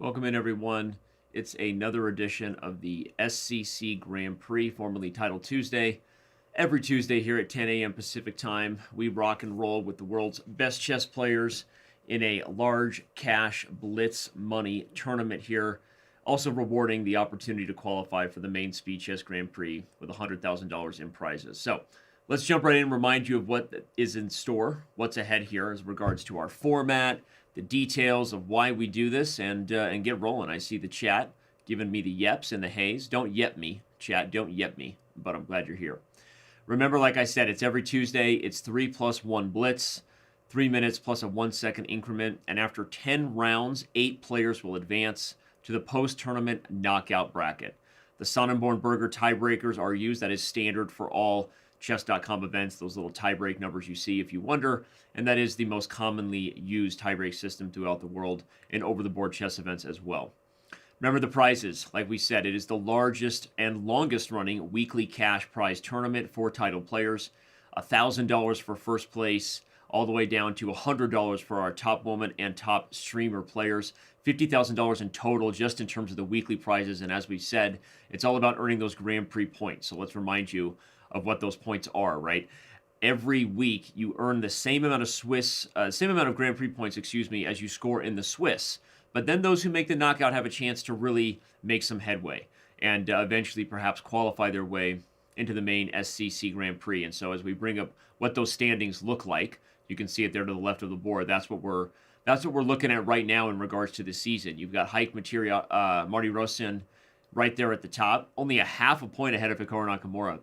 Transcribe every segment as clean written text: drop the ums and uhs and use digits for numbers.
Welcome in, everyone. It's another edition of the SCC Grand Prix, formerly titled Tuesday. Every Tuesday here at 10 a.m. Pacific time, we rock and roll with the world's best chess players in a large cash blitz money tournament here, also rewarding the opportunity to qualify for the main Speed Chess Grand Prix with $100,000 in prizes. So let's jump right in and remind you of what is in store, what's ahead here as regards to our format, the details of why we do this, and get rolling. I see the chat giving me the yeps and the hays. Don't yep me, chat. Don't yep me, but I'm glad you're here. Remember, like I said, it's every Tuesday. It's 3+1 blitz, 3 minutes plus a 1 second increment. And after 10 rounds, 8 players will advance to the post-tournament knockout bracket. The Sonnenborn-Berger tiebreakers are used. That is standard for all Chess.com events, those little tiebreak numbers you see if you wonder, and that is the most commonly used tiebreak system throughout the world in over-the-board chess events as well. Remember the prizes. Like we said, it is the largest and longest-running weekly cash prize tournament for titled players. $1,000 for first place, all the way down to $100 for our top woman and top streamer players. $50,000 in total just in terms of the weekly prizes, and as we said, it's all about earning those Grand Prix points. So let's remind you of what those points are, right? Every week you earn the same amount of Grand Prix points, as you score in the Swiss. But then those who make the knockout have a chance to really make some headway and eventually perhaps qualify their way into the main SCC Grand Prix. And so as we bring up what those standings look like, you can see it there to the left of the board. That's what we're looking at right now in regards to the season. You've got Heik Marty Rosin right there at the top, only a half a point ahead of Hikaru Nakamura.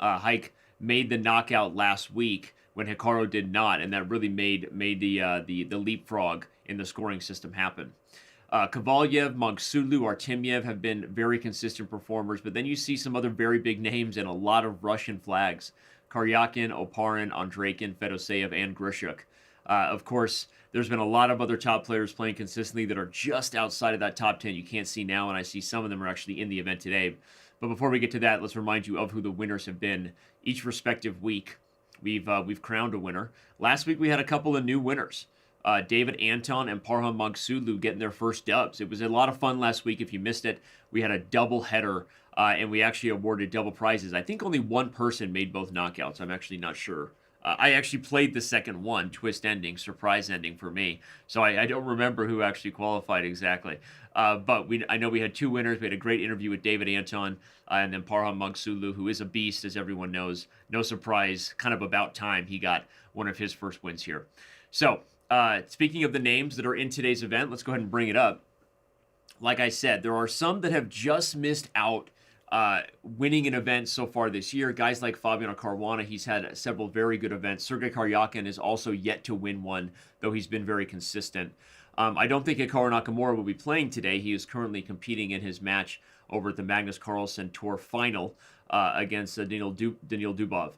Heik made the knockout last week when Hikaru did not, and that really made the leapfrog in the scoring system happen. Kovalyev, Magsulu, Artemyev have been very consistent performers, but then you see some other very big names and a lot of Russian flags. Karyakin, Oparin, Andreikin, Fedoseev, and Grishuk. Of course, there's been a lot of other top players playing consistently that are just outside of that top 10 you can't see now, and I see some of them are actually in the event today. But before we get to that, let's remind you of who the winners have been each respective week. We've crowned a winner. Last week we had a couple of new winners. David Anton and Parham Magsulu getting their first dubs. It was a lot of fun last week. If you missed it, we had a double header, and we actually awarded double prizes. I think only one person made both knockouts. I'm actually not sure. I actually played the second one, twist ending, surprise ending for me. So I don't remember who actually qualified exactly. But I know we had two winners. We had a great interview with David Anton and then Parham Magsulu, who is a beast, as everyone knows. No surprise, kind of about time he got one of his first wins here. So speaking of the names that are in today's event, let's go ahead and bring it up. Like I said, there are some that have just missed out winning an event so far this year. Guys like Fabiano Caruana, he's had several very good events. Sergei Karyakin is also yet to win one, though he's been very consistent. I don't think Hikaru Nakamura will be playing today. He is currently competing in his match over at the Magnus Carlsen Tour Final against Daniil Dubov.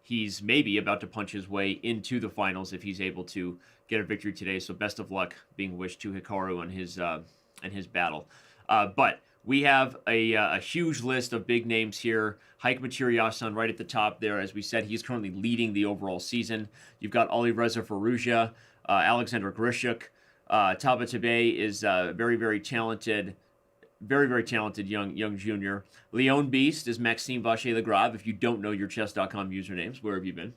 He's maybe about to punch his way into the finals if he's able to get a victory today. So best of luck being wished to Hikaru and his battle. But we have a huge list of big names here. Heik Machiria-san right at the top there. As we said, he's currently leading the overall season. You've got Alireza Firouzja, Alexander Grishuk. Tabatabai is very, very talented young junior. Leon Beast is Maxime Vachier-Lagrave. If you don't know your Chess.com usernames, where have you been?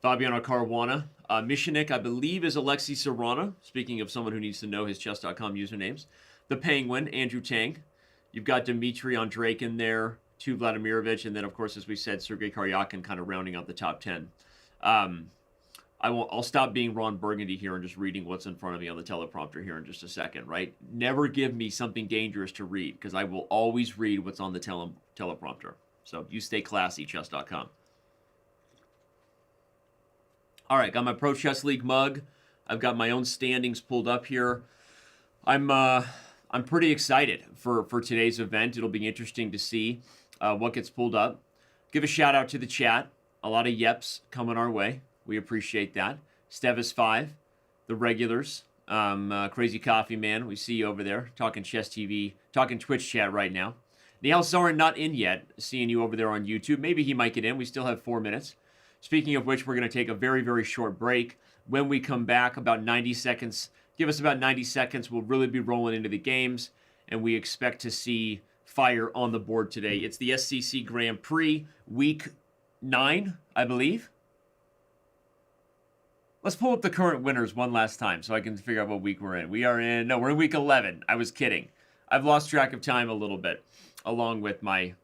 Fabiano Caruana. Mishinik, I believe, is Alexei Serrana. Speaking of someone who needs to know his Chess.com usernames. The Penguin, Andrew Tang. You've got Dmitry Andreikin there, to Vladimirovich, and then, of course, as we said, Sergei Karyakin kind of rounding out the top 10. I'll stop being Ron Burgundy here and just reading what's in front of me on the teleprompter here in just a second, right? Never give me something dangerous to read, because I will always read what's on the teleprompter. So you stay classy, Chess.com. All right, got my Pro Chess League mug. I've got my own standings pulled up here. I'm pretty excited for today's event. It'll be interesting to see what gets pulled up. Give a shout out to the chat. A lot of yeps coming our way. We appreciate that. Stevis5, the regulars, Crazy Coffee Man, we see you over there, talking Chess TV, talking Twitch chat right now. Nihal Soren not in yet, seeing you over there on YouTube. Maybe he might get in. We still have 4 minutes. Speaking of which, we're going to take a very, very short break. When we come back, about 90 seconds Give us about 90 seconds. We'll really be rolling into the games, and we expect to see fire on the board today. It's the SCC Grand Prix, week 9, I believe. Let's pull up the current winners one last time so I can figure out what week we're in. We're in week 11. I was kidding. I've lost track of time a little bit, along with my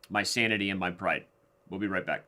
my sanity and my pride. We'll be right back.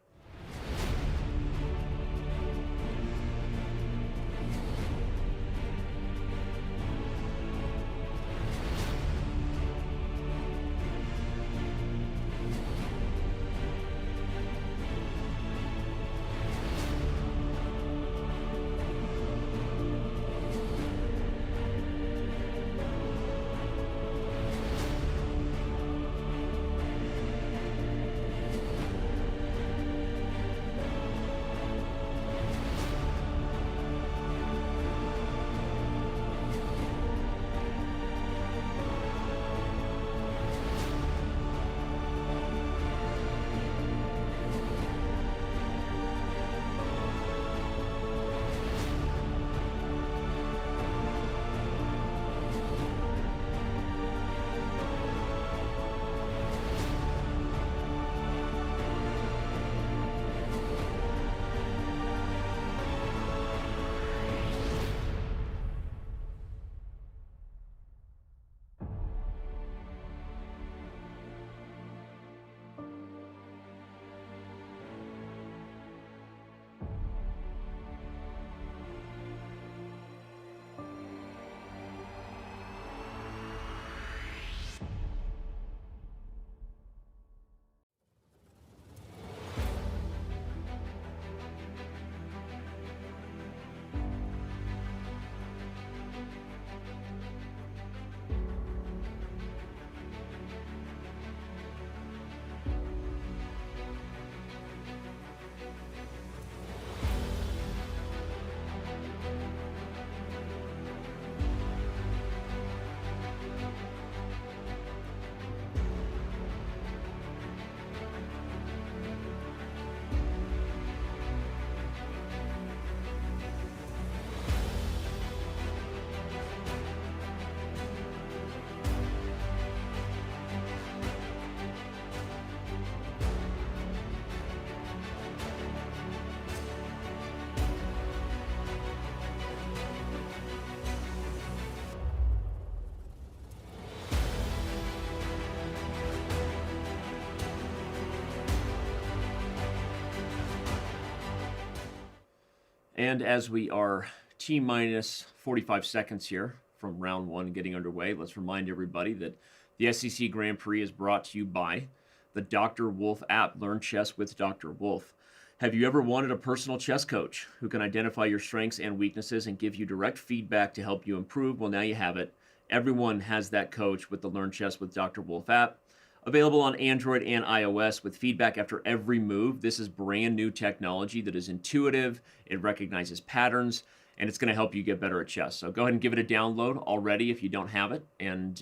And as we are T-minus 45 seconds here from round 1 getting underway, let's remind everybody that the SCC Grand Prix is brought to you by the Dr. Wolf app. Learn chess with Dr. Wolf. Have you ever wanted a personal chess coach who can identify your strengths and weaknesses and give you direct feedback to help you improve? Well, now you have it. Everyone has that coach with the Learn Chess with Dr. Wolf app. Available on Android and iOS with feedback after every move. This is brand new technology that is intuitive, it recognizes patterns, and it's going to help you get better at chess. So go ahead and give it a download already if you don't have it, and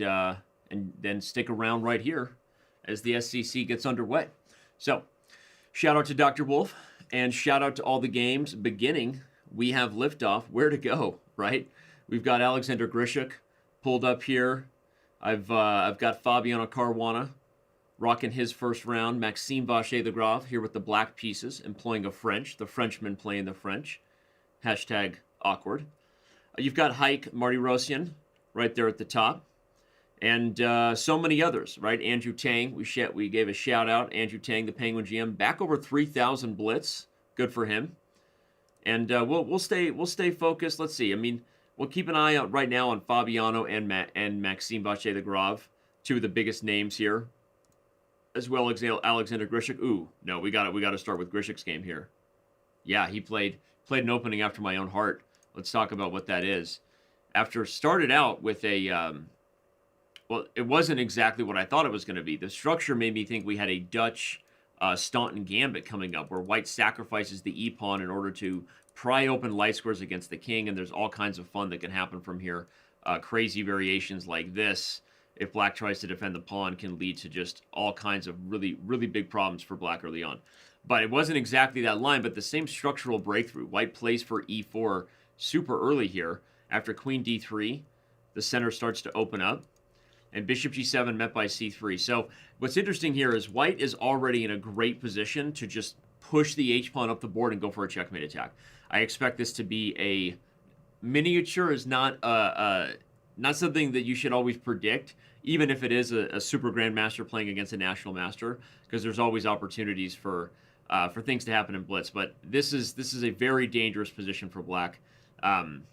then stick around right here as the SCC gets underway. So shout out to Dr. Wolf, and shout out to all the games beginning. We have liftoff. Where to go, right? We've got Alexander Grishuk pulled up here. I've got Fabiano Caruana rocking his first round. Maxime Vachier-Lagrave here with the black pieces, employing a French. The Frenchman playing the French. Hashtag awkward. You've got Hike Martirosyan right there at the top. And so many others, right? Andrew Tang, we gave a shout out. Andrew Tang, the Penguin GM, back over 3,000 blitz. Good for him. And we'll stay focused. Let's see. I mean, we'll keep an eye out right now on Fabiano and Maxime Vachier-Lagrave, two of the biggest names here, as well as Alexander Grishuk. Ooh, no, we got to start with Grishuk's game here. Yeah, he played an opening after my own heart. Let's talk about what that is. After started out with a well, it wasn't exactly what I thought it was going to be. The structure made me think we had a Dutch Staunton Gambit coming up, where white sacrifices the e-pawn in order to pry open light squares against the king, and there's all kinds of fun that can happen from here. Crazy variations like this, if black tries to defend the pawn, can lead to just all kinds of really, really big problems for black early on. But it wasn't exactly that line, but the same structural breakthrough. White plays for e4 super early here. After queen d3, the center starts to open up, and bishop g7 met by c3. So what's interesting here is white is already in a great position to just push the h-pawn up the board and go for a checkmate attack. I expect this to be a miniature, is not not something that you should always predict, even if it is a super grandmaster playing against a national master, because there's always opportunities for things to happen in blitz. But this is a very dangerous position for black, and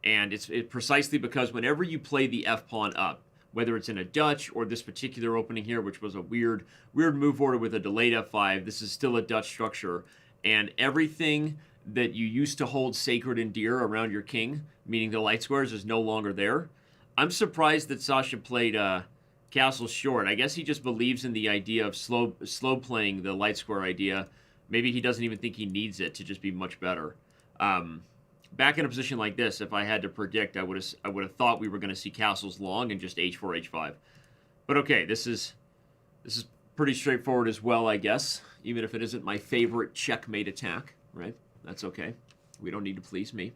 it's precisely because whenever you play the f-pawn up, whether it's in a Dutch or this particular opening here, which was a weird move order with a delayed f5, this is still a Dutch structure, and everything that you used to hold sacred and dear around your king, meaning the light squares, is no longer there. I'm surprised that Sasha played castle short. I guess he just believes in the idea of slow playing the light square idea. Maybe he doesn't even think he needs it to just be much better. Back in a position like this, if I had to predict, I would have thought we were going to see castles long and just h4, h5. But okay, this is pretty straightforward as well, I guess, even if it isn't my favorite checkmate attack, right? That's okay. We don't need to please me.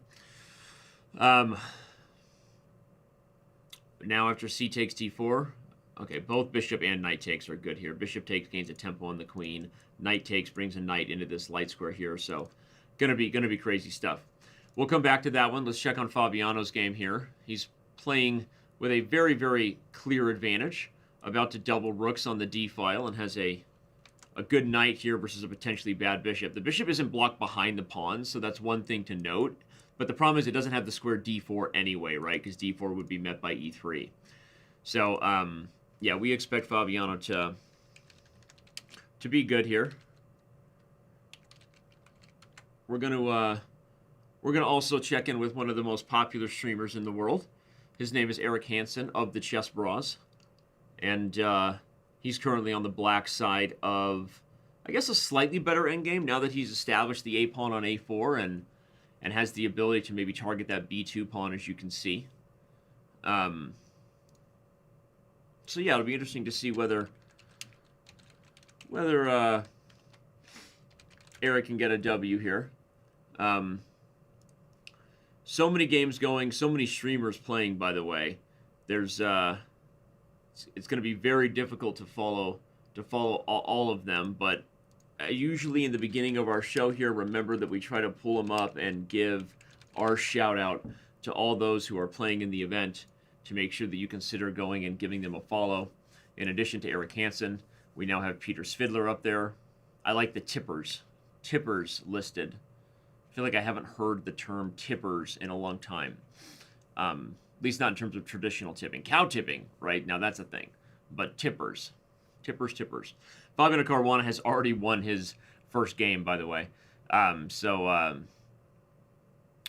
Now after c takes d4, okay, both bishop and knight takes are good here. Bishop takes gains a tempo on the queen. Knight takes brings a knight into this light square here, so gonna be crazy stuff. We'll come back to that one. Let's check on Fabiano's game here. He's playing with a very, very clear advantage, about to double rooks on the d file, and has a good knight here versus a potentially bad bishop. The bishop isn't blocked behind the pawns, so that's one thing to note. But the problem is it doesn't have the square d4 anyway, right? Because d4 would be met by e3. So, yeah, we expect Fabiano to be good here. We're gonna also check in with one of the most popular streamers in the world. His name is Eric Hansen of the Chess Bras, and he's currently on the black side of, I guess, a slightly better endgame now that he's established the a pawn on a4 and has the ability to maybe target that b2 pawn, as you can see. So yeah, it'll be interesting to see whether Eric can get a W here. So many games going, so many streamers playing, by the way. There's it's going to be very difficult to follow all of them, but usually in the beginning of our show here, remember that we try to pull them up and give our shout out to all those who are playing in the event to make sure that you consider going and giving them a follow. In addition to Eric Hansen, we now have Peter Svidler up there. I like the tippers listed. I feel like I haven't heard the term tippers in a long time. At least not in terms of traditional tipping. Cow tipping, right? Now that's a thing. But tippers. Fabiano Caruana has already won his first game, by the way. So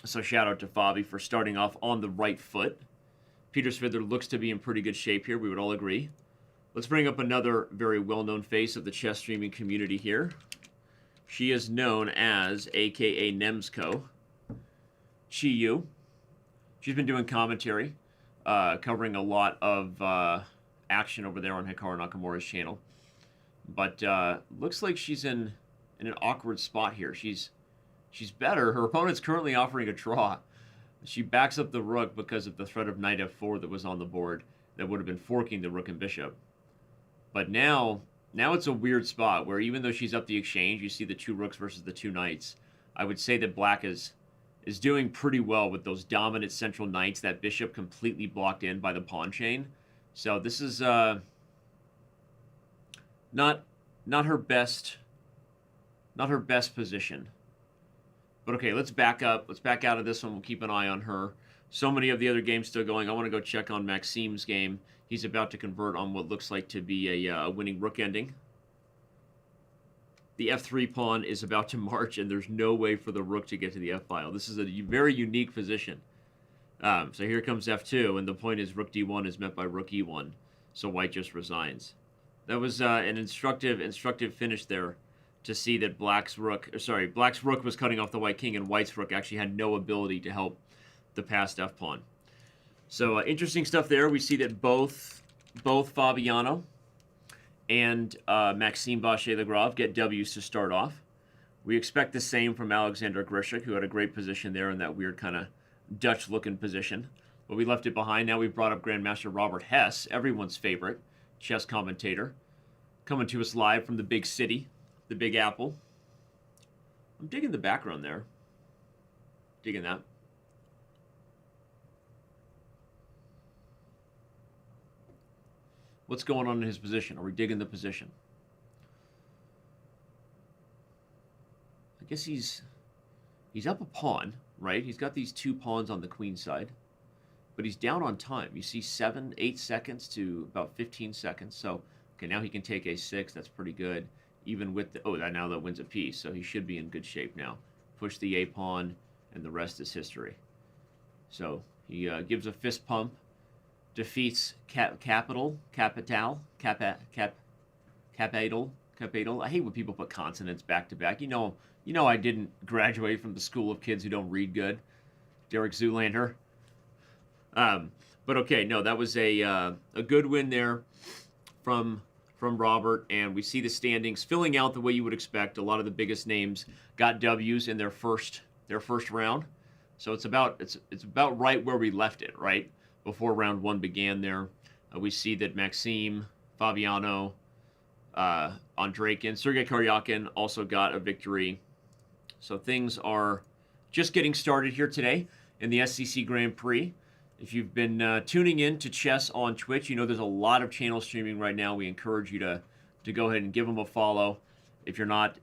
shout out to Fabi for starting off on the right foot. Peter Svidler looks to be in pretty good shape here. We would all agree. Let's bring up another very well-known face of the chess streaming community here. She is known as AKA Nemsco. Chi Yu. She's been doing commentary, covering a lot of action over there on Hikaru Nakamura's channel. But looks like she's in an awkward spot here. She's better. Her opponent's currently offering a draw. She backs up the rook because of the threat of knight f4 that was on the board that would have been forking the rook and bishop. But now it's a weird spot where even though she's up the exchange, you see the two rooks versus the two knights. I would say that black is doing pretty well with those dominant central knights, that bishop completely blocked in by the pawn chain. So this is not her best position. But okay, let's back up. Let's back out of this one. We'll keep an eye on her. So many of the other games still going. I want to go check on Maxime's game. He's about to convert on what looks like to be a winning rook ending. The f3 pawn is about to march, and there's no way for the rook to get to the f-file. This is a very unique position. So here comes f2, and the point is rook d1 is met by rook e1. So white just resigns. That was an instructive finish there to see that black's rook was cutting off the white king, and white's rook actually had no ability to help the passed f-pawn. So interesting stuff there. We see that both Fabiano and Maxime Vachier-Lagrave get W's to start off. We expect the same from Alexander Grishik, who had a great position there in that weird kind of Dutch-looking position. But we left it behind. Now we've brought up Grandmaster Robert Hess, everyone's favorite chess commentator, coming to us live from the big city, the Big Apple. I'm digging the background there. Digging that. What's going on in his position? Are we digging the position? I guess he's up a pawn, right? He's got these 2 pawns on the queen side, but he's down on time. You see 7, 8 seconds to about 15 seconds. So, okay, now he can take a6. That's pretty good. Even with the, now that wins a piece, so he should be in good shape now. Push the a pawn, and the rest is history. So he gives a fist pump, defeats Capital. I hate when people put consonants back to back. You know, I didn't graduate from the school of kids who don't read good. Derek Zoolander. But okay, no, that was a good win there from Robert, and we see the standings filling out the way you would expect. A lot of the biggest names got W's in their first round, so it's about right where we left it, right before round 1 began. There, we see that Maxime, Fabiano, Andreikin, Sergei Karyakin also got a victory. So things are just getting started here today in the SCC Grand Prix. If you've been tuning in to Chess on Twitch, you know there's a lot of channels streaming right now. We encourage you to go ahead and give them a follow if you're not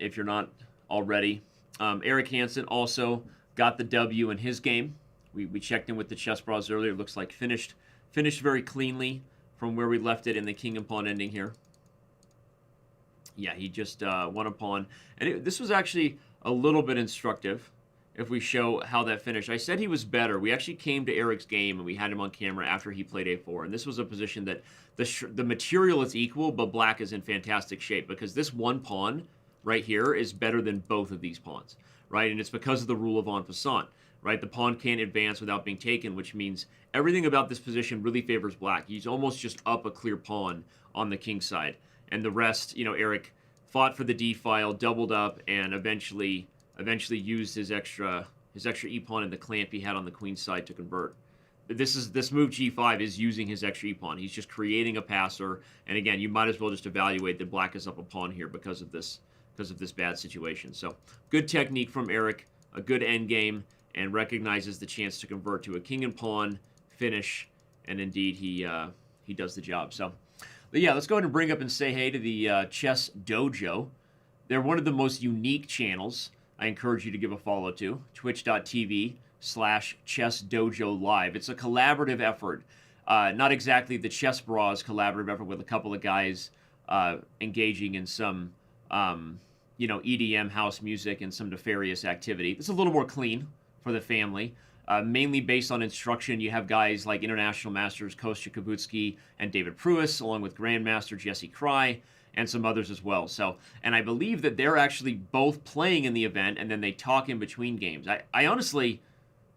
already. Eric Hansen also got the W in his game. We checked in with the Chess Bros earlier. It looks like finished very cleanly from where we left it in the king and pawn ending here. Yeah, he just won a pawn, and this was actually a little bit instructive. If we show how that finished, I said he was better. We actually came to Eric's game and we had him on camera after he played a4. And this was a position that the material is equal, but black is in fantastic shape because this 1 pawn right here is better than both of these pawns, right? And it's because of the rule of en passant, right? The pawn can't advance without being taken, which means everything about this position really favors black. He's almost just up a clear pawn on the king side, and the rest, Eric fought for the d file, doubled up, and eventually used his extra e-pawn and the clamp he had on the queen side to convert. This move g5 is using his extra e-pawn. He's just creating a passer, and again, you might as well just evaluate that black is up a pawn here because of this bad situation. So good technique from Eric, a good end game, and recognizes the chance to convert to a king and pawn finish, and indeed he does the job. So, but yeah, let's go ahead and bring up and say hey to the Chess Dojo. They're one of the most unique channels. I encourage you to give a follow to twitch.tv/ChessDojoLive. It's a collaborative effort, not exactly the Chess Bros collaborative effort with a couple of guys engaging in some, EDM house music and some nefarious activity. It's a little more clean for the family, mainly based on instruction. You have guys like International Masters Kostya Kabutsky and David Pruis, along with Grandmaster Jesse Cry, and some others as well. So, and I believe that they're actually both playing in the event, and then they talk in between games. I honestly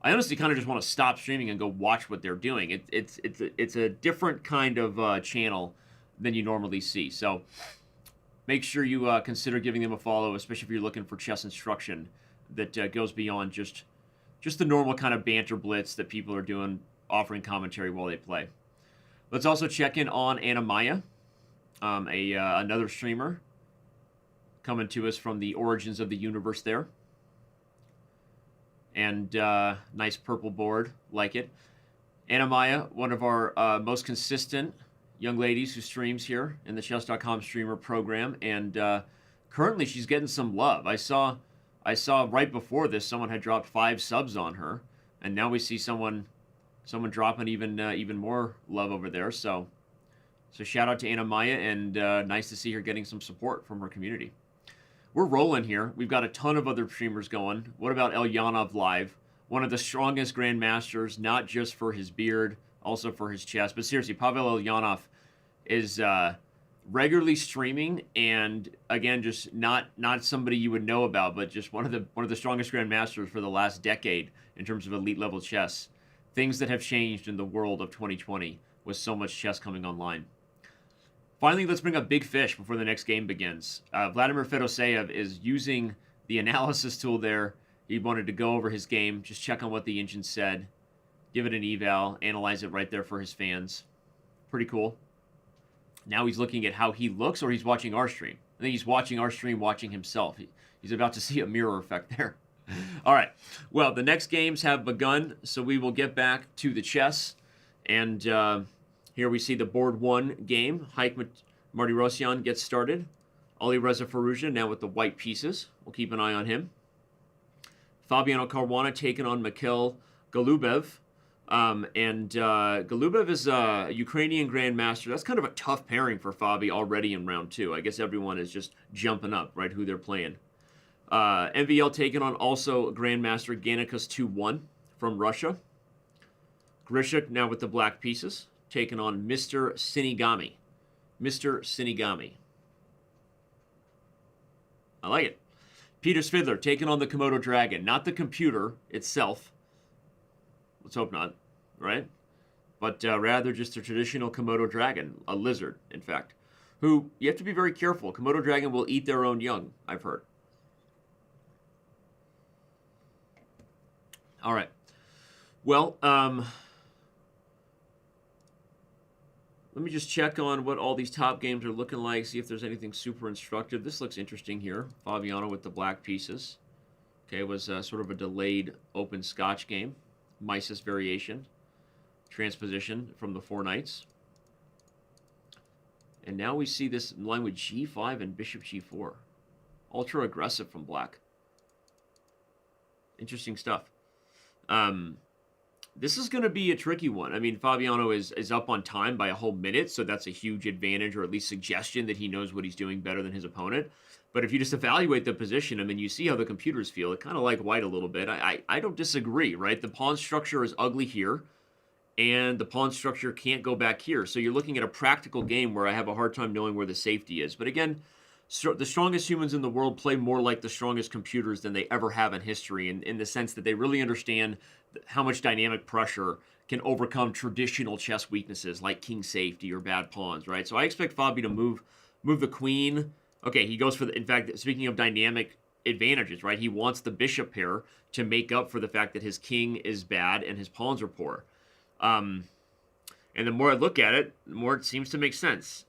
kind of just want to stop streaming and go watch what they're doing. It's a different kind of channel than you normally see. So, make sure you consider giving them a follow, especially if you're looking for chess instruction that goes beyond just the normal kind of banter blitz that people are doing, offering commentary while they play. Let's also check in on Anna Maya. Another streamer coming to us from the origins of the universe there. And nice purple board, like it. Anna Maya, one of our most consistent young ladies who streams here in the Chess.com streamer program, and currently she's getting some love. I saw right before this someone had dropped 5 subs on her, and now we see someone dropping even more love over there. So shout out to Anna Maya, and nice to see her getting some support from her community. We're rolling here. We've got a ton of other streamers going. What about Elyanov Live? One of the strongest grandmasters, not just for his beard, also for his chess. But seriously, Pavel Elyanov is regularly streaming, and again, just not somebody you would know about, but just one of the strongest grandmasters for the last decade in terms of elite level chess. Things that have changed in the world of 2020 with so much chess coming online. Finally, let's bring up Big Fish before the next game begins. Vladimir Fedoseev is using the analysis tool there. He wanted to go over his game, just check on what the engine said. give it an eval, analyze it right there for his fans. Pretty cool. Now he's looking at how he looks, or he's watching our stream. I think he's watching our stream, watching himself. He's about to see a mirror effect there. All right. Well, the next games have begun, so we will get back to the chess. And here we see the board 1 game. Haik Martirosyan gets started. Alireza Firouzja now with the white pieces. We'll keep an eye on him. Fabiano Caruana taking on Mikhail Golubev. Golubev is a Ukrainian grandmaster. That's kind of a tough pairing for Fabi already in round 2. I guess everyone is just jumping up, right, who they're playing. MVL taking on also Grandmaster Ganikas 2-1 from Russia. Grishuk now with the black pieces, taking on Mr. Sinigami. Mr. Sinigami. I like it. Peter Svidler taking on the Komodo Dragon. Not the computer itself. Let's hope not, right? But rather just a traditional Komodo dragon, a lizard, in fact, who you have to be very careful. Komodo dragon will eat their own young, I've heard. All right. Well, let me just check on what all these top games are looking like, see if there's anything super instructive. This looks interesting here. Fabiano with the black pieces. Okay, it was sort of a delayed open Scotch game. Mises variation, transposition from the 4 knights. And now we see this in line with g5 and bishop g4. Ultra aggressive from black. Interesting stuff. This is going to be a tricky one. I mean, Fabiano is up on time by a whole minute, so that's a huge advantage, or at least suggestion that he knows what he's doing better than his opponent. But if you just evaluate the position, I mean, you see how the computers feel. It kind of like white a little bit. I don't disagree, right? The pawn structure is ugly here, and the pawn structure can't go back here. So you're looking at a practical game where I have a hard time knowing where the safety is. But again, the strongest humans in the world play more like the strongest computers than they ever have in history, in the sense that they really understand how much dynamic pressure can overcome traditional chess weaknesses like king safety or bad pawns, right? So I expect Fabi to move the queen. Okay, he goes for the, in fact, speaking of dynamic advantages, right? He wants the bishop pair to make up for the fact that his king is bad and his pawns are poor. And the more I look at it, the more it seems to make sense.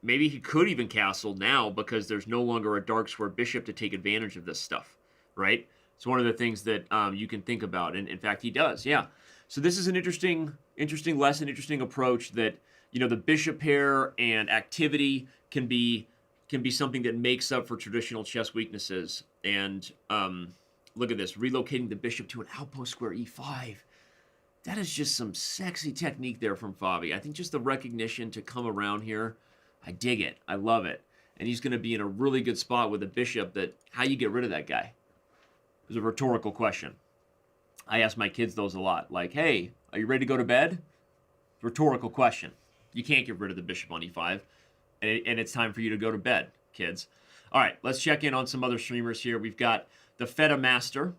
Maybe he could even castle now because there's no longer a dark square bishop to take advantage of this stuff, right? It's one of the things that you can think about, and in fact, he does, yeah. So this is an interesting lesson, interesting approach that, you know, the bishop pair and activity can be something that makes up for traditional chess weaknesses. And look at this, relocating the bishop to an outpost square e5. That is just some sexy technique there from Fabi. I think just the recognition to come around here, I dig it. I love it. And he's going to be in a really good spot with a bishop that, how you get rid of that guy? It was a rhetorical question. I ask my kids those a lot. Like, hey, are you ready to go to bed? Rhetorical question. You can't get rid of the bishop on e5. And it's time for you to go to bed, kids. All right, let's check in on some other streamers here. We've got the Feta Master,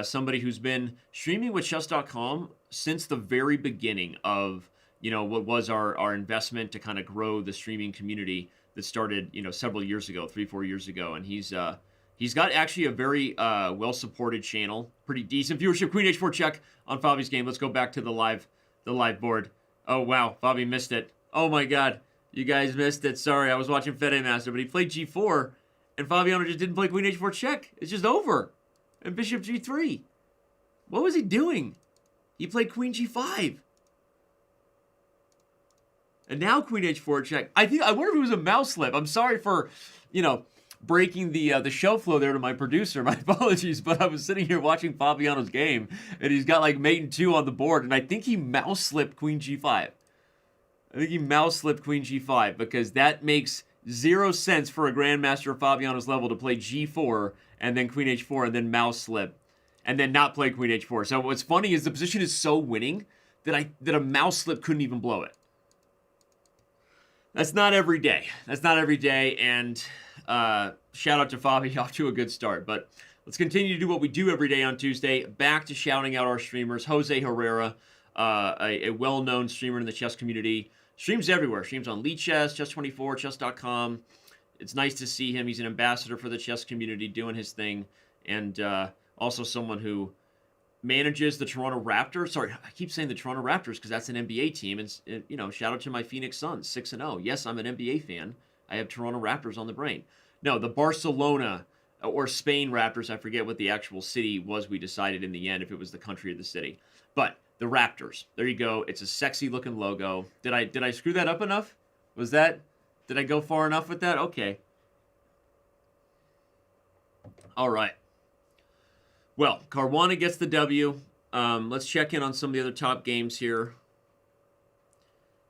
somebody who's been streaming with Chess.com since the very beginning of, you know, what was our investment to kind of grow the streaming community that started, you know, several years ago, 3-4 years ago. And he's got actually a very well-supported channel, pretty decent viewership. Queen h4 check on Fabi's game. Let's go back to the live board. Oh, wow, Fabi missed it. Oh, my God. You guys missed it. Sorry, I was watching Fede Master, but he played g4, and Fabiano just didn't play queen h4 check. It's just over. And bishop g3. What was he doing? He played queen g5. And now queen h4 check. I wonder if it was a mouse slip. I'm sorry for, you know, breaking the show flow there to my producer. My apologies, but I was sitting here watching Fabiano's game, and he's got like mate and 2 on the board, and I think he mouse slipped queen g5. I think he mouse slipped queen g5 because that makes 0 sense for a grandmaster of Fabiano's level to play g4 and then queen h4 and then mouse slip and then not play queen h4. So what's funny is the position is so winning that a mouse slip couldn't even blow it. That's not every day. That's not every day, and shout out to Fabi, off to a good start. But let's continue to do what we do every day on Tuesday. Back to shouting out our streamers. Jose Herrera, a well-known streamer in the chess community. Streams everywhere. Streams on Lead Chess, Chess24, Chess.com. It's nice to see him. He's an ambassador for the chess community doing his thing. And also someone who manages the Toronto Raptors. Sorry, I keep saying the Toronto Raptors because that's an NBA team. And, you know, shout out to my Phoenix Suns, 6-0. Yes, I'm an NBA fan. I have Toronto Raptors on the brain. No, the Barcelona or Spain Raptors. I forget what the actual city was we decided in the end, if it was the country or the city. But the Raptors. There you go. It's a sexy looking logo. Did I screw that up enough? Did I go far enough with that? Okay. All right. Well, Caruana gets the W. Let's check in on some of the other top games here.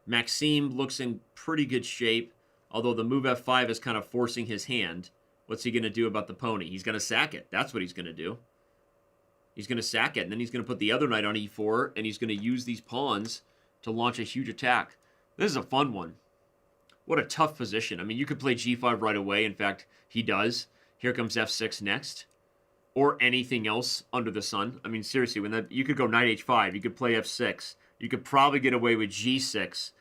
Maxime looks in pretty good shape, although the move F5 is kind of forcing his hand. What's he going to do about the pony? He's going to sack it. That's what he's going to do. He's going to sack it, and then he's going to put the other knight on E4, and he's going to use these pawns to launch a huge attack. This is a fun one. What a tough position. I mean, you could play G5 right away. In fact, he does. Here comes F6 next. Or anything else under the sun. I mean, seriously, you could go knight H5. You could play F6. You could probably get away with G6.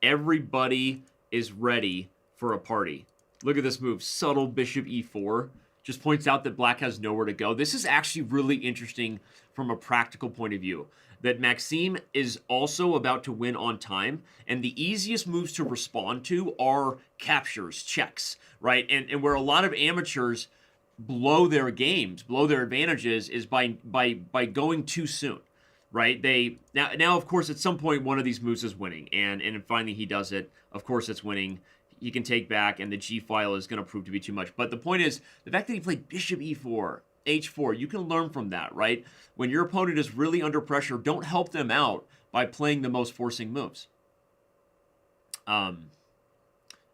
Everybody is ready for a party. Look at this move. Subtle bishop E4. Just points out that black has nowhere to go. This is actually really interesting from a practical point of view. That Maxime is also about to win on time. And the easiest moves to respond to are captures, checks, right? And where a lot of amateurs blow their games, blow their advantages, is by going too soon, right? Now of course at some point one of these moves is winning, and finally he does it. Of course it's winning. He can take back, and the G file is going to prove to be too much. But the point is, the fact that he played bishop E4, H4, you can learn from that, right? When your opponent is really under pressure, don't help them out by playing the most forcing moves. And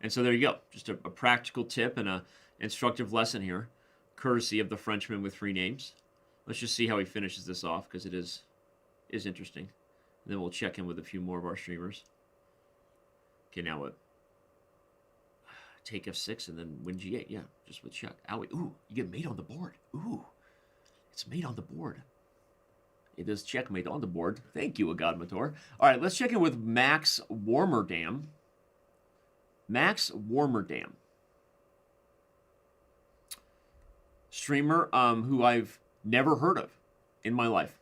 so there you go. Just a practical tip and a instructive lesson here, courtesy of the Frenchman with 3 names. Let's just see how he finishes this off, because it is interesting. And then we'll check in with a few more of our streamers. Okay, now what? Take F6 and then win G8. Yeah, just with check. Owie. Ooh, you get mate on the board. Ooh, it's mate on the board. It is checkmate on the board. Thank you, Agadmator. All right, let's check in with Max Warmerdam. Max Warmerdam. Streamer who I've never heard of in my life.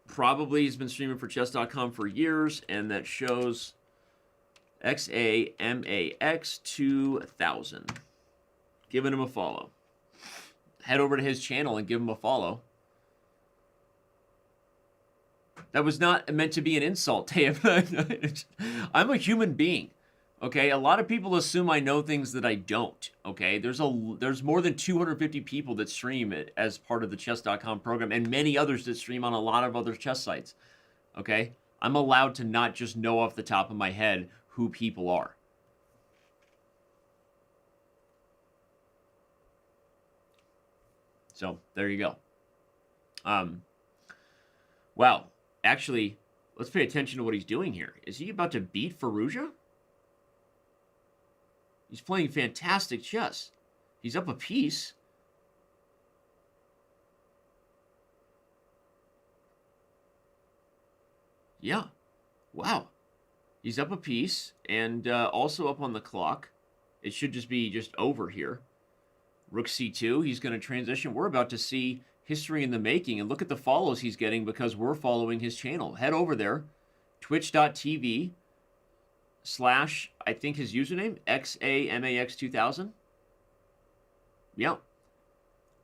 Probably he's been streaming for Chess.com for years, and that shows XAMAX2000. Giving him a follow. Head over to his channel and give him a follow. That was not meant to be an insult, Dave. I'm a human being. Okay, a lot of people assume I know things that I don't. Okay, there's more than 250 people that stream it as part of the Chess.com program, and many others that stream on a lot of other chess sites. Okay, I'm allowed to not just know off the top of my head who people are. So there you go. Wow, actually, let's pay attention to what he's doing here. Is he about to beat Firouzja? He's playing fantastic chess. He's up a piece. Yeah. Wow. He's up a piece and also up on the clock. It should just be over here. Rook C2. He's going to transition. We're about to see history in the making. And look at the follows he's getting because we're following his channel. Head over there. Twitch.tv/ I think his username, XAMAX2000. Yeah.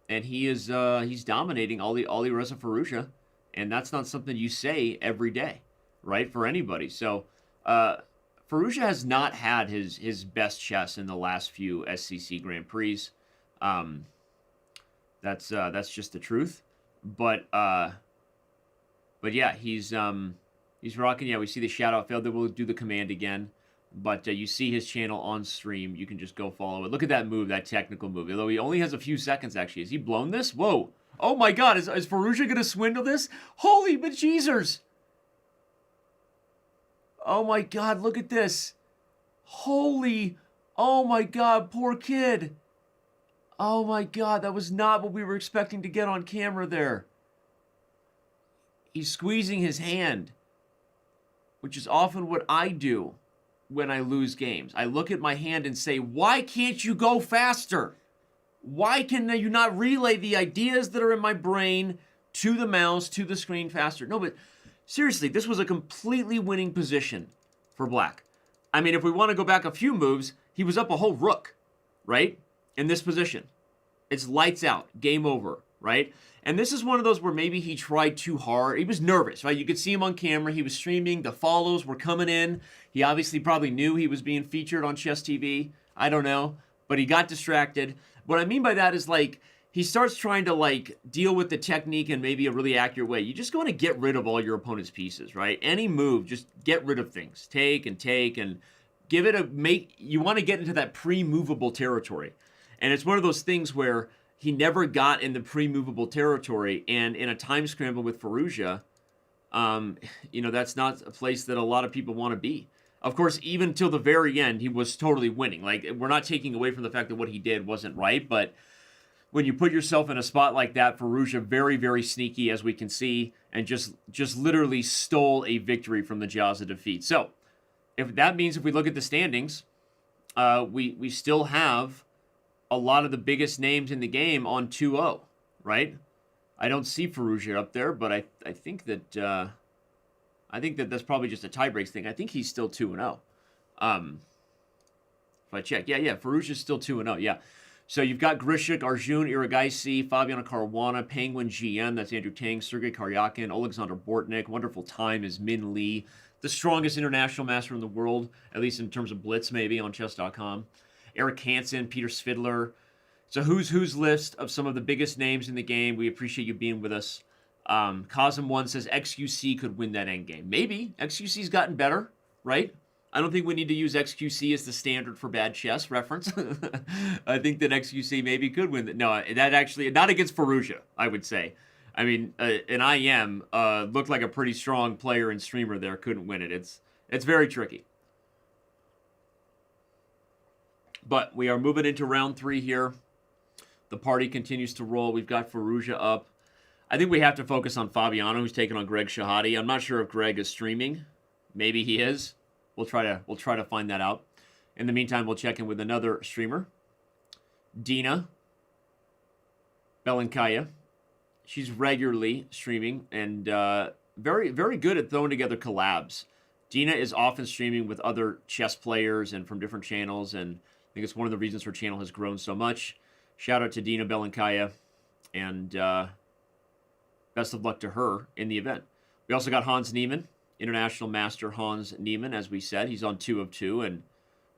And he is he's dominating Alireza Firouzja, and that's not something you say every day, right? For anybody. So Firouzja has not had his best chess in the last few SCC Grand Prix. That's just the truth. But yeah, he's rocking. Yeah, we see the shout out failed. Then we'll do the command again. But you see his channel on stream. You can just go follow it. Look at that move, that technical move. Although he only has a few seconds, actually. Has he blown this? Whoa. Oh, my God. Is Firouzja going to swindle this? Holy bejeezers. Oh, my God. Look at this. Holy. Oh, my God. Poor kid. Oh, my God. That was not what we were expecting to get on camera there. He's squeezing his hand, which is often what I do when I lose games. I look at my hand and say, why can't you go faster? Why can you not relay the ideas that are in my brain to the mouse, to the screen faster. No, but seriously, this was a completely winning position for black. I mean, if we want to go back a few moves, he was up a whole rook, right? In this position. It's lights out, game over, right? And this is one of those where maybe he tried too hard. He was nervous, right? You could see him on camera. He was streaming. The follows were coming in. He obviously probably knew he was being featured on Chess TV. I don't know. But he got distracted. What I mean by that is, like, he starts trying to, like, deal with the technique in maybe a really accurate way. You just want to get rid of all your opponent's pieces, right? Any move, just get rid of things. Take and give it a make. You want to get into that pre-movable territory. And it's one of those things where he never got in the pre-movable territory. And in a time scramble with Firouzja, you know, that's not a place that a lot of people want to be. Of course, even till the very end, he was totally winning. Like, we're not taking away from the fact that what he did wasn't right, but when you put yourself in a spot like that, Firouzja very, very sneaky, as we can see, and just literally stole a victory from the jaws of defeat. So, if that means if we look at the standings, we still have a lot of the biggest names in the game on 2-0, right? I don't see Firouzja up there, but I think that that's probably just a tiebreaks thing. I think he's still 2-0. If I check, yeah, Firouzja's still 2-0. Yeah. So you've got Grishik, Arjun Iragaisi, Fabiano Caruana, Penguin GM, that's Andrew Tang, Sergei Karyakin, Alexander Bortnik. Wonderful Time is Min Lee, the strongest international master in the world, at least in terms of blitz, maybe on Chess.com. Eric Hansen, Peter Svidler. It's a who's list of some of the biggest names in the game. We appreciate you being with us. Cosm1 says XQC could win that endgame. Maybe. XQC's gotten better, right? I don't think we need to use XQC as the standard for bad chess reference. I think that XQC maybe could win. No, that actually, not against Firouzja, I would say. I mean, an IM looked like a pretty strong player and streamer there. Couldn't win it. It's very tricky. But we are moving into round 3 here. The party continues to roll. We've got Firouzja up. I think we have to focus on Fabiano, who's taking on Greg Shahade. I'm not sure if Greg is streaming. Maybe he is. We'll try to find that out. In the meantime, we'll check in with another streamer, Dina Belankaya. She's regularly streaming and very, very good at throwing together collabs. Dina is often streaming with other chess players and from different channels, and I think it's one of the reasons her channel has grown so much. Shout out to Dina Belankaya, and best of luck to her in the event. We also got Hans Neiman, International Master Hans Neiman, as we said. He's on 2 of 2 and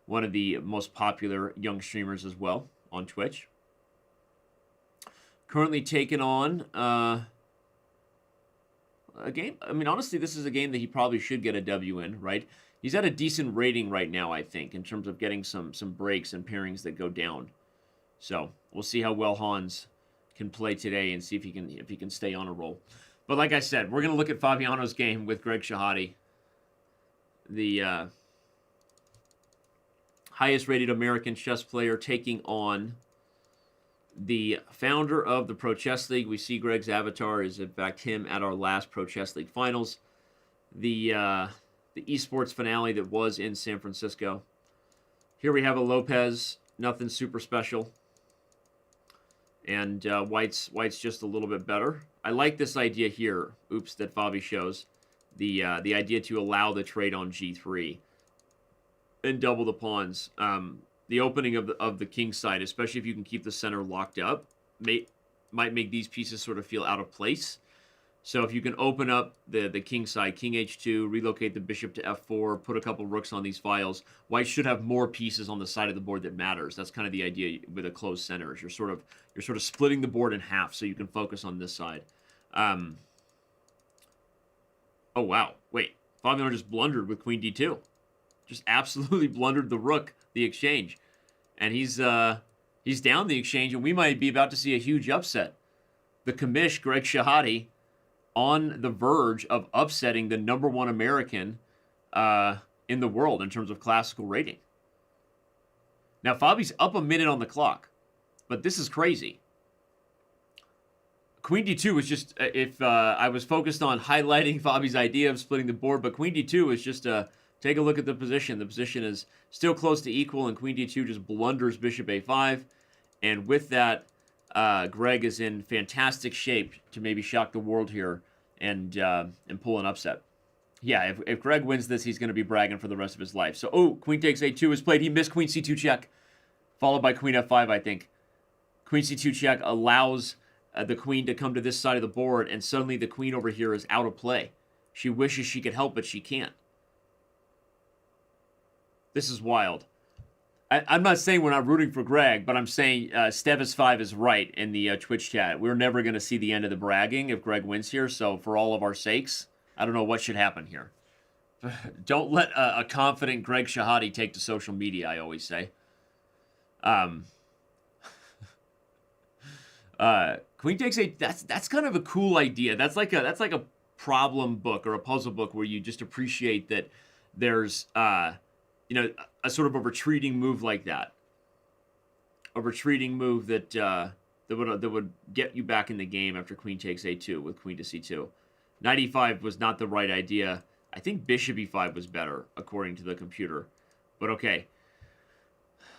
one of the most popular young streamers as well on Twitch. Currently taking on a game. I mean, honestly, this is a game that he probably should get a W in, right? He's at a decent rating right now, I think, in terms of getting some breaks and pairings that go down. So we'll see how well Hans can play today and see if he can stay on a roll. But like I said, we're going to look at Fabiano's game with Greg Shahade, the highest-rated American chess player, taking on the founder of the Pro Chess League. We see Greg's avatar is, in fact, him at our last Pro Chess League finals. The esports finale that was in San Francisco. Here we have a Lopez, nothing super special. And White's just a little bit better. I like this idea here, that Fabi shows. The idea to allow the trade on G3 and double the pawns. The opening of the king side, especially if you can keep the center locked up, might make these pieces sort of feel out of place. So if you can open up the king side, king h2, relocate the bishop to f4, put a couple rooks on these files, White should have more pieces on the side of the board that matters. That's kind of the idea with a closed center. Is you're sort of splitting the board in half so you can focus on this side. Oh wow, wait, Fabiano just blundered with queen d2. Just absolutely blundered the rook, the exchange, and he's down the exchange, and we might be about to see a huge upset. The commish, Greg Shahade, on the verge of upsetting the #1 American in the world in terms of classical rating. Now, Fabi's up a minute on the clock, but this is crazy. Queen d2 was just, if I was focused on highlighting Fabi's idea of splitting the board, but queen d2 is just, take a look at the position. The position is still close to equal, and queen d2 just blunders bishop a5, and with that, Greg is in fantastic shape to maybe shock the world here and pull an upset. Yeah, if Greg wins this, he's going to be bragging for the rest of his life. So, oh, queen takes a2 is played. He missed queen c2 check, followed by queen f5, I think. Queen c2 check allows the queen to come to this side of the board, and suddenly the queen over here is out of play. She wishes she could help, but she can't. This is wild. I'm not saying we're not rooting for Greg, but I'm saying Stevis5 is right in the Twitch chat. We're never going to see the end of the bragging if Greg wins here, so for all of our sakes, I don't know what should happen here. Don't let a confident Greg Shahade take to social media, I always say. Queen takes a... That's kind of a cool idea. That's like a problem book or a puzzle book where you just appreciate that there's... you know, a sort of a retreating move like that. A retreating move that would get you back in the game after queen takes a2 with queen to c2. Knight e5 was not the right idea. I think bishop e5 was better, according to the computer. But okay.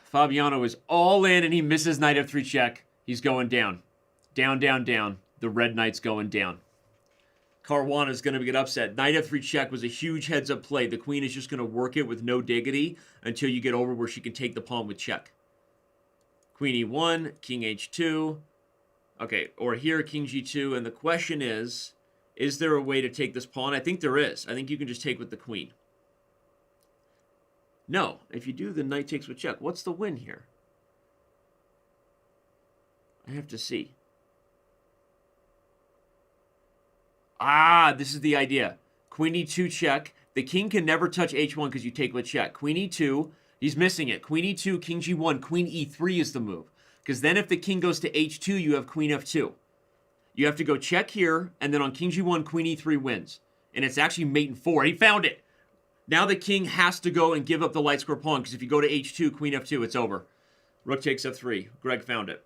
Fabiano is all in, and he misses knight f3 check. He's going down. Down, down, down. The red knight's going down. Caruana is going to get upset. Knight f3 check was a huge heads-up play. The queen is just going to work it with no diggity until you get over where she can take the pawn with check. Queen e1, king h2. Okay, or here, king g2. And the question is there a way to take this pawn? I think there is. I think you can just take with the queen. No, if you do, the knight takes with check. What's the win here? I have to see. Ah, this is the idea. Queen e2 check. The king can never touch h1 because you take with check. Queen e2. He's missing it. Queen e2, king g1. Queen e3 is the move. Because then if the king goes to h2, you have queen f2. You have to go check here, and then on king g1, queen e3 wins. And it's actually mate in 4. He found it. Now the king has to go and give up the light square pawn, because if you go to h2, queen f2, it's over. Rook takes f3. Greg found it.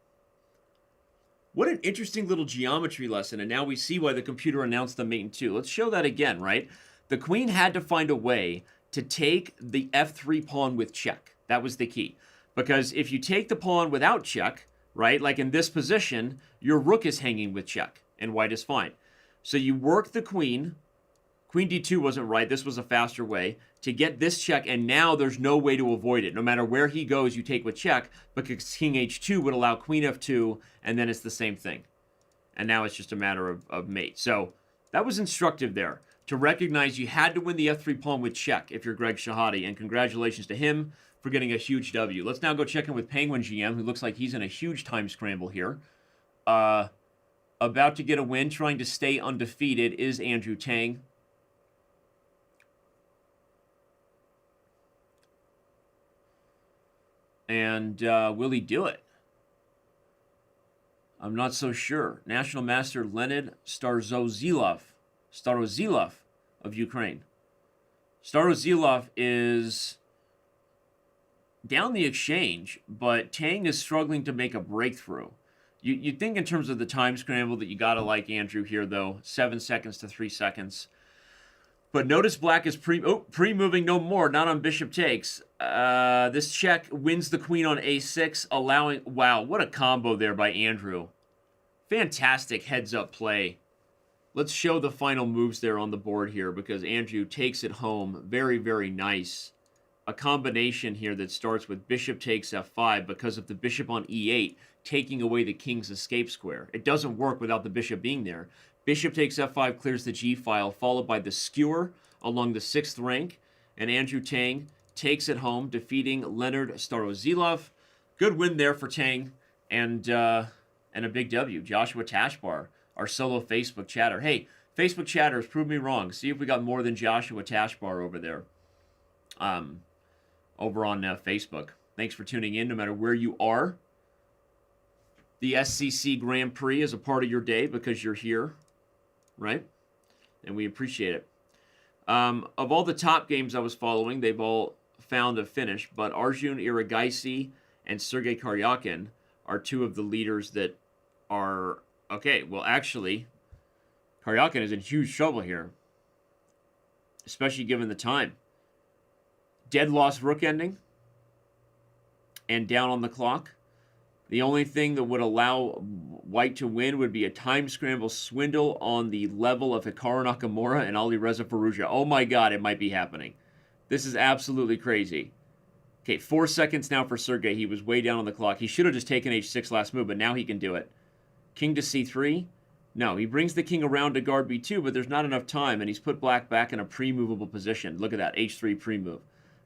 What an interesting little geometry lesson, and now we see why the computer announced the mate in 2. Let's show that again, right? The queen had to find a way to take the f3 pawn with check. That was the key. Because if you take the pawn without check, right, like in this position, your rook is hanging with check, and white is fine. So you work the queen. Queen d2 wasn't right. This was a faster way to get this check, and now there's no way to avoid it. No matter where he goes, you take with check, because king h2 would allow queen f2, and then it's the same thing. And now it's just a matter of mate. So that was instructive there, to recognize you had to win the f3 pawn with check if you're Greg Shahade, and congratulations to him for getting a huge W. Let's now go check in with Penguin GM, who looks like he's in a huge time scramble here. About to get a win, trying to stay undefeated, is Andrew Tang. And will he do it? I'm not so sure. National Master Leonid Starozilov of Ukraine. Starozilov is down the exchange, but Tang is struggling to make a breakthrough. You'd think in terms of the time scramble that you got to like Andrew here, though. 7 seconds to 3 seconds. But notice black is pre-moving no more, not on bishop takes. This check wins the queen on a6, allowing... Wow, what a combo there by Andrew. Fantastic heads-up play. Let's show the final moves there on the board here, because Andrew takes it home. Very, very nice. A combination here that starts with bishop takes f5 because of the bishop on e8, taking away the king's escape square. It doesn't work without the bishop being there. Bishop takes f5 clears the g-file, followed by the skewer along the 6th rank. And Andrew Tang takes it home, defeating Leonard Starozilov. Good win there for Tang, and a big W. Joshua Tashbar, our solo Facebook chatter. Hey, Facebook chatters, prove me wrong. See if we got more than Joshua Tashbar over there. Over on Facebook. Thanks for tuning in, no matter where you are. The SCC Grand Prix is a part of your day because you're here, right? And we appreciate it. Of all the top games I was following, they've all found a finish, but Arjun Iragaisi and Sergei Karyakin are two of the leaders that are... Okay, well, actually, Karyakin is in huge trouble here, especially given the time. Dead loss rook ending, and down on the clock. The only thing that would allow white to win would be a time scramble swindle on the level of Hikaru Nakamura and Alireza Firouzja. Oh my god, it might be happening. This is absolutely crazy. Okay, 4 seconds now for Sergey. He was way down on the clock. He should have just taken h6 last move, but now he can do it. King to c3. No, he brings the king around to guard b2, but there's not enough time, and he's put black back in a pre-movable position. Look at that, h3 pre-move.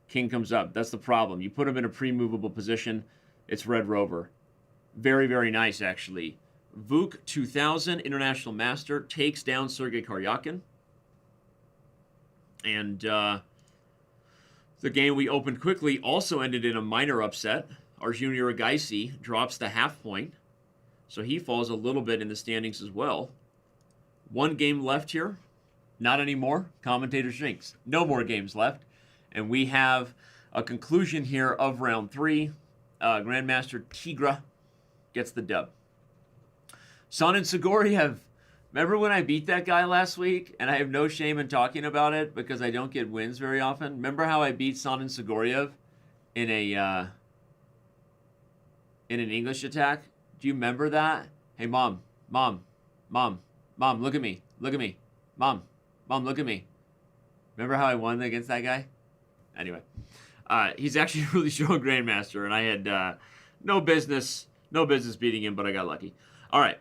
King comes up. That's the problem. You put him in a pre-movable position, it's red rover. Very, very nice, actually. Vuk 2000, International Master, takes down Sergey Karyakin. And the game we opened quickly also ended in a minor upset. Arjun Uragaisi drops the half point. So he falls a little bit in the standings as well. 1 game left here. Not anymore. Commentator jinx. No more games left. And we have a conclusion here of round 3. Grandmaster Tigra gets the dub. Sanin Sigoriev. Remember when I beat that guy last week? And I have no shame in talking about it because I don't get wins very often. Remember how I beat Sanin Sigoriev in an English attack? Do you remember that? Hey, Mom, look at me. Look at me. Mom, look at me. Remember how I won against that guy? Anyway, he's actually a really strong Grandmaster, and I had no business beating him, but I got lucky. All right,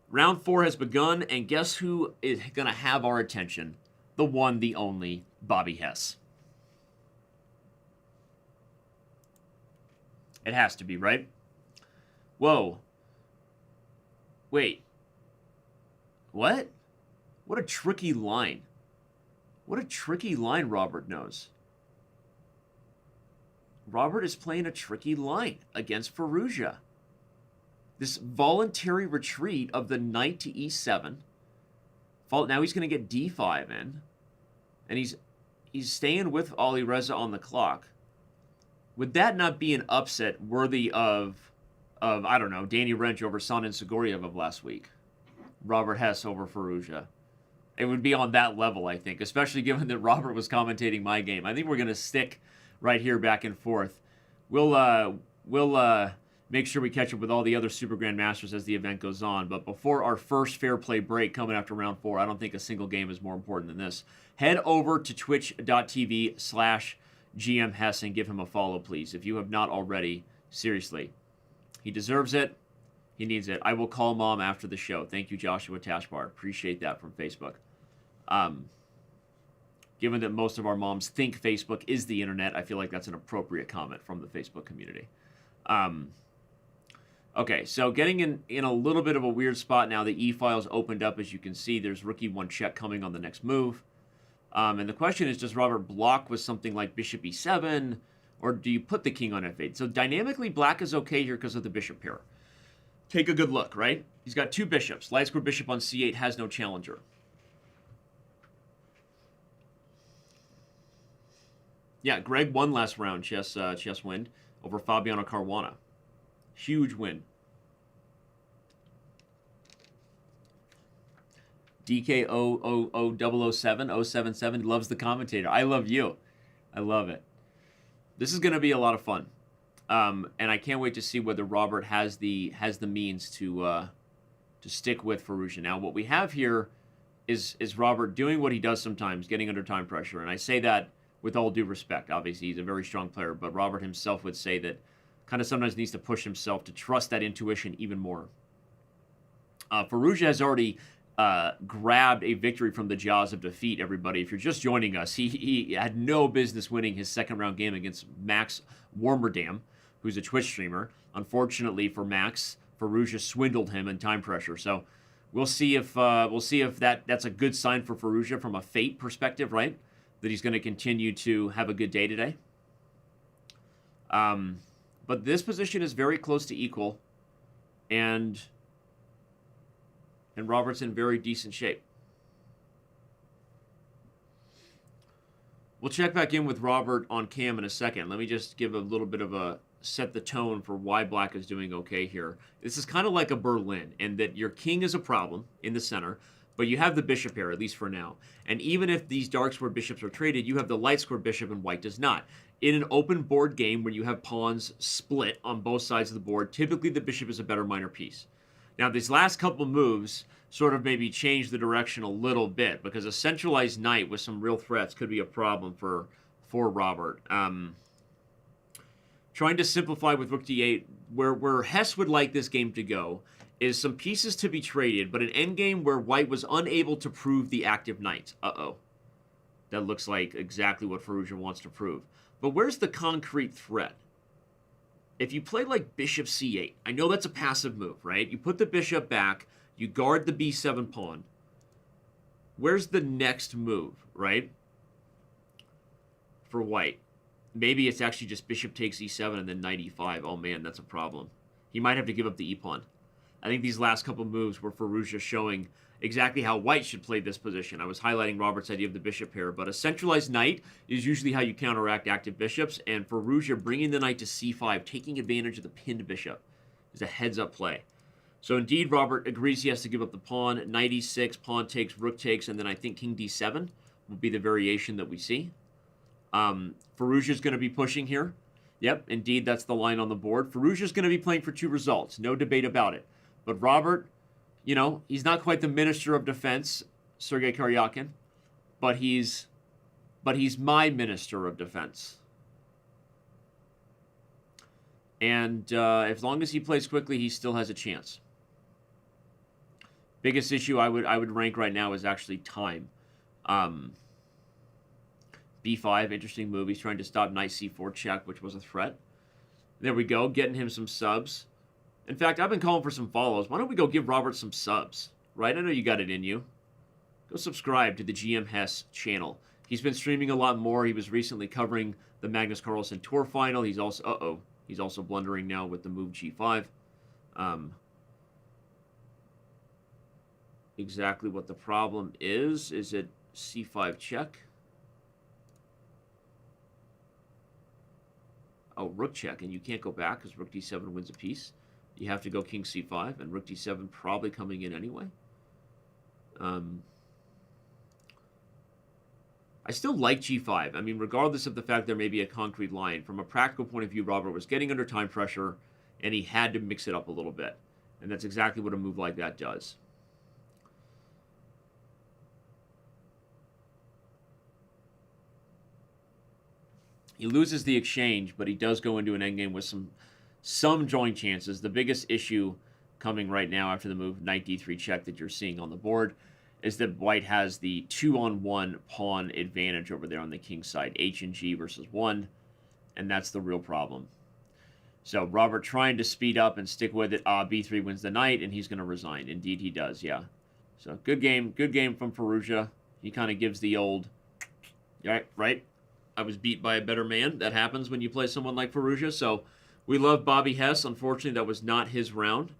round 4 has begun, and guess who is going to have our attention? The one, the only, Bobby Hess. It has to be, right? Whoa. Wait. What? What a tricky line. What a tricky line Robert knows. Robert is playing a tricky line against Firouzja. This voluntary retreat of the knight to e7. Now he's going to get d5 in. And he's staying with Alireza on the clock. Would that not be an upset worthy of I don't know, Danny Wrench over Sanin Sigoriev of last week? Robert Hess over Firouzja. It would be on that level, I think, especially given that Robert was commentating my game. I think we're going to stick right here back and forth. We'll make sure we catch up with all the other Super Grandmasters as the event goes on. But before our first fair play break coming after round 4, I don't think a single game is more important than this. Head over to twitch.tv/GM Hess and give him a follow, please, if you have not already. Seriously. He deserves it. He needs it. I will call Mom after the show. Thank you, Joshua Tashbar. Appreciate that from Facebook. Given that most of our moms think Facebook is the internet, I feel like that's an appropriate comment from the Facebook community. Okay, so getting in a little bit of a weird spot now. The e-file's opened up, as you can see. There's rook e1 check coming on the next move. And the question is, does Robert block with something like bishop e7, or do you put the king on f8? So dynamically, black is okay here because of the bishop pair. Take a good look, right? He's got 2 bishops. Light square bishop on c8 has no challenger. Yeah, Greg won last round, chess win, over Fabiano Caruana. Huge win. DK00007 loves the commentator. I love you. I love it. This is going to be a lot of fun. And I can't wait to see whether Robert has the means to stick with Firouzja. Now, what we have here is Robert doing what he does sometimes, getting under time pressure. And I say that with all due respect. Obviously, he's a very strong player, but Robert himself would say that kind of sometimes needs to push himself to trust that intuition even more. Firouzja has already grabbed a victory from the jaws of defeat, everybody. If you're just joining us, he had no business winning his second round game against Max Warmerdam, who's a Twitch streamer. Unfortunately for Max, Firouzja swindled him in time pressure. So we'll see if that's a good sign for Firouzja from a fate perspective, right? That he's going to continue to have a good day today. But this position is very close to equal, and Robert's in very decent shape. We'll check back in with Robert on cam in a second. Let me just give a little bit of a set the tone for why black is doing okay here. This is kind of like a Berlin, in that your king is a problem in the center. But you have the bishop here, at least for now. And even if these dark square bishops are traded, you have the light square bishop and white does not. In an open board game where you have pawns split on both sides of the board, typically the bishop is a better minor piece. Now, these last couple moves sort of maybe change the direction a little bit, because a centralized knight with some real threats could be a problem for Robert. Trying to simplify with rook d8, where Hess would like this game to go is some pieces to be traded, but an endgame where white was unable to prove the active knight. Uh-oh. That looks like exactly what Firouzja wants to prove. But where's the concrete threat? If you play like bishop c8, I know that's a passive move, right? You put the bishop back, you guard the b7 pawn. Where's the next move, right? For white. Maybe it's actually just bishop takes e7 and then knight e5. Oh man, that's a problem. He might have to give up the e-pawn. I think these last couple moves were Firouzja showing exactly how white should play this position. I was highlighting Robert's idea of the bishop here, but a centralized knight is usually how you counteract active bishops, and Firouzja bringing the knight to c5, taking advantage of the pinned bishop, is a heads-up play. So indeed, Robert agrees he has to give up the pawn. Knight e6, pawn takes, rook takes, and then I think king d7 will be the variation that we see. Firouzja's going to be pushing here. Yep, indeed, that's the line on the board. Firouzja's going to be playing for 2 results. No debate about it. But Robert, you know, he's not quite the Minister of Defense, Sergei Karyakin, but he's my Minister of Defense. And as long as he plays quickly, he still has a chance. Biggest issue I would rank right now is actually time. b5, interesting move. He's trying to stop knight c4 check, which was a threat. There we go, getting him some subs. In fact, I've been calling for some follows. Why don't we go give Robert some subs, right? I know you got it in you. Go subscribe to the GM Hess channel. He's been streaming a lot more. He was recently covering the Magnus Carlsen Tour final. He's also, he's also blundering now with the move g5. Exactly what the problem is. Is it c5 check? Oh, rook check, and you can't go back because rook d7 wins a piece. You have to go king c5, and rook d7 probably coming in anyway. I still like g5. I mean, regardless of the fact there may be a concrete line, from a practical point of view, Robert was getting under time pressure, and he had to mix it up a little bit. And that's exactly what a move like that does. He loses the exchange, but he does go into an endgame with some drawing chances. The biggest issue coming right now after the move knight d3 check that you're seeing on the board is that white has the 2-on-1 pawn advantage over there on the king side. H and G versus 1, and that's the real problem. So Robert trying to speed up and stick with it. b3 wins the knight, and he's going to resign. Indeed he does, yeah. So good game from Firouzja. He kind of gives the old, right? I was beat by a better man. That happens when you play someone like Firouzja. So we love Bobby Hess. Unfortunately, that was not his round.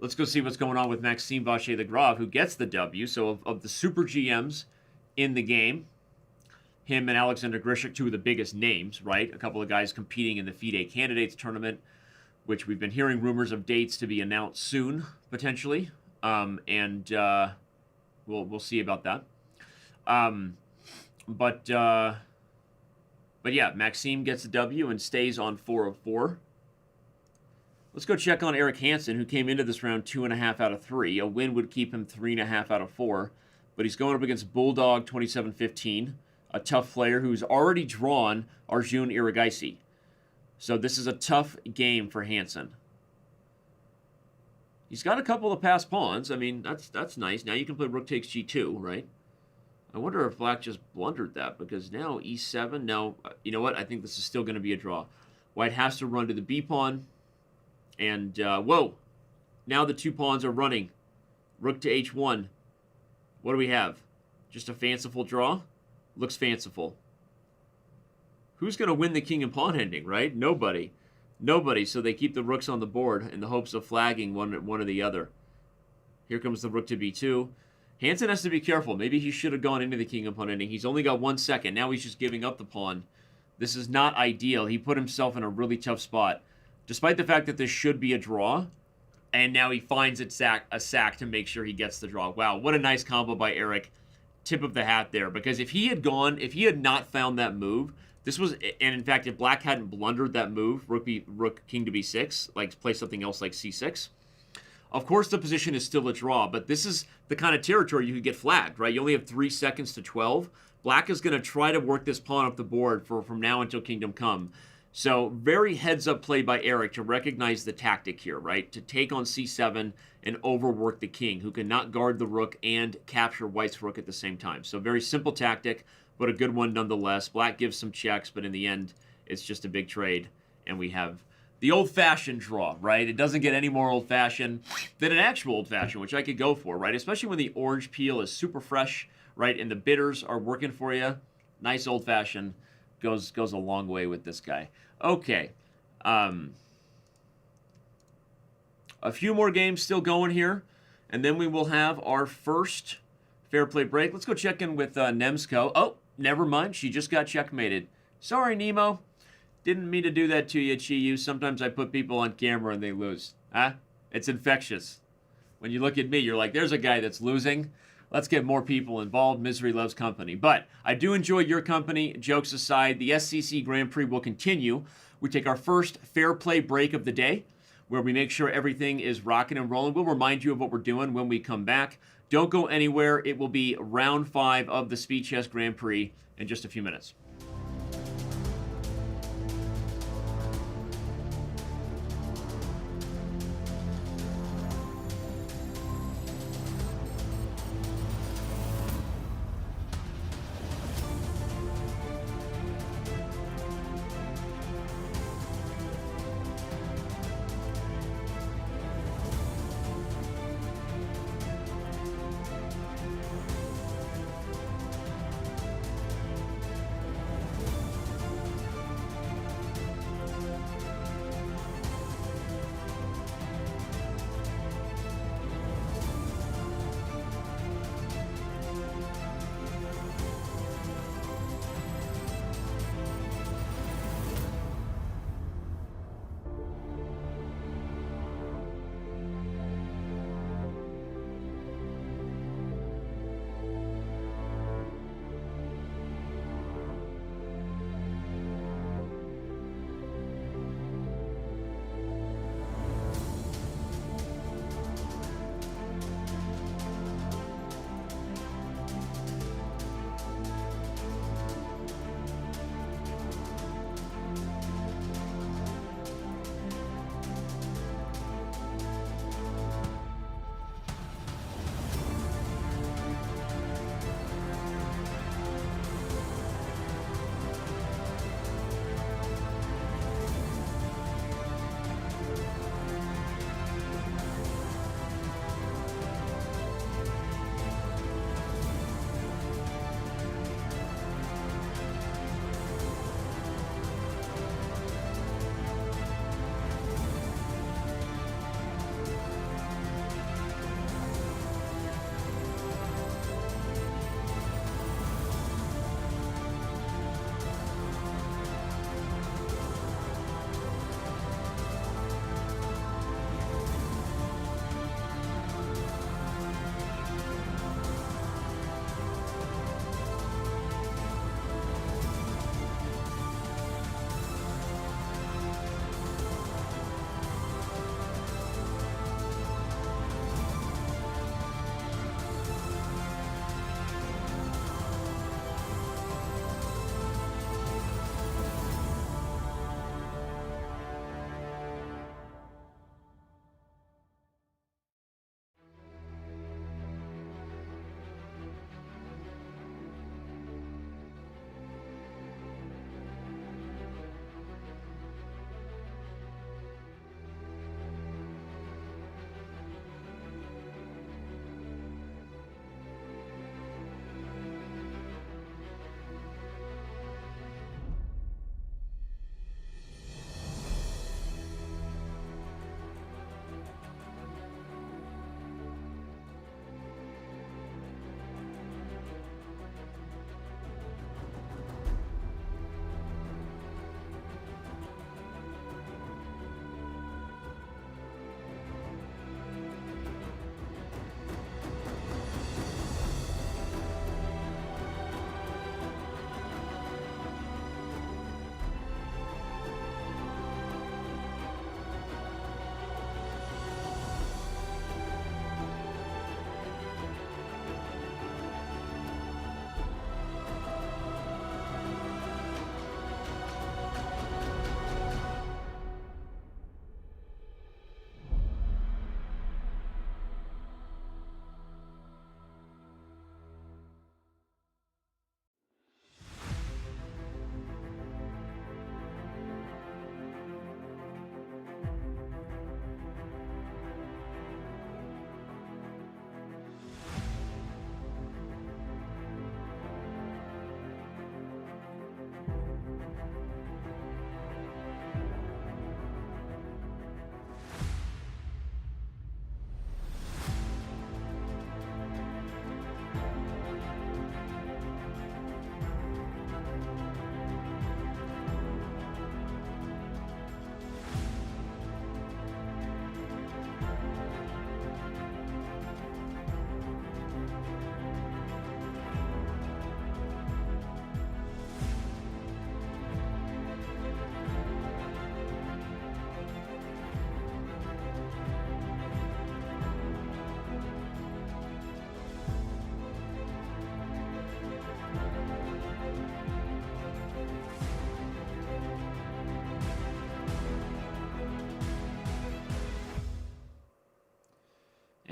Let's go see what's going on with Maxime Vachier-Lagrave, who gets the W. So of the super GMs in the game, him and Alexander Grishik, 2 of the biggest names, right? A couple of guys competing in the FIDE Candidates Tournament, which we've been hearing rumors of dates to be announced soon, potentially. We'll see about that. But yeah, Maxime gets a W and stays on 4 of 4. Let's go check on Eric Hansen, who came into this round 2.5 out of 3. A win would keep him 3.5 out of 4. But he's going up against Bulldog 2715, a tough player who's already drawn Arjun Iragaisi. So this is a tough game for Hansen. He's got a couple of passed pawns. I mean, that's nice. Now you can play rook takes g2, right? I wonder if black just blundered that, because now e7. Now, you know what? I think this is still going to be a draw. White has to run to the b pawn. And, whoa. Now the 2 pawns are running. Rook to h1. What do we have? Just a fanciful draw? Looks fanciful. Who's going to win the king and pawn ending, right? Nobody. Nobody, so they keep the rooks on the board in the hopes of flagging one or the other. Here comes the rook to b2. Hansen has to be careful. Maybe he should have gone into the king and pawn ending. He's only got 1 second. Now he's just giving up the pawn. This is not ideal. He put himself in a really tough spot. Despite the fact that this should be a draw, And now he finds a sack to make sure he gets the draw. Wow, what a nice combo by Eric. Tip of the hat there. Because if he had not found that move, this was, and in fact, if Black hadn't blundered that move, Rook King to B6, like play something else like C6, of course the position is still a draw, but this is the kind of territory you could get flagged, right? You only have 3 seconds to 12. Black is going to try to work this pawn off the board from now until Kingdom Come. So very heads-up play by Eric to recognize the tactic here, right? To take on C7 and overwork the king, who cannot guard the rook and capture White's rook at the same time. So very simple tactic, but a good one nonetheless. Black gives some checks, but in the end, it's just a big trade. And we have the old-fashioned draw, right? It doesn't get any more old-fashioned than an actual old-fashioned, which I could go for, right? Especially when the orange peel is super fresh, right? And the bitters are working for you. Nice old-fashioned. Goes a long way with this guy. Okay. A few more games still going here, and then we will have our first fair play break. Let's go check in with Nemsko. Oh, never mind. She just got checkmated. Sorry, Nemo. Didn't mean to do that to you, Chi-Yu. Sometimes I put people on camera and they lose. Huh? It's infectious. When you look at me, you're like, there's a guy that's losing. Let's get more people involved. Misery loves company. But I do enjoy your company. Jokes aside, the SCC Grand Prix will continue. We take our first fair play break of the day, where we make sure everything is rocking and rolling. We'll remind you of what we're doing when we come back. Don't go anywhere. It will be round 5 of the Speed Chess Grand Prix in just a few minutes.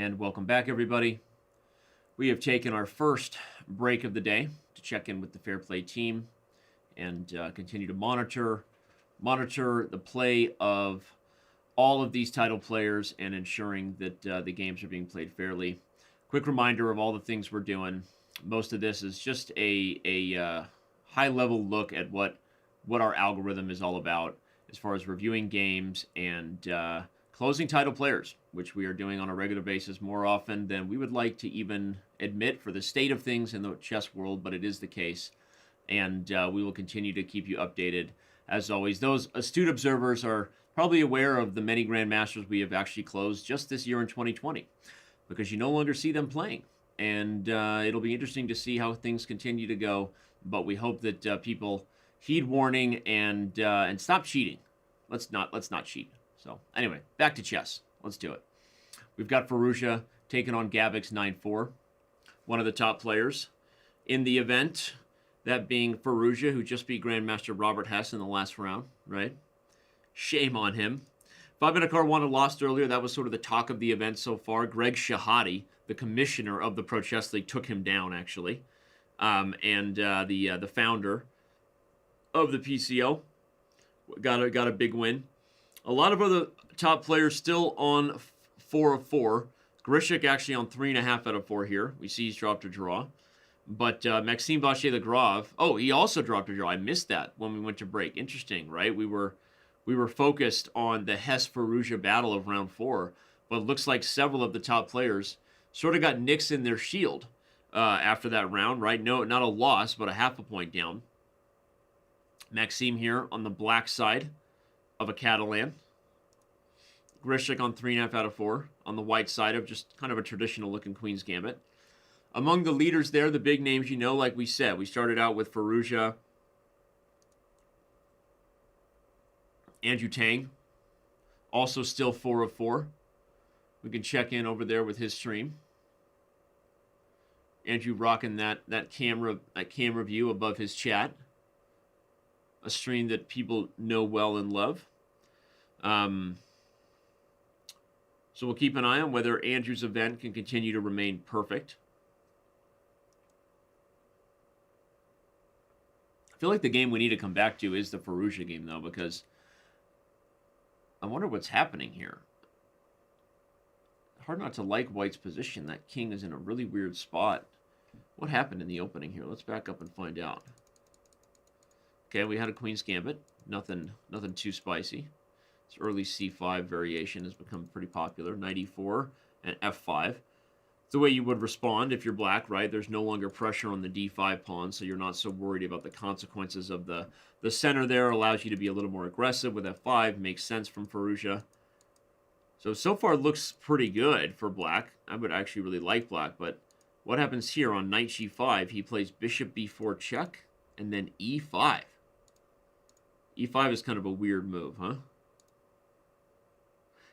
And welcome back, everybody. We have taken our first break of the day to check in with the Fair Play team and continue to monitor the play of all of these title players and ensuring that the games are being played fairly. Quick reminder of all the things we're doing. Most of this is just a high-level look at what our algorithm is all about as far as reviewing games and closing title players, which we are doing on a regular basis more often than we would like to even admit for the state of things in the chess world, but it is the case. And we will continue to keep you updated. As always, those astute observers are probably aware of the many grandmasters we have actually closed just this year in 2020, because you no longer see them playing. And it'll be interesting to see how things continue to go. But we hope that people heed warning and stop cheating. Let's not cheat. So anyway, back to chess. Let's do it. We've got Firouzja taking on Gambit 9-4, one of the top players in the event. That being Firouzja, who just beat Grandmaster Robert Hess in the last round, right? Shame on him. 5-minute Caruana lost earlier. That was sort of the talk of the event so far. Greg Shahade, the commissioner of the Pro Chess League, took him down, actually. The founder of the PCO got a big win. A lot of other top players still on 4 of 4. Grishik actually on 3.5 out of 4 here. We see he's dropped a draw. But Maxime Vachier-Lagrave, oh, he also dropped a draw. I missed that when we went to break. Interesting, right? We were focused on the Hess-Firouzja battle of round 4, but it looks like several of the top players sort of got nicks in their shield after that round, right? No, not a loss, but a half a point down. Maxime here on the black side of a Catalan. Grishik on 3.5 out of 4 on the white side of just kind of a traditional-looking Queen's Gambit. Among the leaders there, the big names, you know, like we said, we started out with Firouzja, Andrew Tang, also still 4 of 4. We can check in over there with his stream. Andrew rocking that camera view above his chat. A stream that people know well and love. So we'll keep an eye on whether Andrew's event can continue to remain perfect. I feel like the game we need to come back to is the Firouzja game, though, because I wonder what's happening here. Hard not to like White's position. That king is in a really weird spot. What happened in the opening here? Let's back up and find out. Okay, we had a Queen's Gambit. Nothing too spicy. This early C5 variation has become pretty popular. Knight E4 and F5. The way you would respond if you're black, right? There's no longer pressure on the D5 pawn, so you're not so worried about the consequences of the center there. Allows you to be a little more aggressive with F5. Makes sense from Firouzja. So far looks pretty good for black. I would actually really like black, but what happens here on Knight G5? He plays Bishop B4 check, and then E5. E5 is kind of a weird move, huh?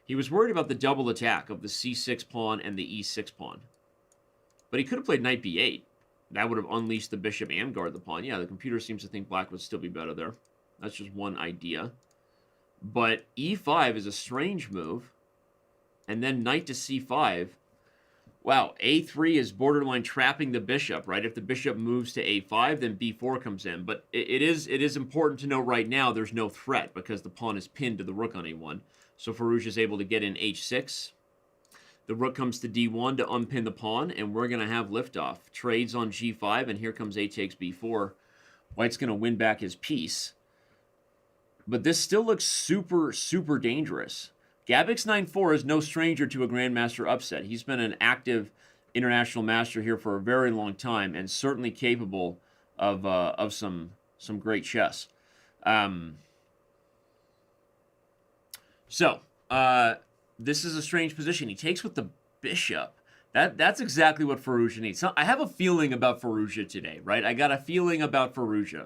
He was worried about the double attack of the C6 pawn and the E6 pawn. But he could have played Knight B8. That would have unleashed the bishop and guarded the pawn. Yeah, the computer seems to think black would still be better there. That's just one idea. But E5 is a strange move. And then Knight to C5. Wow, A3 is borderline trapping the bishop, right? If the bishop moves to A5, then B4 comes in. But it is important to know right now there's no threat because the pawn is pinned to the rook on A1. So Firouzja is able to get in H6. The rook comes to D1 to unpin the pawn, and we're going to have liftoff. Trades on G5, and here comes A takes B4. White's going to win back his piece. But this still looks super, super dangerous. Gambit 9-4 is no stranger to a Grandmaster upset. He's been an active international master here for a very long time, and certainly capable of some great chess. This is a strange position. He takes with the bishop. That's exactly what Firouzja needs. So I have a feeling about Firouzja today, right? I got a feeling about Firouzja.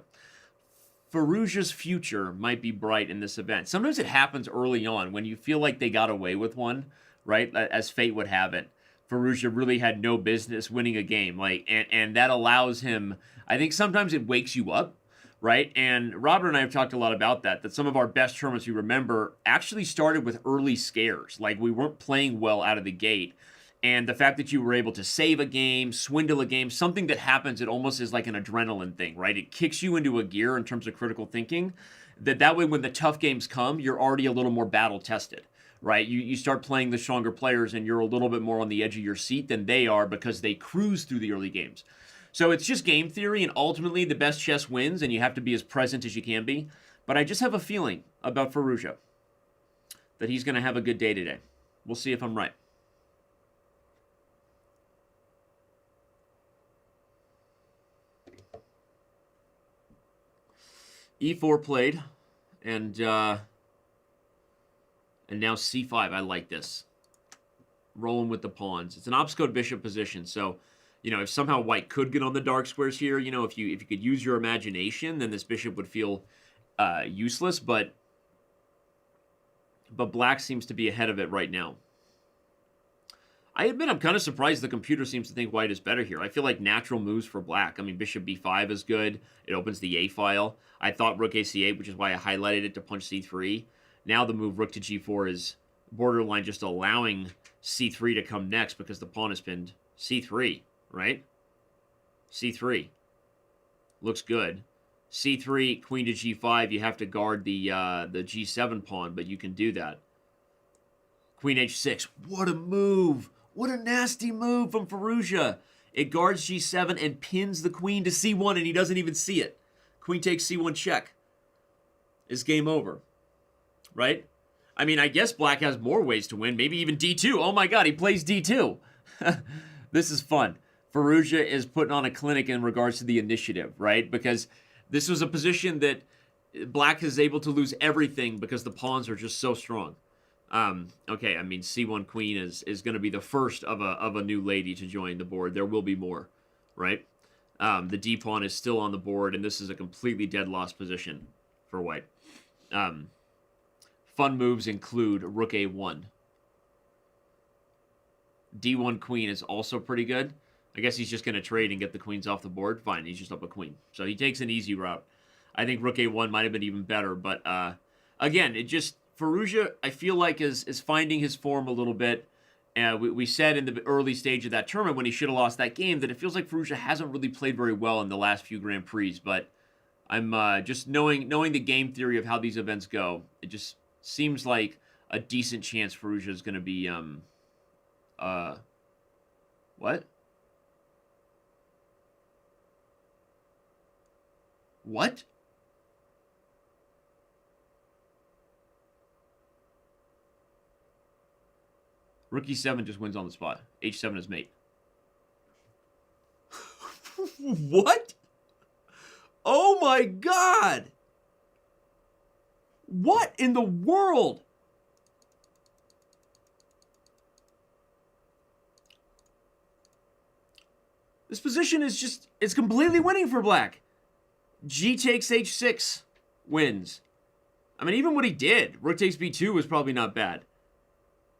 Firouzja's future might be bright in this event. Sometimes it happens early on when you feel like they got away with one, right? As fate would have it. Firouzja really had no business winning a game. And that allows him, I think sometimes it wakes you up, right? And Robert and I have talked a lot about that some of our best tournaments we remember actually started with early scares. Like we weren't playing well out of the gate. And the fact that you were able to save a game, swindle a game, something that happens, it almost is like an adrenaline thing, right? It kicks you into a gear in terms of critical thinking. That way, when the tough games come, you're already a little more battle tested, right? You start playing the stronger players, and you're a little bit more on the edge of your seat than they are because they cruise through the early games. So it's just game theory, and ultimately the best chess wins, and you have to be as present as you can be. But I just have a feeling about Firouzja that he's going to have a good day today. We'll see if I'm right. E4 played, and now C5. I like this. Rolling with the pawns. It's an opscode bishop position, so if somehow white could get on the dark squares here, if you could use your imagination, then this bishop would feel useless. But black seems to be ahead of it right now. I admit I'm kind of surprised the computer seems to think white is better here. I feel like natural moves for black. I mean, bishop b5 is good. It opens the A file. I thought rook ac8, which is why I highlighted it to punch c3. Now the move rook to g4 is borderline just allowing c3 to come next because the pawn has pinned c3, right? c3. Looks good. c3, queen to g5, you have to guard the g7 pawn, but you can do that. Queen h6. What a move! What a nasty move from Firouzja. It guards g7 and pins the queen to c1, and he doesn't even see it. Queen takes c1 check. Is game over. Right? I mean, I guess black has more ways to win. Maybe even d2. Oh my god, he plays d2. This is fun. Firouzja is putting on a clinic in regards to the initiative, right? Because this was a position that black is able to lose everything because the pawns are just so strong. Okay, I mean, c1 queen is going to be the first of a new lady to join the board. There will be more, right? The d pawn is still on the board, and this is a completely dead loss position for white. Fun moves include rook a1. d1 queen is also pretty good. I guess he's just going to trade and get the queens off the board. Fine, he's just up a queen. So he takes an easy route. I think rook a1 might have been even better, but again, it just... Firouzja, I feel like, is finding his form a little bit. We said in the early stage of that tournament when he should have lost that game that it feels like Firouzja hasn't really played very well in the last few Grand Prix. But I'm just knowing the game theory of how these events go, it just seems like a decent chance Firouzja is going to be what? What? Rook e7 just wins on the spot. h7 is mate. What? Oh my god! What in the world? This position is just... It's completely winning for black. G takes h6 wins. I mean, even what he did, rook takes b2 was probably not bad.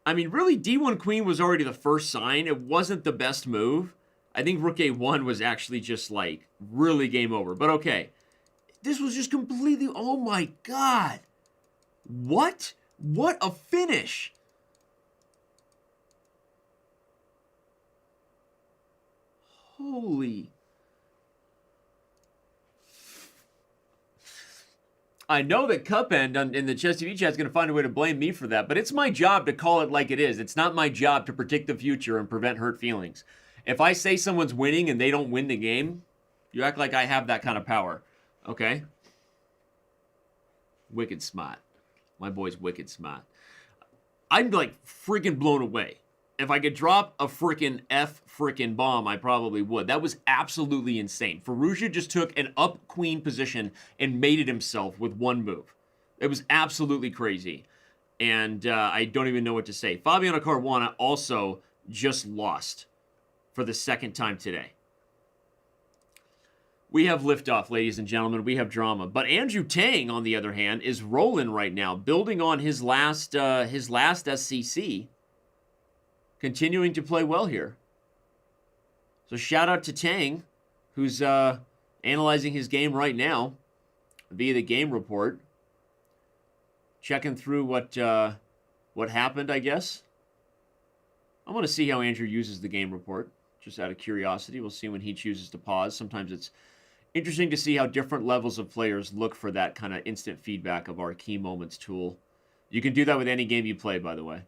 I mean, really, d1 queen was already the first sign. It wasn't the best move. I think rook a1 was actually just, like, really game over. But okay. This was just completely... Oh, my God. What? What a finish. Holy... I know that Cupend in the Chess TV chat is going to find a way to blame me for that, but it's my job to call it like it is. It's not my job to predict the future and prevent hurt feelings. If I say someone's winning and they don't win the game, you act like I have that kind of power. Okay? Wicked smart. My boy's wicked smart. I'm like freaking blown away. If I could drop a freaking freaking bomb, I probably would. That was absolutely insane. Firouzja just took an up queen position and made it himself with one move. It was absolutely crazy. And I don't even know what to say. Fabiano Caruana also just lost for the second time today. We have liftoff, ladies and gentlemen. We have drama. But Andrew Tang, on the other hand, is rolling right now, building on his last SCC. Continuing to play well here. So shout out to Tang, who's analyzing his game right now via the game report. Checking through what happened, I guess. I want to see how Andrew uses the game report, just out of curiosity. We'll see when he chooses to pause. Sometimes it's interesting to see how different levels of players look for that kind of instant feedback of our key moments tool. You can do that with any game you play, by the way.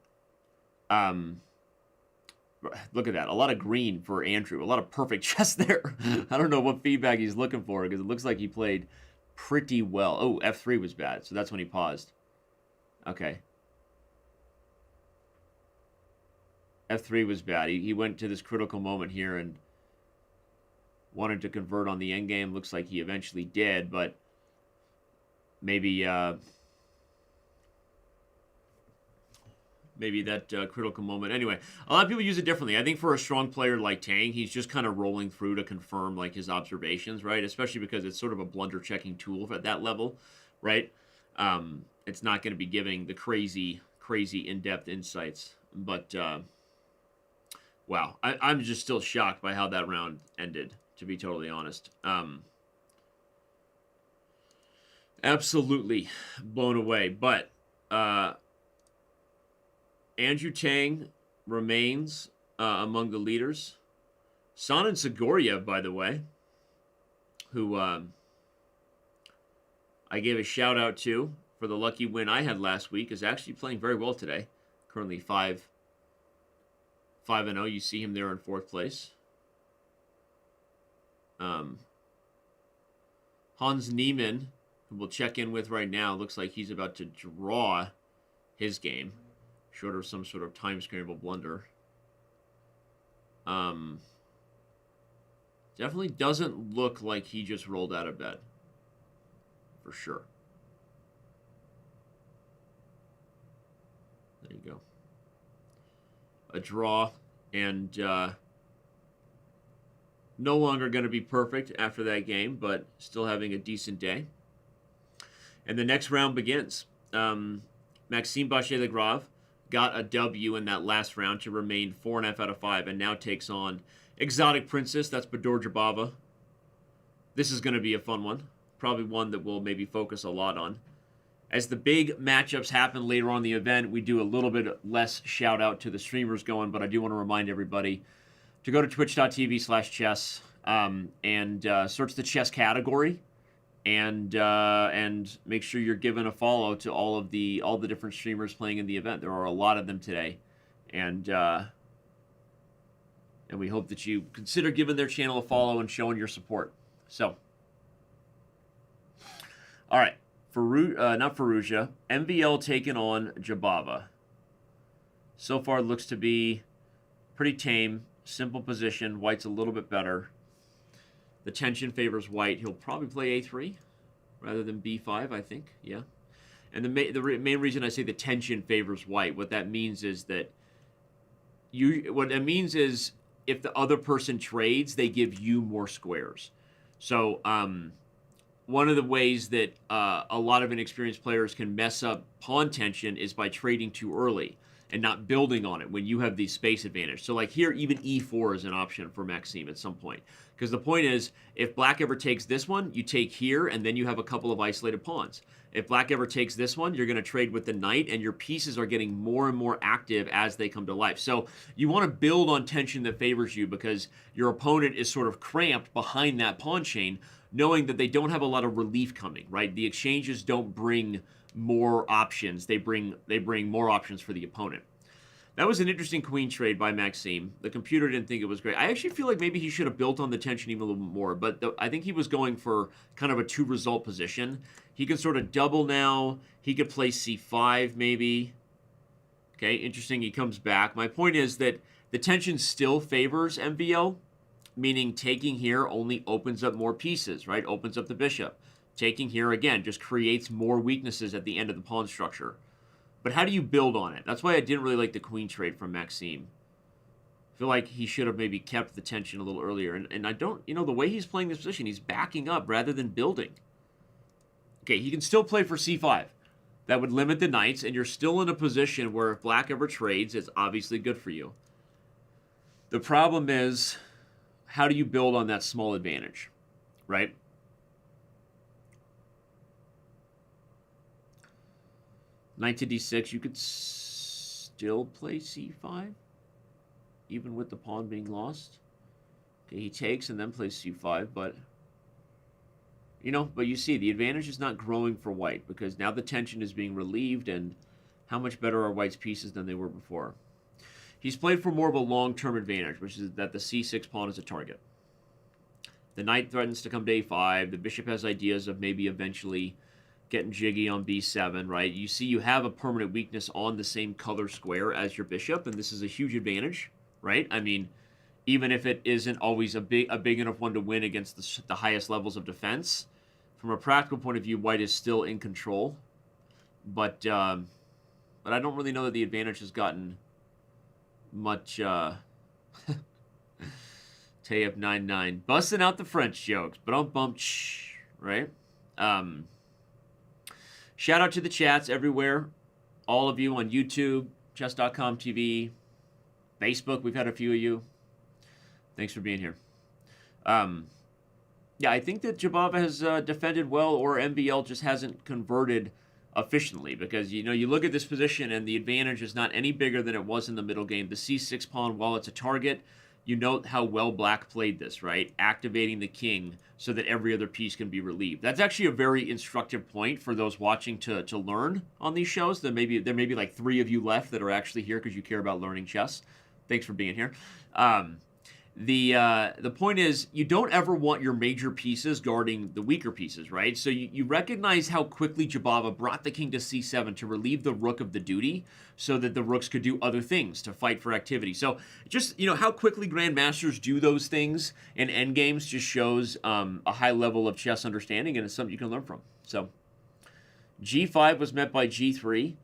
Look at that. A lot of green for Andrew. A lot of perfect chess there. I don't know what feedback he's looking for because it looks like he played pretty well. Oh, F3 was bad, so that's when he paused. Okay. F3 was bad. He went to this critical moment here and wanted to convert on the endgame. Looks like he eventually did, but maybe maybe that critical moment. Anyway, a lot of people use it differently. I think for a strong player like Tang, he's just kind of rolling through to confirm like his observations, right? Especially because it's sort of a blunder checking tool at that level, right? It's not going to be giving the crazy in-depth insights. But wow, I'm just still shocked by how that round ended, to be totally honest. Absolutely blown away. But Andrew Tang remains among the leaders. Sanan Sigoriev, by the way, who I gave a shout out to for the lucky win I had last week, is actually playing very well today. Currently 5-0. You see him there in 4th place. Hans Neiman, who we'll check in with right now, looks like he's about to draw his game, short of some sort of time scramble blunder. Definitely doesn't look like he just rolled out of bed. For sure. There you go. A draw, and no longer going to be perfect after that game, but still having a decent day. And the next round begins. Maxime Vachier-Lagrave got a W in that last round to remain 4.5 out of 5, and now takes on Exotic Princess. That's Bador Jabava. This is going to be a fun one. Probably one that we'll maybe focus a lot on. As the big matchups happen later on in the event, we do a little bit less shout out to the streamers going, but I do want to remind everybody to go to twitch.tv/chess and search the chess category, and make sure you're giving a follow to all the different streamers playing in the event. There are a lot of them today, and we hope that you consider giving their channel a follow and showing your support. So, all right. Not Firouzja. MVL taking on Jabava. So far, looks to be pretty tame, simple position. White's a little bit better. The tension favors White. He'll probably play A3 rather than B5, I think. Yeah. And the main reason I say the tension favors White, what that means is that what it means is if the other person trades, they give you more squares. So, one of the ways that a lot of inexperienced players can mess up pawn tension is by trading too early and not building on it when you have the space advantage. So like here, even E4 is an option for Maxime at some point. Because the point is, if Black ever takes this one, you take here, and then you have a couple of isolated pawns. If Black ever takes this one, you're going to trade with the knight, and your pieces are getting more and more active as they come to life. So you want to build on tension that favors you because your opponent is sort of cramped behind that pawn chain, knowing that they don't have a lot of relief coming, right? The exchanges don't bring more options. They bring more options for the opponent. That was an interesting queen trade by Maxime. The computer didn't think it was great. I actually feel like maybe he should have built on the tension even a little bit more, but I think he was going for kind of a 2-result position. He can sort of double now. He could play C5 maybe. Okay, interesting. He comes back. My point is that the tension still favors MVL, meaning taking here only opens up more pieces, right? Opens up the bishop. Taking here, again, just creates more weaknesses at the end of the pawn structure. But how do you build on it? That's why I didn't really like the queen trade from Maxime. I feel like he should have maybe kept the tension a little earlier. And I don't, the way he's playing this position, he's backing up rather than building. Okay, he can still play for C5. That would limit the knights, and you're still in a position where if Black ever trades, it's obviously good for you. The problem is, how do you build on that small advantage, right? Knight to D6, you could still play C5. even with the pawn being lost. Okay, he takes and then plays c5, but... but you see, the advantage is not growing for white, because now the tension is being relieved, and how much better are white's pieces than they were before? He's played for more of a long-term advantage, which is that the c6 pawn is a target. The knight threatens to come to a5. The bishop has ideas of maybe eventually getting jiggy on b7, right? You see you have a permanent weakness on the same color square as your bishop, and this is a huge advantage, right? I mean, even if it isn't always a big enough one to win against the highest levels of defense, from a practical point of view, white is still in control. But I don't really know that the advantage has gotten much... Tayeb 99 busting out the French jokes, but don't bump, right? Shout out to the chats everywhere, all of you on YouTube, Chess.com TV, Facebook. We've had a few of you. Thanks for being here. Yeah, I think that Jabava has defended well, or MVL just hasn't converted efficiently, because you look at this position and the advantage is not any bigger than it was in the middle game. The c6 pawn, while it's a target, you note how well black played this, right? Activating the king so that every other piece can be relieved. That's actually a very instructive point for those watching to learn on these shows. There may be like 3 of you left that are actually here because you care about learning chess. Thanks for being here. The point is, you don't ever want your major pieces guarding the weaker pieces, right? So you recognize how quickly Jabava brought the king to c7 to relieve the rook of the duty so that the rooks could do other things to fight for activity. So just, how quickly grandmasters do those things in endgames just shows a high level of chess understanding, and it's something you can learn from. So g5 was met by g3.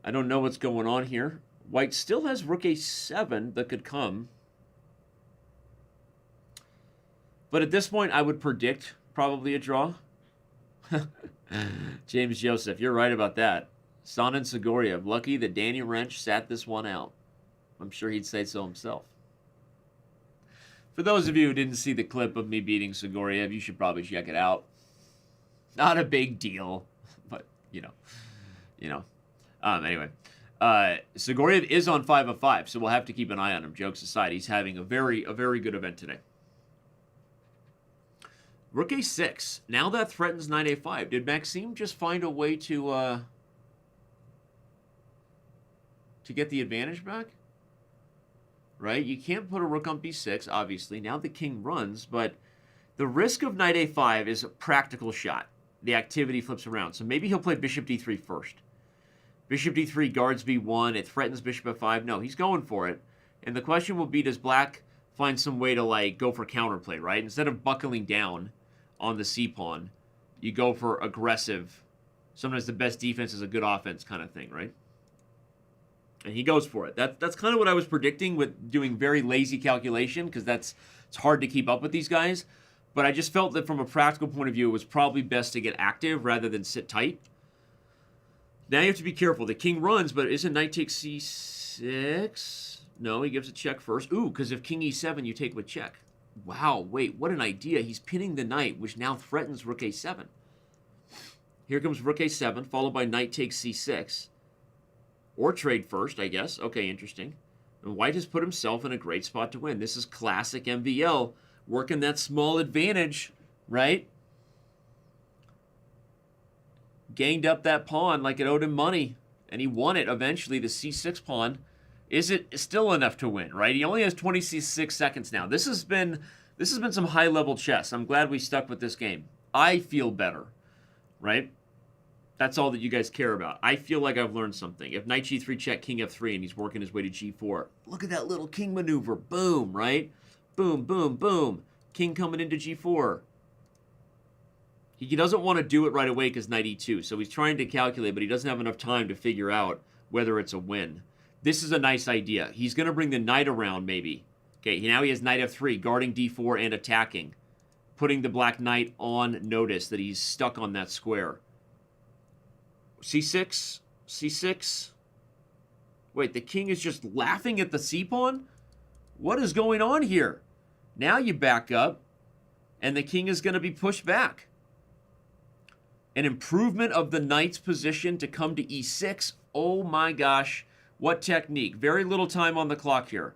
I don't know what's going on here. White still has rook a7 that could come. But at this point, I would predict probably a draw. James Joseph, you're right about that. Sanan Sigoriev, lucky that Danny Wrench sat this one out. I'm sure he'd say so himself. For those of you who didn't see the clip of me beating Sigoriev, you should probably check it out. Not a big deal, but, anyway. Sigoriev is on 5 of 5, so we'll have to keep an eye on him. Jokes aside, he's having a very good event today. Rook a6. Now that threatens knight a5. Did Maxime just find a way to get the advantage back? Right? You can't put a rook on b6, obviously. Now the king runs, but the risk of knight a5 is a practical shot. The activity flips around. So maybe he'll play bishop d3 first. Bishop d3 guards b1. It threatens bishop f5. No, he's going for it. And the question will be, does black find some way to, go for counterplay, right? Instead of buckling down on the c-pawn, you go for aggressive, sometimes the best defense is a good offense kind of thing, right? And he goes for it. That's kind of what I was predicting with doing very lazy calculation, because it's hard to keep up with these guys. But I just felt that from a practical point of view, it was probably best to get active rather than sit tight. Now you have to be careful. The king runs, but isn't knight takes c6? No, he gives a check first. Ooh, because if king e7, you take with check. Wow, wait, what an idea. He's pinning the knight, which now threatens rook a7. Here comes rook a7, followed by knight takes c6. Or trade first, I guess. Okay, interesting. And white has put himself in a great spot to win. This is classic MVL, working that small advantage, right? Gained up that pawn like it owed him money, and he won it eventually, the c6 pawn. Is it still enough to win, right? He only has 26 seconds now. This has been some high-level chess. I'm glad we stuck with this game. I feel better, right? That's all that you guys care about. I feel like I've learned something. If knight g3 check, king f3, and he's working his way to g4. Look at that little king maneuver. Boom, right? Boom, boom, boom. King coming into g4. He doesn't want to do it right away because knight e2. So he's trying to calculate, but he doesn't have enough time to figure out whether it's a win. This is a nice idea. He's going to bring the knight around, maybe. Okay, now he has knight f3, guarding d4 and attacking. Putting the black knight on notice that he's stuck on that square. c6, c6. Wait, the king is just laughing at the c-pawn? What is going on here? Now you back up, and the king is going to be pushed back. An improvement of the knight's position to come to e6. Oh my gosh. What technique? Very little time on the clock here.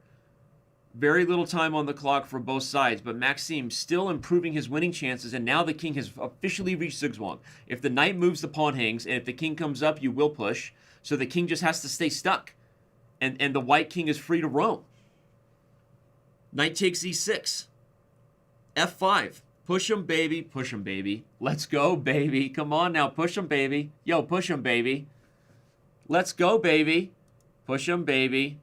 Very little time on the clock for both sides, but Maxime still improving his winning chances, and now the king has officially reached zugzwang. If the knight moves, the pawn hangs, and if the king comes up, you will push. So the king just has to stay stuck, and the white king is free to roam. Knight takes e6. f5. Push him, baby. Push him, baby. Let's go, baby. Come on now. Push him, baby. Yo, push him, baby. Let's go, baby. Push him, baby.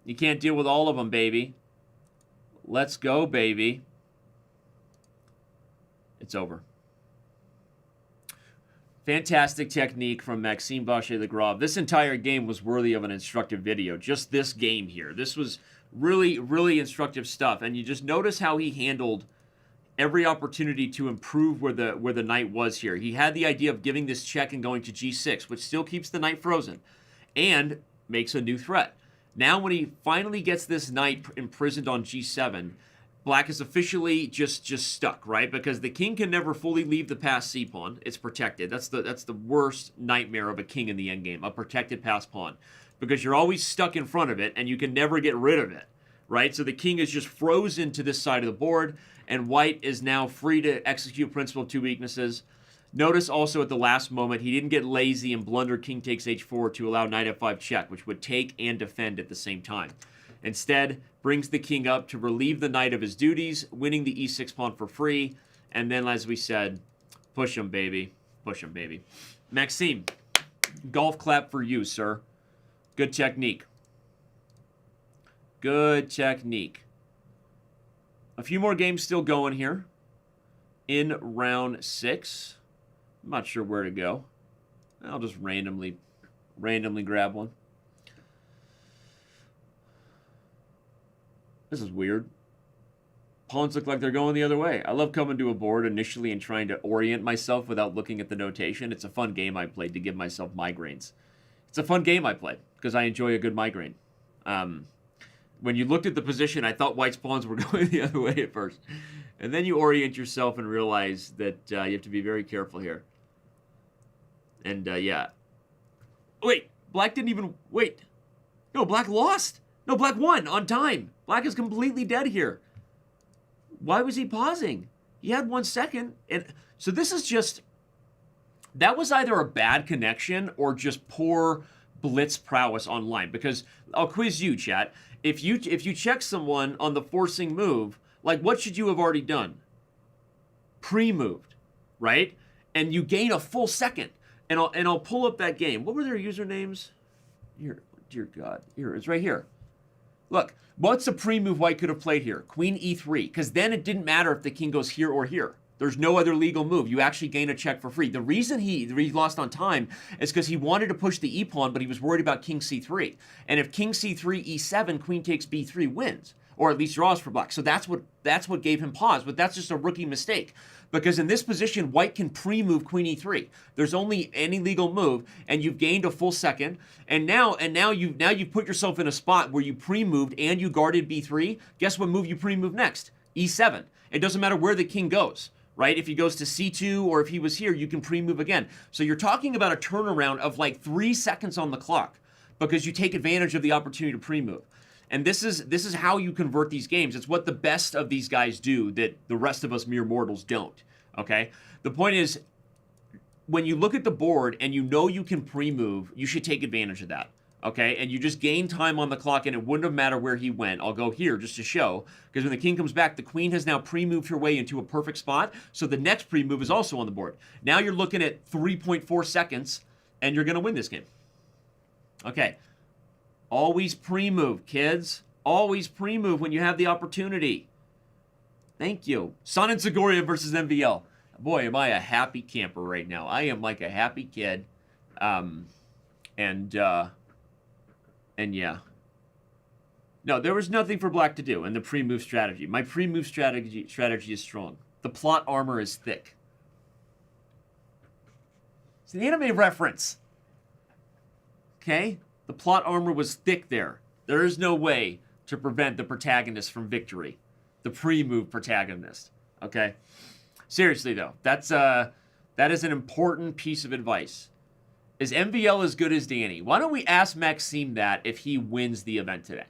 You can't deal with all of them, baby. Let's go, baby. It's over. Fantastic technique from Maxime Vachier-Lagrave. This entire game was worthy of an instructive video. Just this game here. This was really, really instructive stuff. And you just notice how he handled every opportunity to improve where the knight was here. He had the idea of giving this check and going to g6, which still keeps the knight frozen and makes a new threat. Now when he finally gets this knight imprisoned on g7, black is officially just stuck, right? Because the king can never fully leave the passed c-pawn. It's protected. That's the worst nightmare of a king in the endgame, a protected passed pawn. Because you're always stuck in front of it, and you can never get rid of it, right? So the king is just frozen to this side of the board, and white is now free to execute principle of two weaknesses. Notice also at the last moment, he didn't get lazy and blunder king takes h4 to allow knight f5 check, which would take and defend at the same time. Instead, brings the king up to relieve the knight of his duties, winning the e6 pawn for free. And then, as we said, push him, baby. Push him, baby. Maxime, golf clap for you, sir. Good technique. Good technique. A few more games still going here in round 6. I'm not sure where to go. I'll just randomly grab one. This is weird. Pawns look like they're going the other way. I love coming to a board initially and trying to orient myself without looking at the notation. It's a fun game I played to give myself migraines. It's a fun game I play because I enjoy a good migraine. When you looked at the position, I thought white's pawns were going the other way at first. And then you orient yourself and realize that you have to be very careful here. And, yeah. Wait, black didn't even... Wait. No, black lost. No, black won on time. Black is completely dead here. Why was he pausing? He had 1 second. And so this is just... That was either a bad connection or just poor blitz prowess online. Because I'll quiz you, chat. If you check someone on the forcing move, like what should you have already done? Pre-moved, right? And you gain a full second. And I'll pull up that game. What were their usernames? Here, dear God. Here, it's right here. Look, what's a pre-move white could have played here? Queen e3, because then it didn't matter if the king goes here or here. There's no other legal move. You actually gain a check for free. The reason he lost on time is because he wanted to push the e-pawn, but he was worried about king c3. And if king c3, e7, queen takes b3 wins, or at least draws for black. So that's what gave him pause, but that's just a rookie mistake. Because in this position, white can pre-move queen e3. There's only any legal move, and you've gained a full second. And now you've put yourself in a spot where you pre-moved and you guarded b3. Guess what move you pre-move next? e7. It doesn't matter where the king goes, right? If he goes to c2 or if he was here, you can pre-move again. So you're talking about a turnaround of like 3 seconds on the clock because you take advantage of the opportunity to pre-move. And this is how you convert these games. It's what the best of these guys do that the rest of us mere mortals don't, okay? The point is, when you look at the board and you know you can pre-move, you should take advantage of that, okay? And you just gain time on the clock, and it wouldn't have mattered where he went. I'll go here just to show, because when the king comes back, the queen has now pre-moved her way into a perfect spot, so the next pre-move is also on the board. Now you're looking at 3.4 seconds, and you're going to win this game. Okay. Always pre-move, kids. Always pre-move when you have the opportunity. Thank you. Sun and Segoria versus MVL. Boy, am I a happy camper right now. I am like a happy kid. And yeah. No, there was nothing for black to do in the pre-move strategy. My pre-move strategy is strong. The plot armor is thick. It's an anime reference. Okay? The plot armor was thick there. There is no way to prevent the protagonist from victory. The pre-move protagonist. Okay? Seriously, though, that is an important piece of advice. Is MVL as good as Danny? Why don't we ask Maxime that if he wins the event today?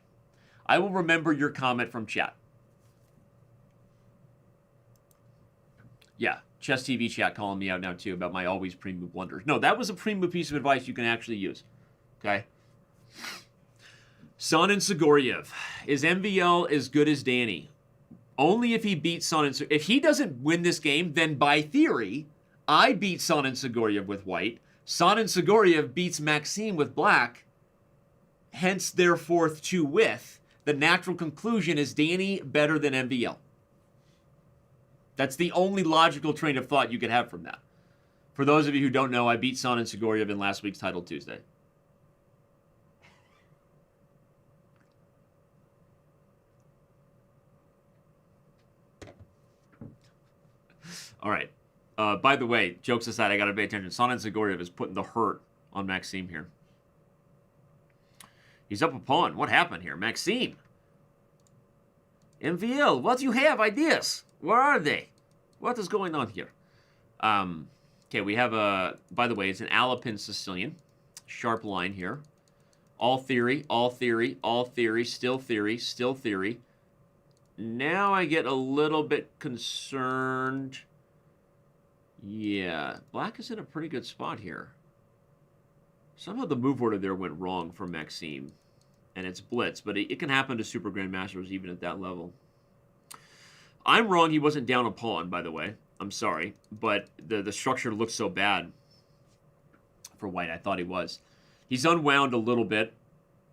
I will remember your comment from chat. Yeah, Chess TV chat calling me out now, too, about my always pre-move blunders. No, that was a pre-move piece of advice you can actually use. Okay? Son and Sigoriev. Is MVL as good as Danny? Only if he beats Son and Sigoriev. If he doesn't win this game, then by theory, I beat Son and Sigoriev with white. Son and Sigoriev beats Maxime with black. Hence, therefore, to with. The natural conclusion is Danny better than MVL. That's the only logical train of thought you could have from that. For those of you who don't know, I beat Son and Sigoriev in last week's Title Tuesday. All right. By the way, jokes aside, I got to pay attention. Son and Sigoriev is putting the hurt on Maxime here. He's up a pawn. What happened here? Maxime. MVL, what do you have ideas? Where are they? What is going on here? Okay, we have a, by the way, it's an Alapin Sicilian. Sharp line here. All theory, all theory, all theory, still theory, still theory. Now I get a little bit concerned. Yeah, black is in a pretty good spot here. Somehow the move order there went wrong for Maxime. And it's blitz, but it can happen to Super Grandmasters even at that level. I'm wrong, he wasn't down a pawn, by the way. I'm sorry, but the structure looks so bad for white. I thought he was. He's unwound a little bit,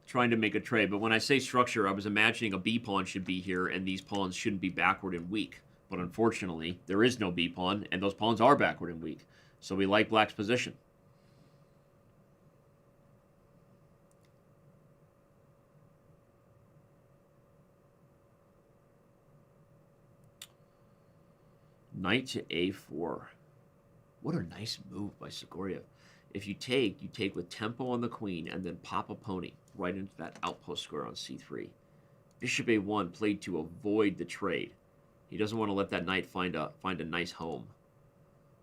trying to make a trade. But when I say structure, I was imagining a B pawn should be here, and these pawns shouldn't be backward and weak. But unfortunately, there is no B pawn, and those pawns are backward and weak. So we like black's position. Knight to A4. What a nice move by Sigoriev. If you take with tempo on the queen and then pop a pony right into that outpost square on C3. Bishop A1 played to avoid the trade. He doesn't want to let that knight find a nice home.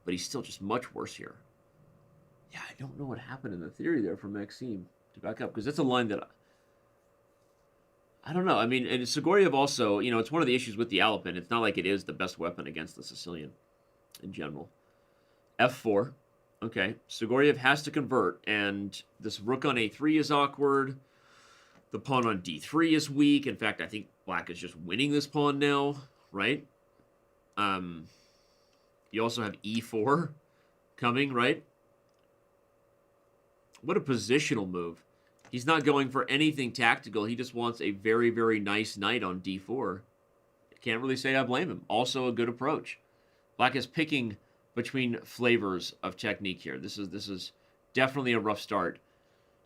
But he's still just much worse here. Yeah, I don't know what happened in the theory there for Maxime to back up, because that's a line that I don't know. I mean, and Sigoriev also, you know, it's one of the issues with the Alapin. It's not like it is the best weapon against the Sicilian in general. F4. Okay. Sigoriev has to convert, and this rook on A3 is awkward. The pawn on D3 is weak. In fact, I think black is just winning this pawn now, right? You also have E4 coming, right? What a positional move. He's not going for anything tactical. He just wants a very, very nice knight on D4. Can't really say I blame him. Also a good approach. Black is picking between flavors of technique here. This is definitely a rough start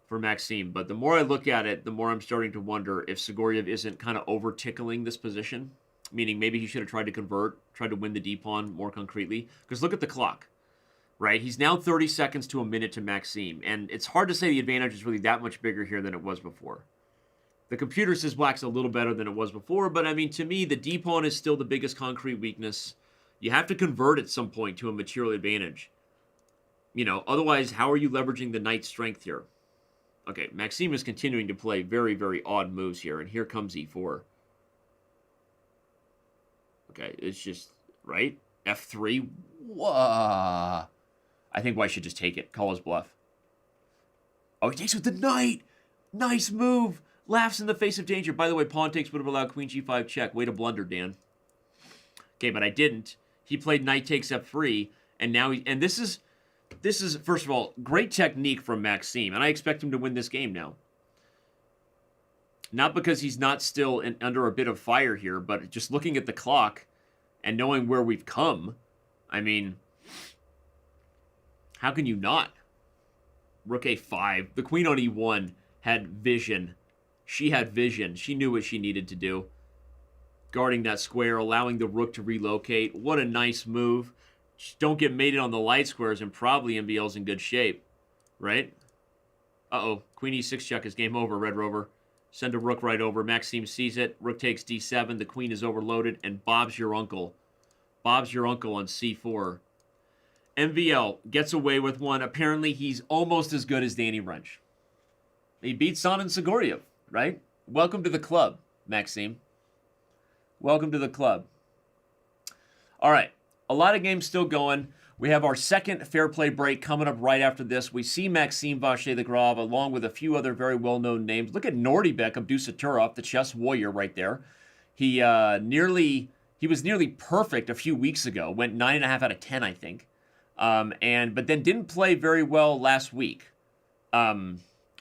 for Maxime. But the more I look at it, the more I'm starting to wonder if Sigoriev isn't kind of over-tickling this position. Meaning maybe he should have tried to convert, tried to win the D-pawn more concretely. Because look at the clock. Right? He's now 30 seconds to a minute to Maxime. And it's hard to say the advantage is really that much bigger here than it was before. The computer says black's a little better than it was before. But, I mean, to me, the D-pawn is still the biggest concrete weakness. You have to convert at some point to a material advantage. You know, otherwise, how are you leveraging the knight's strength here? Okay, Maxime is continuing to play very, very odd moves here. And here comes E4. Okay, it's just, right? F3. Whoa. I think white should just take it. Call his bluff. Oh, he takes with the knight. Nice move. Laughs in the face of danger. By the way, pawn takes would have allowed queen G5 check. Way to blunder, Dan. Okay, but I didn't. He played knight takes F3, and now this is first of all great technique from Maxime, and I expect him to win this game now. Not because he's not still under a bit of fire here, but just looking at the clock and knowing where we've come. I mean, how can you not? Rook A5. The queen on E1 had vision. She had vision. She knew what she needed to do. Guarding that square, allowing the rook to relocate. What a nice move. Just don't get mated on the light squares, and probably MVL's in good shape. Right? Uh-oh. Queen E6 check is game over, Red Rover. Send a rook right over. Maxime sees it. Rook takes D7. The queen is overloaded, and Bob's your uncle. Bob's your uncle on C4. MVL gets away with one. Apparently, he's almost as good as Danny Wrench. He beat Son and Sigoriev, right? Welcome to the club. Maxime. Welcome to the club. All right, a lot of games still going. We have our second Fair Play break coming up right after this. We see Maxime Vachier-Lagrave along with a few other very well-known names. Look at Nordibek Abdusaturov, the chess warrior right there. He was nearly perfect a few weeks ago. Went 9.5 out of 10, I think. But then didn't play very well last week. But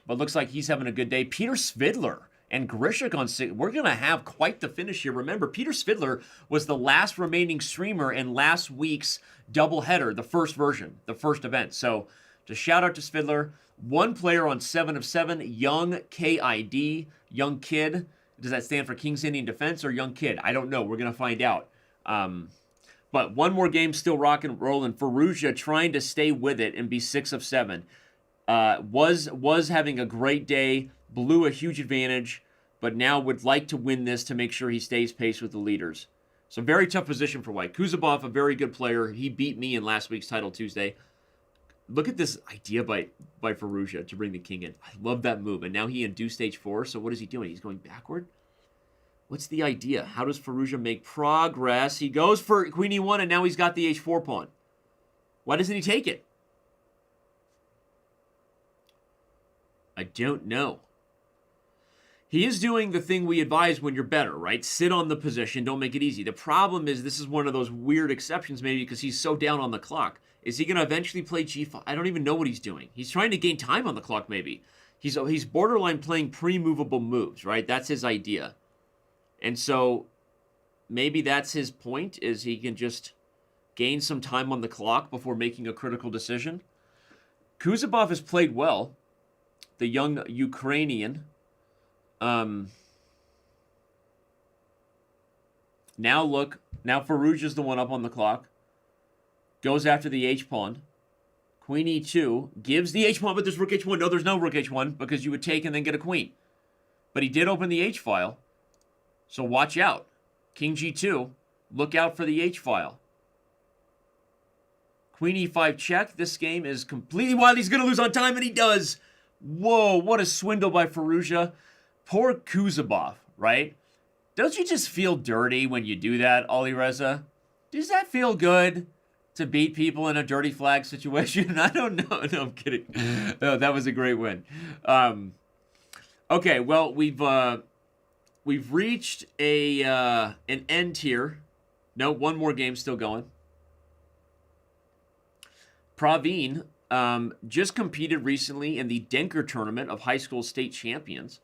looks like he's having a good day. Peter Svidler and Grishik on 6. We're going to have quite the finish here. Remember, Peter Svidler was the last remaining streamer in last week's doubleheader, the first version, the first event. So, just shout out to Svidler. One player on 7 of 7, Young KID, Young Kid. Does that stand for King's Indian Defense or Young Kid? I don't know. We're going to find out. But one more game still rock and rolling. Firouzja trying to stay with it and be 6 of 7. Was having a great day, blew a huge advantage, but now would like to win this to make sure he stays pace with the leaders. So very tough position for White. Kuzubov, a very good player. He beat me in last week's Title Tuesday. Look at this idea by Firouzja to bring the king in. I love that move. And now he induced stage 4, so what is he doing? He's going backward? What's the idea? How does Firouzja make progress? He goes for queen e1, and now he's got the h4 pawn. Why doesn't he take it? I don't know. He is doing the thing we advise when you're better, right? Sit on the position, don't make it easy. The problem is this is one of those weird exceptions maybe because he's so down on the clock. Is he going to eventually play g5? I don't even know what he's doing. He's trying to gain time on the clock maybe. He's borderline playing pre-movable moves, right? That's his idea. And so maybe that's his point, is he can just gain some time on the clock before making a critical decision. Kuzubov has played well. The young Ukrainian. Now Firouzja's the one up on the clock. Goes after the h-pawn. Queen e2. Gives the h-pawn, but there's rook h1. No, there's no rook h1 because you would take and then get a queen. But he did open the h-file. So watch out. King g2. Look out for the h-file. Queen e5 check. This game is completely wild. He's going to lose on time, and he does. Whoa, what a swindle by Firouzja. Poor Kuzubov, right? Don't you just feel dirty when you do that, Alireza? Does that feel good to beat people in a dirty flag situation? I don't know. No, I'm kidding. No, that was a great win. Okay, well, we've reached an end here. No, one more game still going. Praveen just competed recently in the Denker tournament of high school state champions.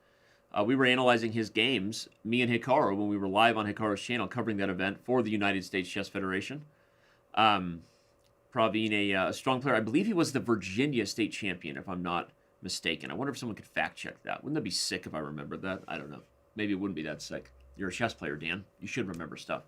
We were analyzing his games, me and Hikaru, when we were live on Hikaru's channel covering that event for the United States Chess Federation. Praveen, a strong player. I believe he was the Virginia state champion, if I'm not mistaken. I wonder if someone could fact check that. Wouldn't that be sick if I remembered that? I don't know. Maybe it wouldn't be that sick. You're a chess player, Dan. You should remember stuff.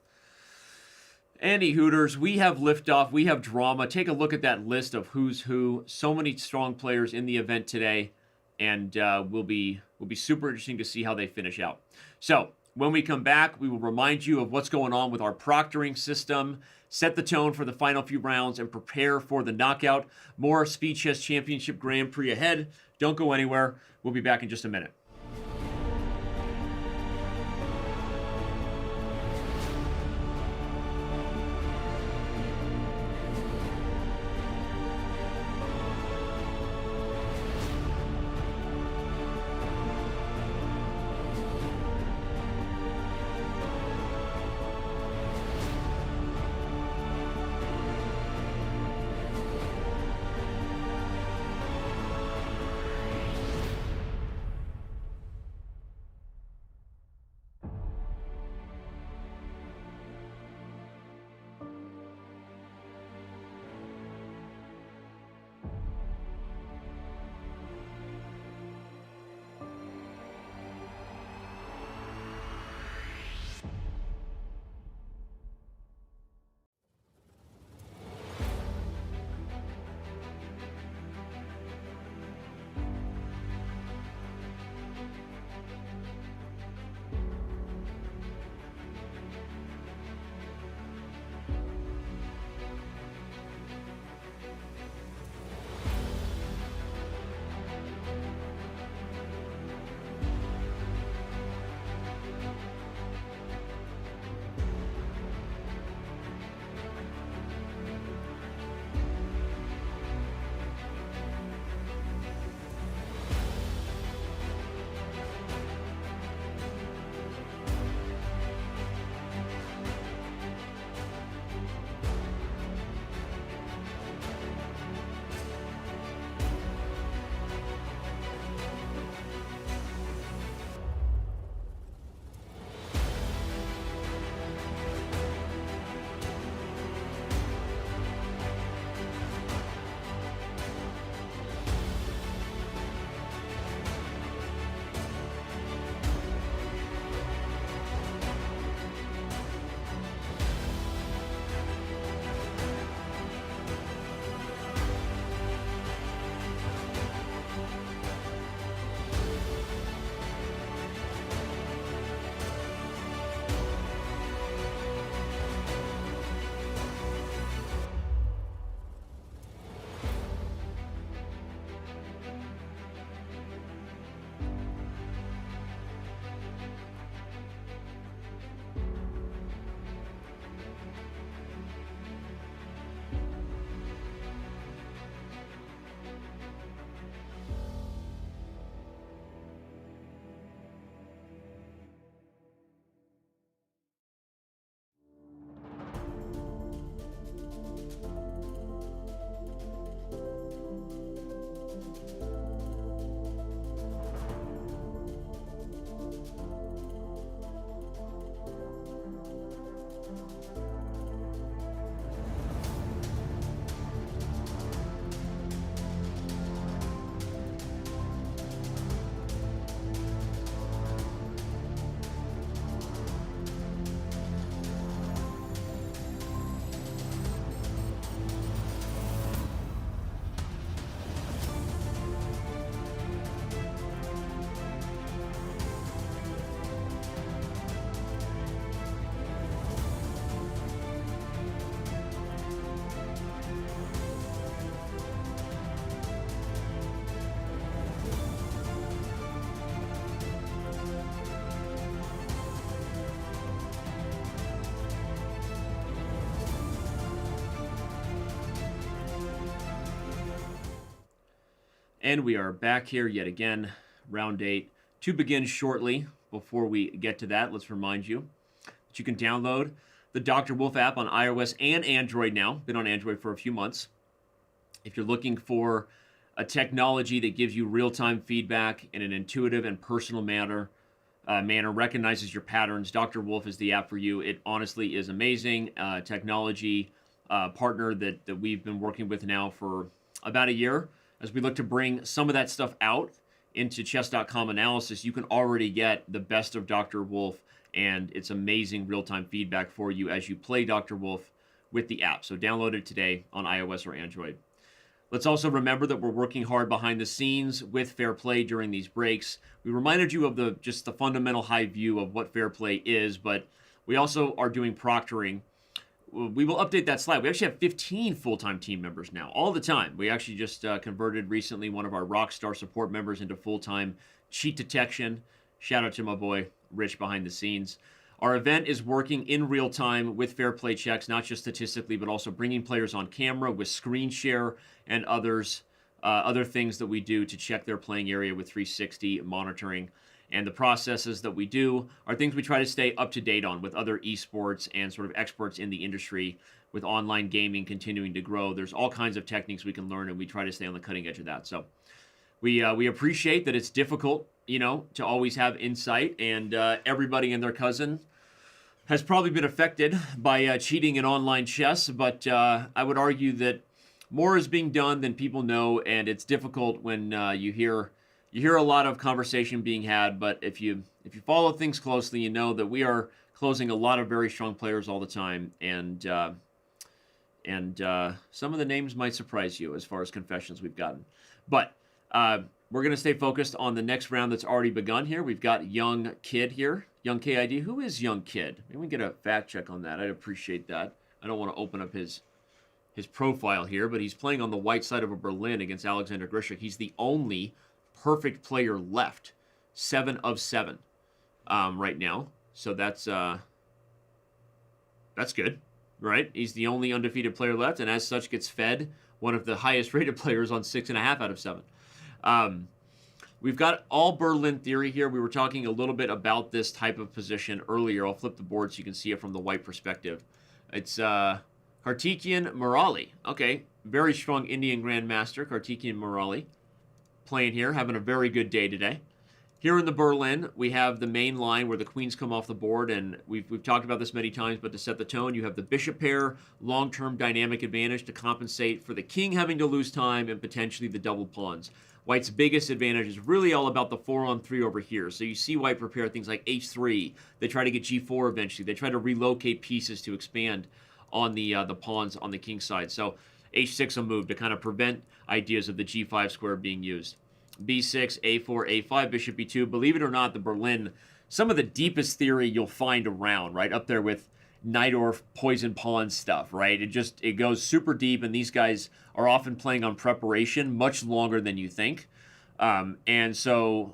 Any Hooters, we have liftoff. We have drama. Take a look at that list of who's who. So many strong players in the event today, and will be super interesting to see how they finish out. So when we come back, we will remind you of what's going on with our proctoring system, set the tone for the final few rounds, and prepare for the knockout. More Speed Chess Championship Grand Prix ahead. Don't go anywhere. We'll be back in just a minute. And we are back here yet again, round 8, to begin shortly. Before we get to that, let's remind you that you can download the Dr. Wolf app on iOS and Android now. Been on Android for a few months. If you're looking for a technology that gives you real-time feedback in an intuitive and personal manner, recognizes your patterns, Dr. Wolf is the app for you. It honestly is amazing. Technology partner that we've been working with now for about a year. As we look to bring some of that stuff out into Chess.com analysis, you can already get the best of Dr. Wolf, and it's amazing real-time feedback for you as you play Dr. Wolf with the app. So download it today on iOS or Android. Let's also remember that we're working hard behind the scenes with fair play during these breaks. We reminded you of just the fundamental high view of what fair play is, but we also are doing proctoring. We will update that slide. We actually have 15 full-time team members now, all the time. We actually just converted recently one of our Rockstar support members into full-time cheat detection. Shout out to my boy Rich behind the scenes. Our event is working in real time with fair play checks, not just statistically, but also bringing players on camera with screen share and other things that we do to check their playing area with 360 monitoring. And the processes that we do are things we try to stay up to date on with other esports and sort of experts in the industry. With online gaming continuing to grow, there's all kinds of techniques we can learn, and we try to stay on the cutting edge of that. So we appreciate that it's difficult, to always have insight, and everybody and their cousin has probably been affected by cheating in online chess. But I would argue that more is being done than people know, and it's difficult when you hear a lot of conversation being had. But if you follow things closely, you know that we are closing a lot of very strong players all the time, and some of the names might surprise you as far as confessions we've gotten. But we're going to stay focused on the next round that's already begun here. We've got Young Kid here. Young KID. Who is Young Kid? Maybe we can get a fact check on that. I'd appreciate that. I don't want to open up his profile here, but he's playing on the white side of a Berlin against Alexander Grishik. He's the only perfect player left. 7 of 7 right now. So that's good, right? He's the only undefeated player left, and as such gets fed one of the highest rated players on 6.5 out of 7. We've got all Berlin theory here. We were talking a little bit about this type of position earlier. I'll flip the board so you can see it from the white perspective. It's Karthikeyan Murali. Okay, very strong Indian Grandmaster, Karthikeyan Murali, playing here, having a very good day today. Here in the Berlin, we have the main line where the queens come off the board, and we've talked about this many times, but to set the tone, you have the bishop pair, long-term dynamic advantage to compensate for the king having to lose time and potentially the double pawns. White's biggest advantage is really all about the 4-on-3 over here. So you see White prepare things like h3. They try to get g4 eventually. They try to relocate pieces to expand on the pawns on the king side. So h6 a move to kind of prevent ideas of the g5 square being used. b6, a4, a5, bishop b2. Believe it or not, the Berlin, some of the deepest theory you'll find around, right? Up there with Najdorf poison pawn stuff, right? It goes super deep, and these guys are often playing on preparation much longer than you think. And so,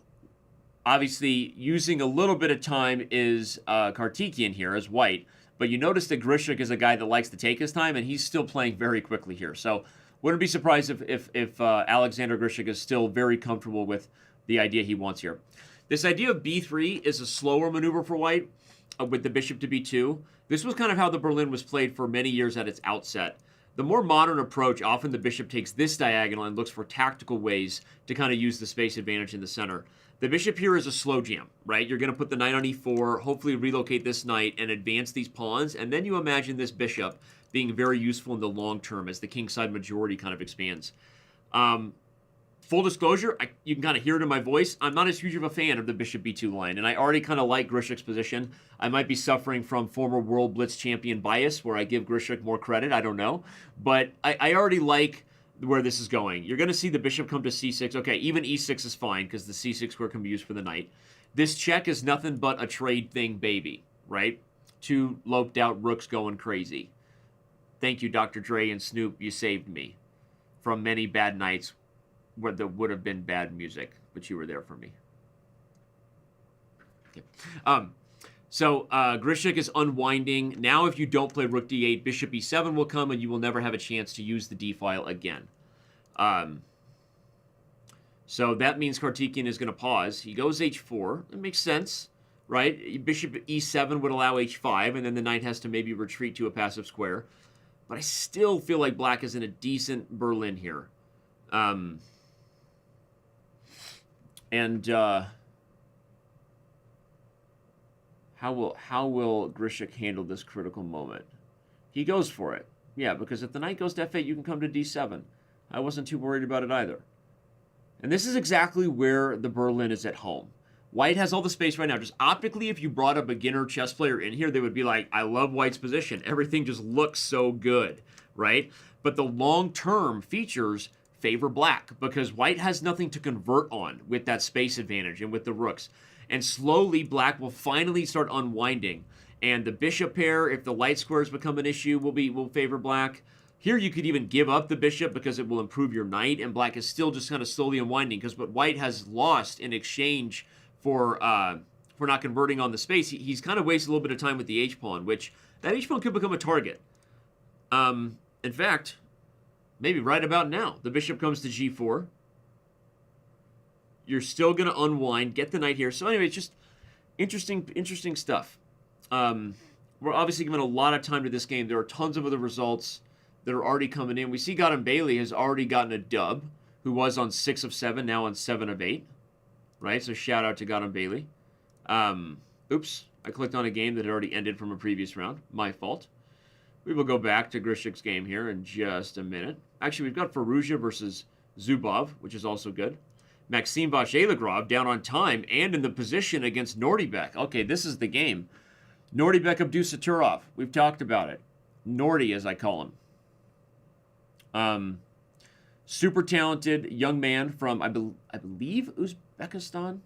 obviously, using a little bit of time is Karthikeyan here as White. But you notice that Grishik is a guy that likes to take his time, and he's still playing very quickly here. So, wouldn't be surprised if Alexander Grishik is still very comfortable with the idea he wants here. This idea of b3 is a slower maneuver for White with the bishop to b2. This was kind of how the Berlin was played for many years at its outset. The more modern approach, often the bishop takes this diagonal and looks for tactical ways to kind of use the space advantage in the center. The bishop here is a slow jam, right? You're going to put the knight on e4, hopefully relocate this knight and advance these pawns, and then you imagine this bishop being very useful in the long term as the kingside majority kind of expands. Full disclosure, you can kind of hear it in my voice. I'm not as huge of a fan of the bishop b2 line, and I already kind of like Grishik's position. I might be suffering from former World Blitz champion bias, where I give Grishik more credit. I don't know. But I already like where this is going. You're going to see the bishop come to c6. Okay, even e6 is fine, because the c6 square can be used for the knight. This check is nothing but a trade thing, baby, right? 2 loped out rooks going crazy. Thank you, Dr. Dre and Snoop. You saved me from many bad nights where there would have been bad music, but you were there for me. Okay. So Grishik is unwinding. Now if you don't play rook d8, bishop e7 will come, and you will never have a chance to use the d-file again. So that means Kartikian is going to pause. He goes h4. It makes sense, right? Bishop e7 would allow h5, and then the knight has to maybe retreat to a passive square. But I still feel like black is in a decent Berlin here. How will Grishik handle this critical moment? He goes for it. Yeah, because if the knight goes to f8, you can come to d7. I wasn't too worried about it either. And this is exactly where the Berlin is at home. White has all the space right now. Just optically, if you brought a beginner chess player in here, they would be like, I love White's position. Everything just looks so good, right? But the long-term features favor black because White has nothing to convert on with that space advantage and with the rooks. And slowly, black will finally start unwinding. And the bishop pair, if the light squares become an issue, will favor black. Here you could even give up the bishop because it will improve your knight, and black is still just kind of slowly unwinding because what White has lost in exchange for not converting on the space, he's kind of wasted a little bit of time with the h-pawn, which that h-pawn could become a target. In fact, maybe right about now, the bishop comes to g4. You're still going to unwind, get the knight here. So anyway, it's just interesting stuff. We're obviously giving a lot of time to this game. There are tons of other results that are already coming in. We see Gautam Bailey has already gotten a dub, who was on 6 of 7, now on 7 of 8. Right, so shout out to Gautam Bailey. Oops, I clicked on a game that had already ended from a previous round. My fault. We will go back to Grishik's game here in just a minute. Actually, we've got Firouzja versus Zubov, which is also good. Maxime Vachier-Lagrave down on time and in the position against Nordibek. Okay, this is the game. Nordibek Abdusaturov. We've talked about it. Nordy, as I call him. Super talented young man from, I believe, Uzbekistan.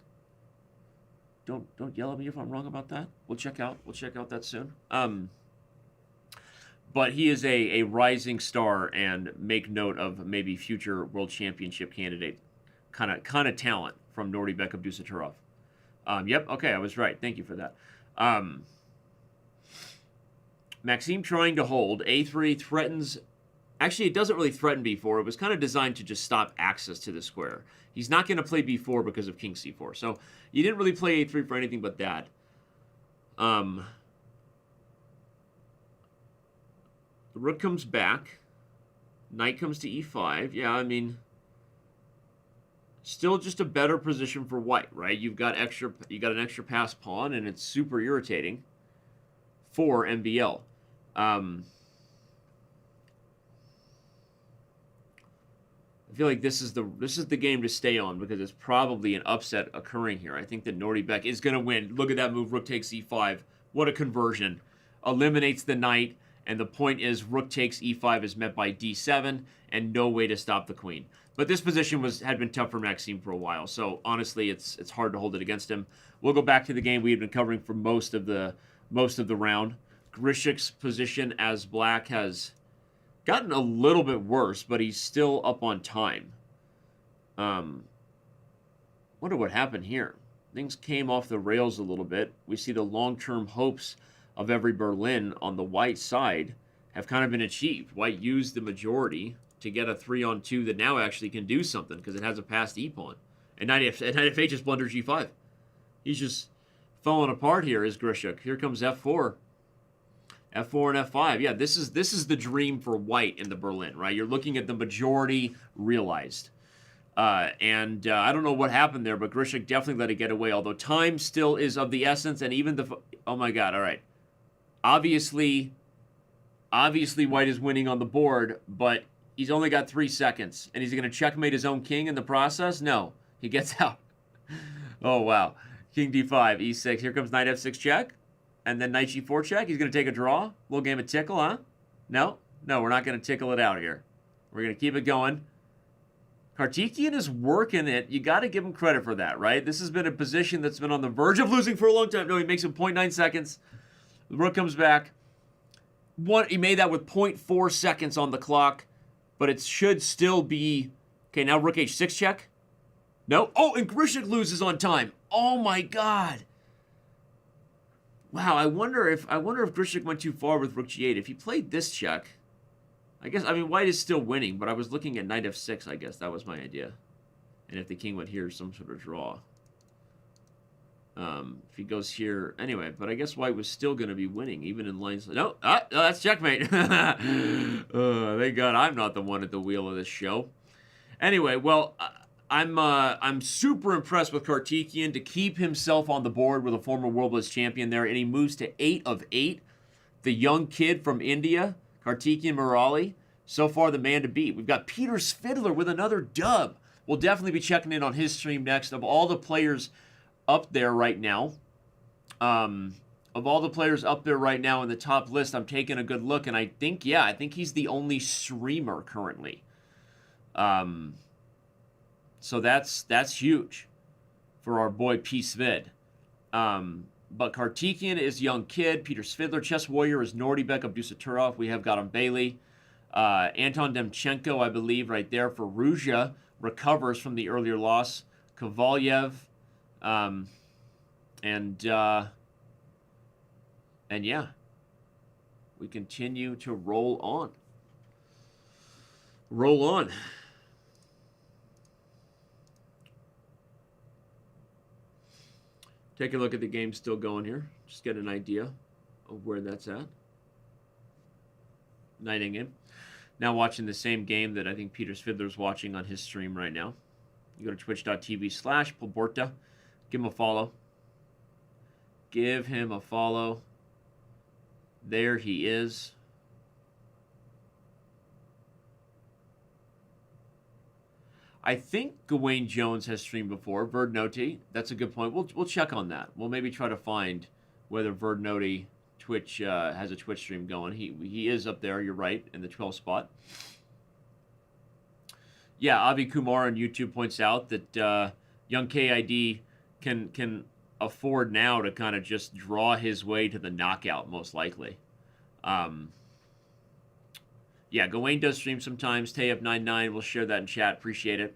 Don't yell at me if I'm wrong about that. We'll check out that soon. But he is a rising star and make note of maybe future world championship candidate kind of talent from Nordibek Abdusaturov. Yep, okay, I was right. Thank you for that. Maxime trying to hold. A3 threatens. Actually, it doesn't really threaten b4. It was kind of designed to just stop access to the square. He's not going to play b4 because of king c4. So you didn't really play a3 for anything but that. The rook comes back. Knight comes to e5. Yeah, I mean, still just a better position for white, right? You got an extra pass pawn, and it's super irritating for MVL. I feel like this is the game to stay on because it's probably an upset occurring here. I think that Nordibek is going to win. Look at that move, Rook takes e5. What a conversion. Eliminates the knight, and the point is Rook takes e5 is met by d7 and no way to stop the queen. But this position had been tough for Maxime for a while, so honestly it's hard to hold it against him. We'll go back to the game we had been covering for most of the round. Grishik's position as black has gotten a little bit worse, but he's still up on time. Wonder what happened here. Things came off the rails a little bit. We see the long-term hopes of every Berlin on the white side have kind of been achieved. White used the majority to get a 3-on-2 that now actually can do something because it has a passed e-pawn. And knight f8 just blunders g5. He's just falling apart here, is Grishik. Here comes f4. F4 and F5. Yeah, this is the dream for white in the Berlin, right? You're looking at the majority realized. I don't know what happened there, but Grishik definitely let it get away, although time still is of the essence, and even the... Oh my god, all right. Obviously white is winning on the board, but he's only got 3 seconds, and he's going to checkmate his own king in the process? No, he gets out. Oh, wow. King d5, e6. Here comes knight f6 check. And then knight g4 check. He's going to take a draw. Little game of tickle, huh? No, we're not going to tickle it out here. We're going to keep it going. Kartikian is working it. You got to give him credit for that, right? This has been a position that's been on the verge of losing for a long time. No, he makes it 0.9 seconds. The rook comes back. He made that with 0.4 seconds on the clock, but it should still be... Okay, now rook h6 check. No. Oh, and Grishik loses on time. Oh, my God. Wow, I wonder if Grishik went too far with rook g8. If he played this check, I mean, white is still winning, but I was looking at knight f6, I guess. That was my idea. And if the king went here, some sort of draw. If he goes here, anyway, but I guess white was still going to be winning, even in lines. No, that's checkmate. Thank God I'm not the one at the wheel of this show. Anyway, well, I'm super impressed with Kartikian to keep himself on the board with a former World Blitz champion there, and he moves to 8 of 8. The young kid from India, Kartikian Murali, so far the man to beat. We've got Peter Svidler with another dub. We'll definitely be checking in on his stream next. Of all the players up there right now, in the top list, I'm taking a good look, and I think he's the only streamer currently. So that's huge for our boy P. Svid. But Kartikian is young kid. Peter Svidler, Chess Warrior is Nordibek Abdusaturov. We have got him Bailey. Anton Demchenko, I believe, right there for Firouzja, recovers from the earlier loss. Kovalyev, and yeah, we continue to roll on. Roll on. Take a look at the game still going here. Just get an idea of where that's at. Nighting game. Now watching the same game that I think Peter Svidler's watching on his stream right now. You go to twitch.tv/Poborta. Give him a follow. Give him a follow. There he is. I think Gawain Jones has streamed before. Verdnoti, that's a good point. We'll check on that. We'll maybe try to find whether Verdnoti Twitch has a Twitch stream going. He is up there. You're right, in the 12th spot. Yeah, Avi Kumar on YouTube points out that young KID can afford now to kind of just draw his way to the knockout, most likely. Yeah, Gawain does stream sometimes. Tayeb99, we'll share that in chat. Appreciate it.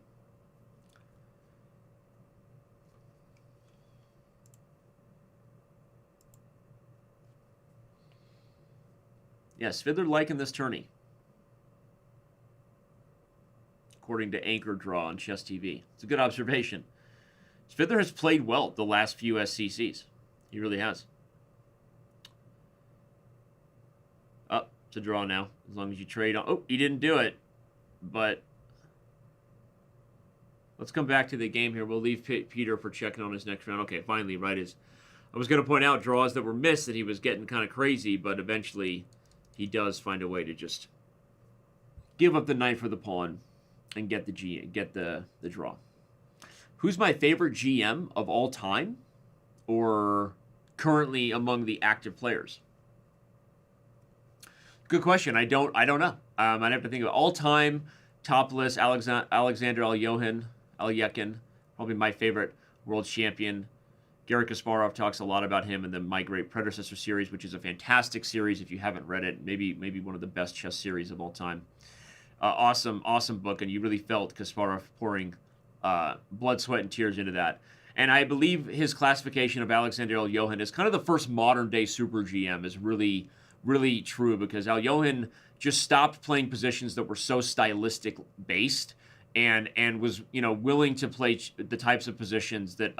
Yeah, Svidler liking this tourney, according to Anchor Draw on Chess TV. It's a good observation. Svidler has played well the last few SCCs. He really has. It's a draw now, as long as you trade on. Oh, he didn't do it, but let's come back to the game here. We'll leave Peter for checking on his next round. Okay, finally, right as I was going to point out draws that were missed that he was getting kind of crazy, but eventually he does find a way to just give up the knight for the pawn and get the draw. Who's my favorite GM of all time, or currently among the active players? Good question. I don't know. I'd have to think of all-time top list. Alexander Alyekin, probably my favorite world champion. Garry Kasparov talks a lot about him in the My Great Predecessor series, which is a fantastic series if you haven't read it. Maybe one of the best chess series of all time. Awesome book, and you really felt Kasparov pouring blood, sweat, and tears into that. And I believe his classification of Alexander Alyohin as kind of the first modern-day super GM is really true, because Alyohin just stopped playing positions that were so stylistic based and was willing to play the types of positions that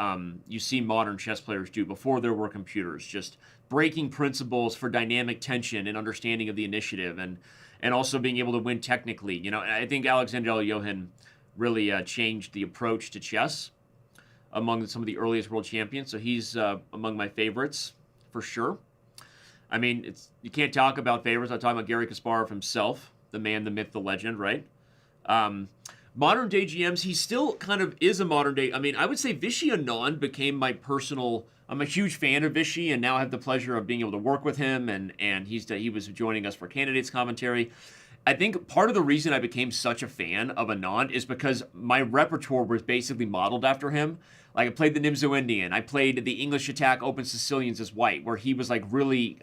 you see modern chess players do before there were computers, just breaking principles for dynamic tension and understanding of the initiative, and also being able to win technically. I think Alexander Alyohin really changed the approach to chess among some of the earliest world champions, so he's among my favorites for sure. I mean, you can't talk about favorites. I'm talking about Garry Kasparov himself, the man, the myth, the legend, right? Modern day GMs, he still kind of is a modern day. I mean, I would say Vishy Anand became my personal. I'm a huge fan of Vishy, and now I have the pleasure of being able to work with him, and he was joining us for Candidates Commentary. I think part of the reason I became such a fan of Anand is because my repertoire was basically modeled after him. Like, I played the Nimzo Indian. I played the English Attack Open Sicilians as white, where he was like really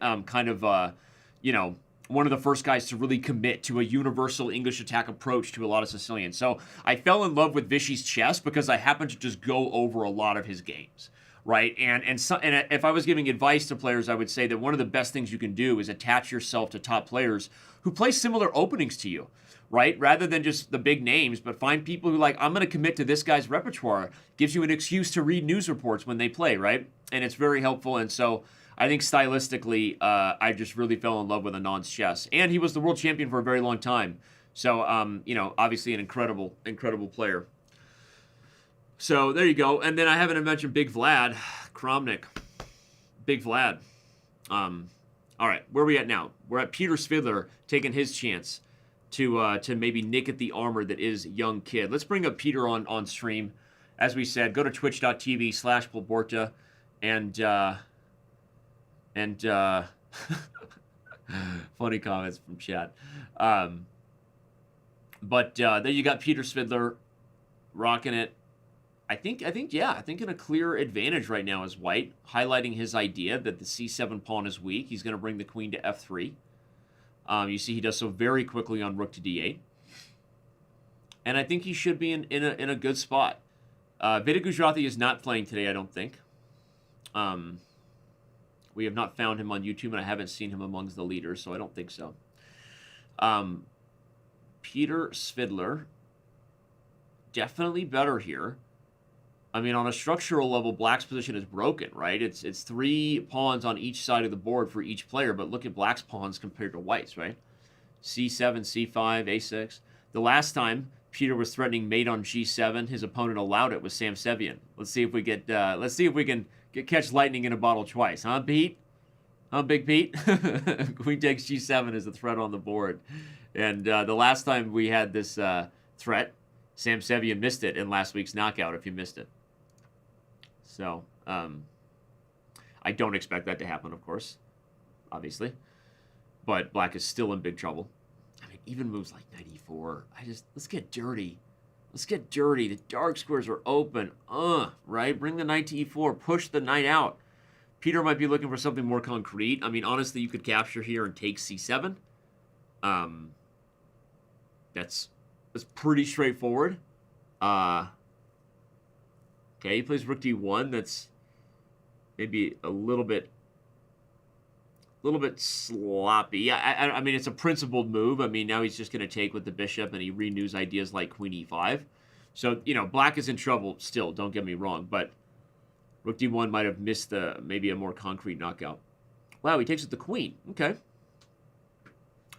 one of the first guys to really commit to a universal English attack approach to a lot of Sicilians. So I fell in love with Vishy's chess because I happened to just go over a lot of his games, right? And if I was giving advice to players, I would say that one of the best things you can do is attach yourself to top players who play similar openings to you, right? Rather than just the big names, but find people who like, I'm going to commit to this guy's repertoire. Gives you an excuse to read news reports when they play, right? And it's very helpful. And so I think stylistically, I just really fell in love with Anand's chess. And he was the world champion for a very long time. So, obviously an incredible player. So there you go. And then I haven't mentioned Big Vlad Kramnik. Big Vlad. All right, where are we at now? We're at Peter Svidler taking his chance to maybe nick at the armor that is young kid. Let's bring up Peter on stream. As we said, go to twitch.tv/Polborta and funny comments from chat. But there you got Peter Svidler rocking it. I think in a clear advantage right now is White, highlighting his idea that the c7 pawn is weak. He's going to bring the queen to f3. You see he does so very quickly on rook to d8. And I think he should be in a good spot. Veda Gujarati is not playing today, I don't think. We have not found him on YouTube, and I haven't seen him amongst the leaders, so I don't think so. Peter Svidler, definitely better here. I mean, on a structural level, Black's position is broken, right? It's 3 pawns on each side of the board for each player, but look at Black's pawns compared to White's, right? c7, c5, a6. The last time Peter was threatening mate on g7, his opponent allowed it with Sam Sevian. Let's see if we get. Let's see if we can catch lightning in a bottle twice, huh, Pete? Huh, Big Pete? Queen takes g7 as a threat on the board, and the last time we had this threat, Sam Sevian missed it in last week's knockout. If you missed it. So, I don't expect that to happen, of course, obviously. But Black is still in big trouble. I mean, even moves like 94. Let's get dirty. Let's get dirty. The dark squares are open. Right? Bring the knight to e4. Push the knight out. Peter might be looking for something more concrete. I mean, honestly, you could capture here and take c7. That's pretty straightforward. Okay, he plays rook d1. That's maybe a little bit sloppy. I mean, it's a principled move. I mean, now he's just going to take with the bishop, and he renews ideas like queen e5. So, Black is in trouble still, don't get me wrong, but rook d1 might have missed maybe a more concrete knockout. Wow, he takes with the queen. Okay.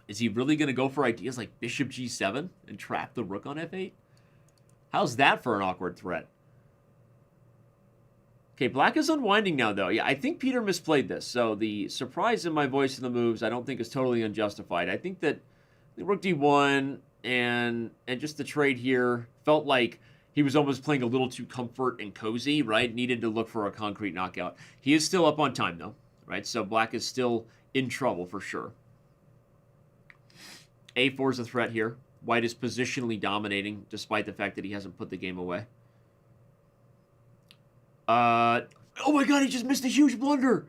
Is he really going to go for ideas like bishop g7 and trap the rook on f8? How's that for an awkward threat? Okay, Black is unwinding now, though. Yeah, I think Peter misplayed this. So the surprise in my voice in the moves, I don't think is totally unjustified. I think that the rook d1 and just the trade here felt like he was almost playing a little too comfort and cozy, right? Needed to look for a concrete knockout. He is still up on time, though, right? So Black is still in trouble for sure. a4 is a threat here. White is positionally dominating, despite the fact that he hasn't put the game away. Oh my god, he just missed a huge blunder.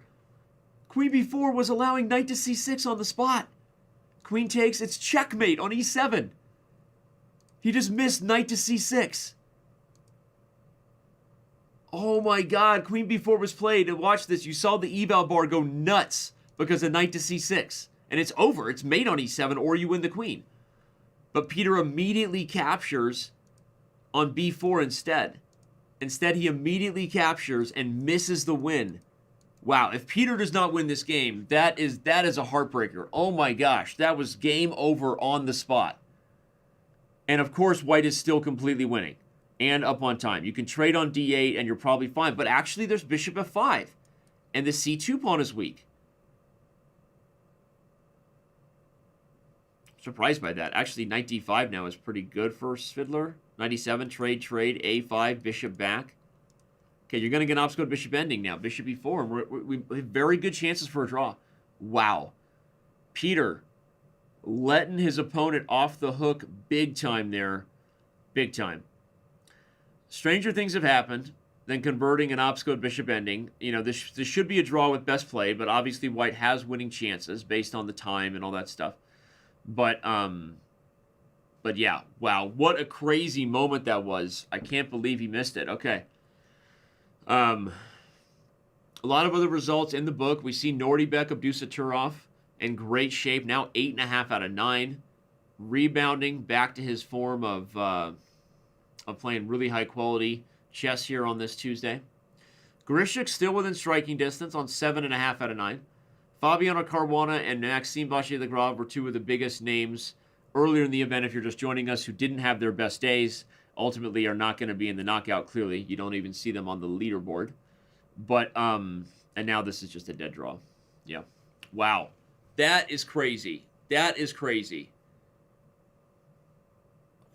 Queen b4 was allowing knight to c6 on the spot. Queen takes, it's checkmate on e7. He just missed knight to c6. Oh my god, queen b4 was played, and watch this, you saw the eval bar go nuts because of knight to c6. And it's over, it's mate on e7 or you win the queen. But Peter immediately captures on b4 instead. Instead, he immediately captures and misses the win. Wow, if Peter does not win this game, that is a heartbreaker. Oh my gosh, that was game over on the spot. And of course, White is still completely winning and up on time. You can trade on d8 and you're probably fine, but actually there's bishop f5 and the c2 pawn is weak. Surprised by that. Actually, knight d5 now is pretty good for Svidler. 97, trade, a5, bishop back. Okay, you're going to get an obstacle bishop ending now. Bishop e4, and we have very good chances for a draw. Wow. Peter letting his opponent off the hook big time there. Big time. Stranger things have happened than converting an obstacle bishop ending. This should be a draw with best play, but obviously White has winning chances based on the time and all that stuff. But yeah, wow, what a crazy moment that was. I can't believe he missed it. Okay. A lot of other results in the book. We see Nordibek, Abdusaturov in great shape. Now 8.5 out of 9. rebounding back to his form of playing really high quality chess here on this Tuesday. Grishuk still within striking distance on 7.5 out of 9. Fabiano Caruana and Maxime Vachier-Lagrave were two of the biggest names earlier in the event. If you're just joining us, who didn't have their best days, ultimately are not going to be in the knockout. Clearly, you don't even see them on the leaderboard. But and now this is just a dead draw. Yeah, wow, that is crazy. That is crazy.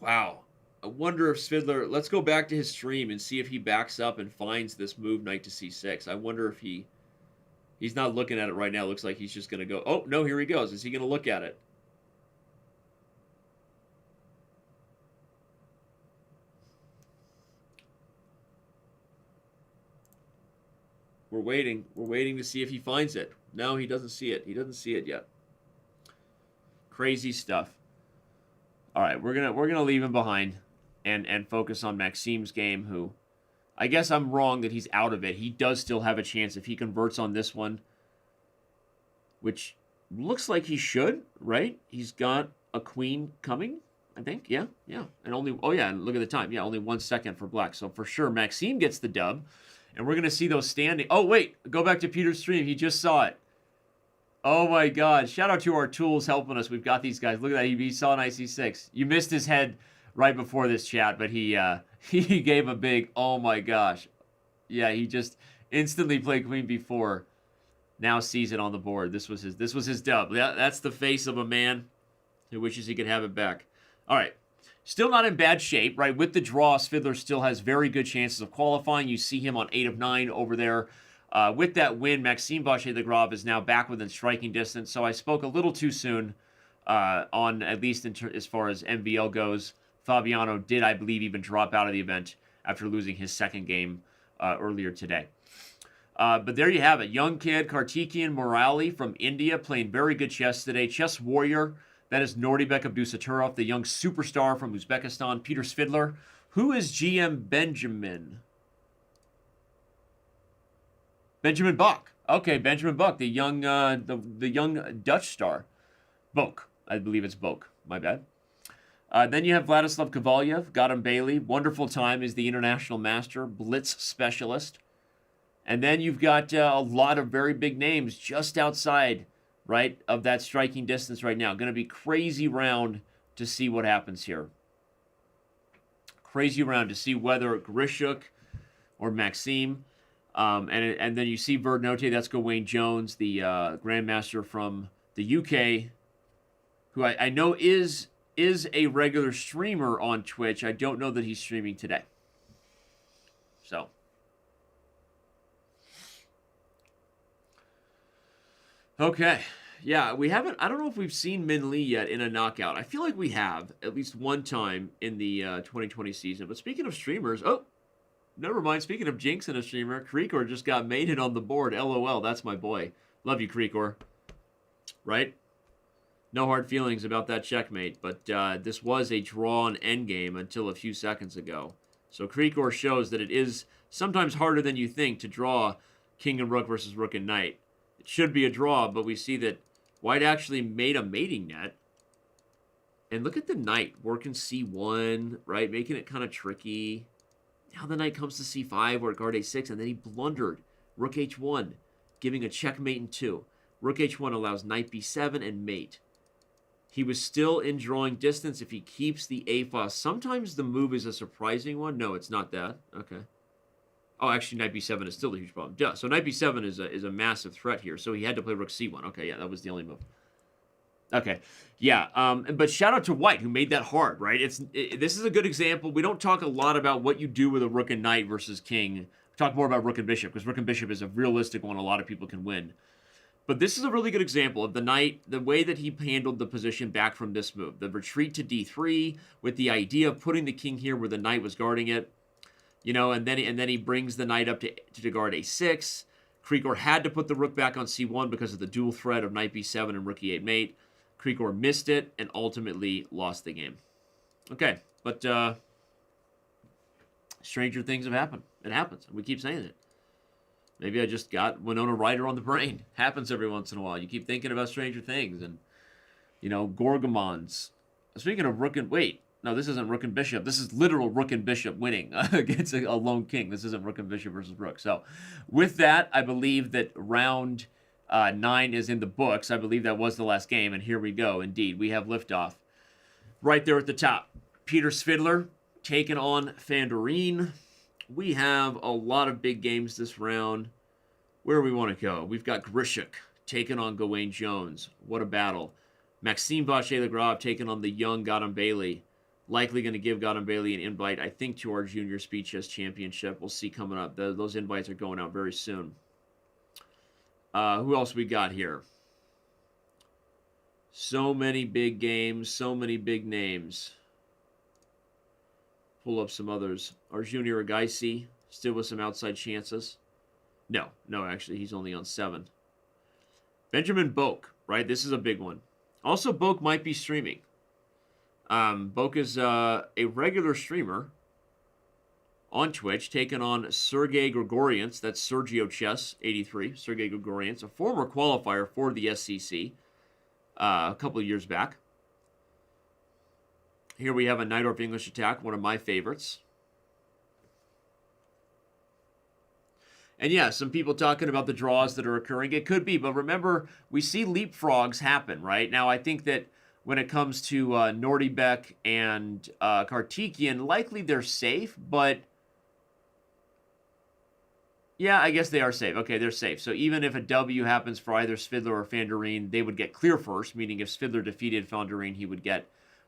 Wow. I wonder if Svidler, let's go back to his stream and see if he backs up and finds this move knight to c6. I wonder if he's not looking at it right now. Looks like he's just going to go, oh, no, here he goes. Is he going to look at it? We're waiting. We're waiting to see if he finds it. No, he doesn't see it. He doesn't see it yet. Crazy stuff. All right, we're gonna leave him behind and focus on Maxime's game, who I guess I'm wrong that he's out of it. He does still have a chance if he converts on this one, which looks like he should, right? He's got a queen coming, I think. Yeah. And only, oh yeah, and look at the time. Yeah, only 1 second for black. So for sure, Maxime gets the dub. And we're going to see those standing. Oh, wait. Go back to Peter's stream. He just saw it. Oh, my God. Shout out to our tools helping us. We've got these guys. Look at that. He saw an IC6. You missed his head right before this chat, but he gave a big, oh, my gosh. Yeah, he just instantly played queen b4. Now sees it on the board. This was his dub. Yeah, that's the face of a man who wishes he could have it back. All right. Still not in bad shape, right? With the draw, Svidler still has very good chances of qualifying. You see him on 8 of 9 over there. With that win, Maxime Vachier-Lagrave is now back within striking distance. So I spoke a little too soon on, at least as far as MVL goes. Fabiano did, I believe, even drop out of the event after losing his second game earlier today. But there you have it. Young kid, Kartikeyan Murali from India, playing very good chess today. Chess warrior. That is Nordibek Abdusaturov, the young superstar from Uzbekistan. Peter Svidler. Who is GM Benjamin? Benjamin Bach. Okay, Benjamin Bach, the young the young Dutch star. Bok. I believe it's Bok. My bad. Then you have Vladislav Kovalyev, Gautam Bailey. Wonderful time is the international master, blitz specialist. And then you've got a lot of very big names just outside, right, of that striking distance right now. Going to be crazy round to see what happens here. Crazy round to see whether Grishuk or Maxime. And then you see Verdnote, that's Gawain Jones, the grandmaster from the UK, who I know is a regular streamer on Twitch. I don't know that he's streaming today. So. Okay. Yeah, we haven't... I don't know if we've seen Min Lee yet in a knockout. I feel like we have, at least one time in the 2020 season. But speaking of streamers... Oh, never mind. Speaking of Jinx and a streamer, Krikor just got mated on the board. LOL, that's my boy. Love you, Krikor. Right? No hard feelings about that checkmate. But this was a drawn endgame until a few seconds ago. So Krikor shows that it is sometimes harder than you think to draw King and Rook versus Rook and Knight. It should be a draw, but we see that White actually made a mating net. And look at the Knight working c1, right? Making it kind of tricky. Now the Knight comes to c5 or guard a6, and then he blundered. Rook h1, giving a checkmate in 2. Rook h1 allows Knight b7 and mate. He was still in drawing distance if he keeps the a-file. Sometimes the move is a surprising one. No, it's not that. Okay. Oh, actually, Knight b7 is still a huge problem. Duh. So Knight b7 is a massive threat here. So he had to play Rook c1. Okay, yeah, that was the only move. Okay, yeah. But shout out to White, who made that hard, right? This is a good example. We don't talk a lot about what you do with a Rook and Knight versus King. We talk more about Rook and Bishop, because Rook and Bishop is a realistic one a lot of people can win. But this is a really good example of the Knight, the way that he handled the position back from this move. The retreat to d3, with the idea of putting the King here where the Knight was guarding it. You know, and then he brings the Knight up to guard a6. Krikor had to put the Rook back on c1 because of the dual threat of Knight b7 and Rook e8 mate. Krikor missed it and ultimately lost the game. Okay, but stranger things have happened. It happens. We keep saying it. Maybe I just got Winona Ryder on the brain. Happens every once in a while. You keep thinking about stranger things. And, you know, Gorgomons. Speaking of rook and... Wait. No, this isn't rook and bishop. This is literal rook and bishop winning against a lone king. This isn't rook and bishop versus rook. So with that, I believe that round 9 is in the books. I believe that was the last game. And here we go. Indeed, we have liftoff. Right there at the top. Peter Svidler taking on Van der Rijn. We have a lot of big games this round. Where do we want to go? We've got Grishuk taking on Gawain Jones. What a battle. Maxime Vachier-Lagrave taking on the young Gautam Bailey. Likely going to give Gautam Bailey an invite, I think, to our Junior Speed Chess Championship. We'll see coming up. Those invites are going out very soon. Who else we got here? So many big games, so many big names. Pull up some others. Our Junior Agaisi, still with some outside chances. No, actually, he's only on 7. Benjamin Boak, right? This is a big one. Also, Boak might be streaming. Boak is a regular streamer on Twitch, taking on Sergey Grigorians. That's Sergio Chess 83. Sergey Grigorians, a former qualifier for the SCC a couple of years back. Here we have a Najdorf English attack, one of my favorites. And yeah, some people talking about the draws that are occurring. It could be, but remember, we see leapfrogs happen, right? Now, I think that when it comes to Nordibek and Kartikian, likely they're safe, but yeah, I guess they are safe. Okay, they're safe. So even if a W happens for either Svidler or Van der Rijn, they would get clear first, meaning if Svidler defeated Van der Rijn, he would get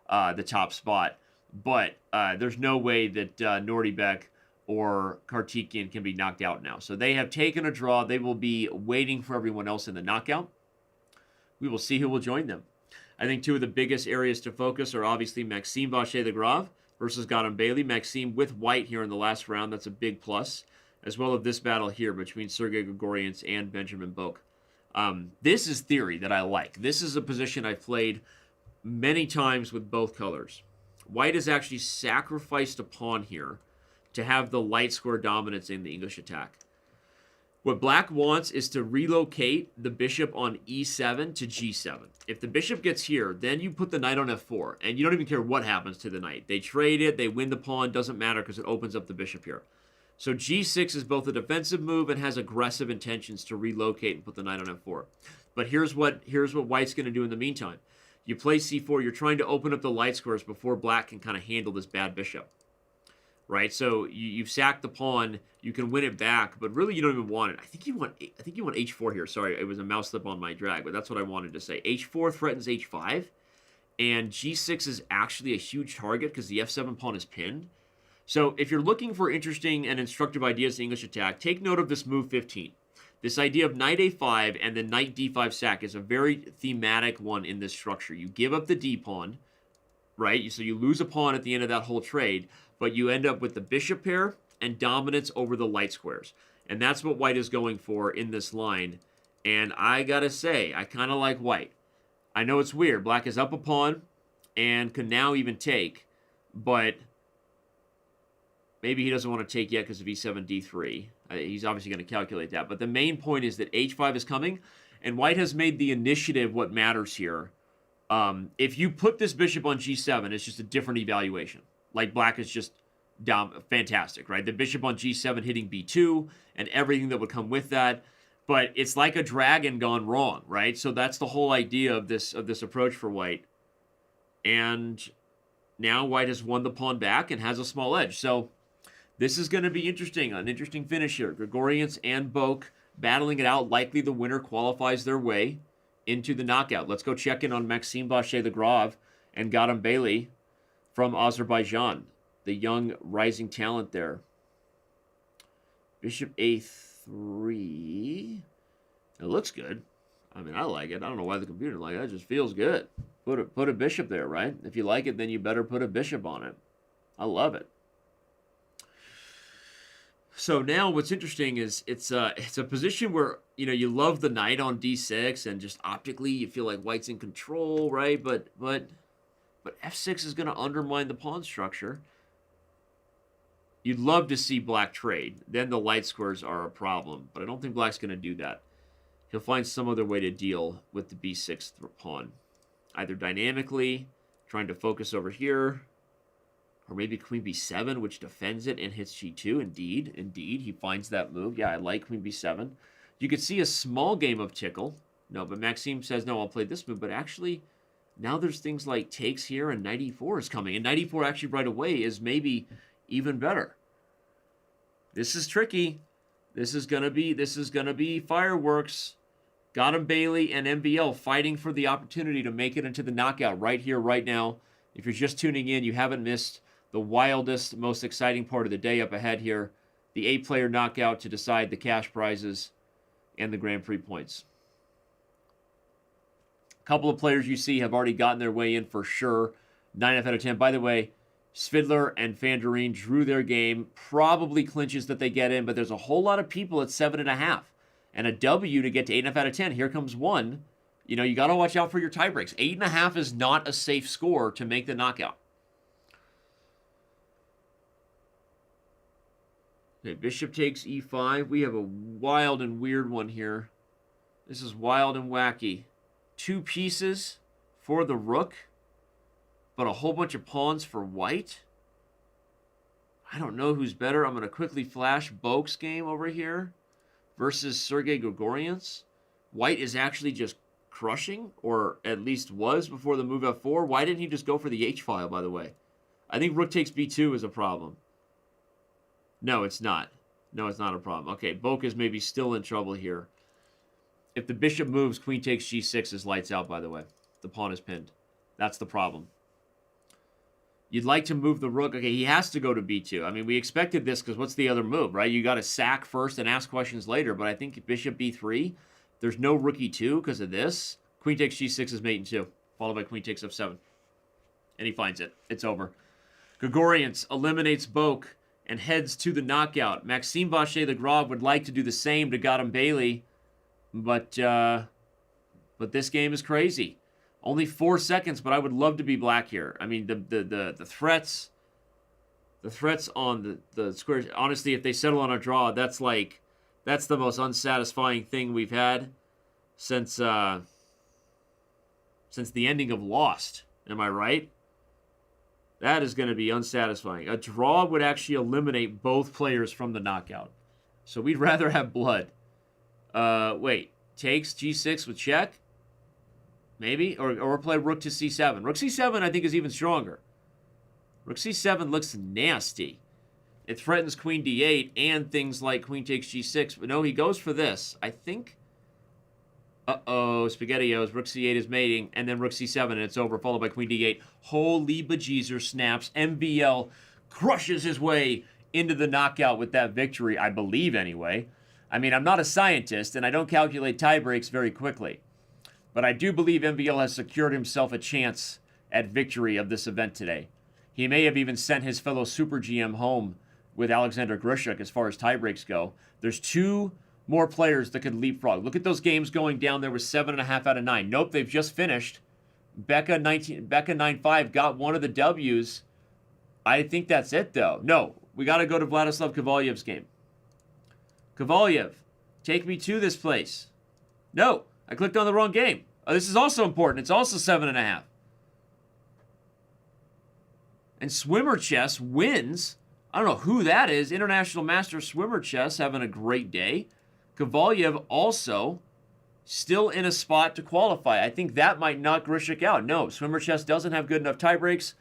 the top spot. But there's no way that Nordibek or Kartikian can be knocked out now. So they have taken a draw. They will be waiting for everyone else in the knockout. We will see who will join them. I think two of the biggest areas to focus are obviously Maxime Vachier-Lagrave versus Gautam Bailey. Maxime with white here in the last round. That's a big plus. As well as this battle here between Sergey Grigorians and Benjamin Boak. This is theory that I like. This is a position I've played many times with both colors. White has actually sacrificed a pawn here to have the light square dominance in the English attack. What black wants is to relocate the bishop on e7 to g7. If the bishop gets here, then you put the knight on f4, and you don't even care what happens to the knight. They trade it, they win the pawn, doesn't matter because it opens up the bishop here. So g6 is both a defensive move and has aggressive intentions to relocate and put the knight on f4. But here's what white's going to do in the meantime. You play c4, you're trying to open up the light squares before black can kind of handle this bad bishop. Right? So you've sacked the pawn, you can win it back, but really you don't even want it. I think you want h4 here. Sorry, it was a mouse slip on my drag, but that's what I wanted to say. h4 threatens h5, and g6 is actually a huge target because the f7 pawn is pinned. So if you're looking for interesting and instructive ideas in English attack, take note of this move 15. This idea of knight a5 and then knight d5 sack is a very thematic one in this structure. You give up the d pawn, right? So you lose a pawn at the end of that whole trade, but you end up with the bishop pair and dominance over the light squares. And that's what white is going for in this line. And I gotta say, I kind of like white. I know it's weird. Black is up a pawn and can now even take, but maybe he doesn't want to take yet because of e7, d3. He's obviously going to calculate that. But the main point is that h5 is coming, and white has made the initiative what matters here. If you put this bishop on g7, it's just a different evaluation. Like black is just fantastic, right? The bishop on g7 hitting b2 and everything that would come with that. But it's like a dragon gone wrong, right? So that's the whole idea of this approach for white. And now white has won the pawn back and has a small edge. So this is going to be interesting, an interesting finish here. Grigorians and Boak battling it out. Likely the winner qualifies their way into the knockout. Let's go check in on Maxime Vachier-Lagrave and Gautam Bailey from Azerbaijan, the young rising talent there. Bishop a3. It looks good. I mean, I like it. I don't know why the computer didn't like it. It just feels good. Put a bishop there, right? If you like it, then you better put a bishop on it. I love it. So now what's interesting is it's a position where, you love the knight on d6 and just optically you feel like white's in control, right? But f6 is going to undermine the pawn structure. You'd love to see black trade. Then the light squares are a problem, but I don't think black's going to do that. He'll find some other way to deal with the b6 pawn, either dynamically Trying to focus over here. Or maybe queen b7, which defends it and hits g2. Indeed, he finds that move. Yeah, I like queen b7. You could see a small game of tickle. No, but Maxime says, no, I'll play this move. But actually, now there's things like takes here, and knight e4 is coming. And knight e4 actually right away is maybe even better. This is tricky. This is gonna be fireworks. Got him, Bailey and MVL fighting for the opportunity to make it into the knockout right here, right now. If you're just tuning in, you haven't missed the wildest, most exciting part of the day up ahead here. The 8-player knockout to decide the cash prizes and the Grand Prix points. A couple of players you see have already gotten their way in for sure. 9 out of 10. By the way, Svidler and Fanderine drew their game. Probably clinches that they get in, but there's a whole lot of people at 7.5. And a W to get to 8.5 out of 10. Here comes one. You know, you got to watch out for your tie breaks. 8.5 is not a safe score to make the knockout. Okay, bishop takes e5. We have a wild and weird one here. This is wild and wacky. 2 pieces for the rook, but a whole bunch of pawns for white. I don't know who's better. I'm going to quickly flash Boke's game over here versus Sergei Grigorian's. White is actually just crushing, or at least was before the move f4. Why didn't he just go for the h-file, by the way? I think rook takes b2 is a problem. No, it's not. No, it's not a problem. Okay, Boke is maybe still in trouble here. If the bishop moves, queen takes g6 is lights out, by the way. The pawn is pinned. That's the problem. You'd like to move the rook. Okay, he has to go to b2. I mean, we expected this because what's the other move, right? You got to sack first and ask questions later, but I think bishop b3, there's no rook e2 because of this. Queen takes g6 is mate in 2, followed by queen takes f7. And he finds it. It's over. Grigorians eliminates Boke and heads to the knockout. Maxime Vachier-Lagrave would like to do the same to Gautam Bailey, but this game is crazy. Only 4 seconds, but I would love to be black here. I mean, the threats on the squares. Honestly, if they settle on a draw, that's the most unsatisfying thing we've had since the ending of Lost. Am I right? That is going to be unsatisfying. A draw would actually eliminate both players from the knockout. So we'd rather have blood. Wait. Takes g6 with check? Maybe? Or play rook to c7. Rook c7 I think is even stronger. Rook c7 looks nasty. It threatens queen d8 and things like queen takes g6. But no, he goes for this. I think... Uh-oh, SpaghettiOs. Rook c8 is mating, and then rook c7, and it's over, followed by queen d8. Holy bejesus snaps. MVL crushes his way into the knockout with that victory, I believe anyway. I mean, I'm not a scientist, and I don't calculate tie breaks very quickly. But I do believe MVL has secured himself a chance at victory of this event today. He may have even sent his fellow Super GM home with Alexander Grishuk as far as tie breaks go. There's 2 more players that could leapfrog. Look at those games going down there with 7.5 out of 9. Nope, they've just finished. Becca 9-5 got one of the W's. I think that's it, though. No, we got to go to Vladislav Kovalyev's game. Kovalyev, take me to this place. No, I clicked on the wrong game. Oh, this is also important. It's also 7.5. And Swimmer Chess wins. I don't know who that is. International Master Swimmer Chess having a great day. Kovalyev also still in a spot to qualify. I think that might knock Grishuk out. No, Swimmer Chess doesn't have good enough tie breaks,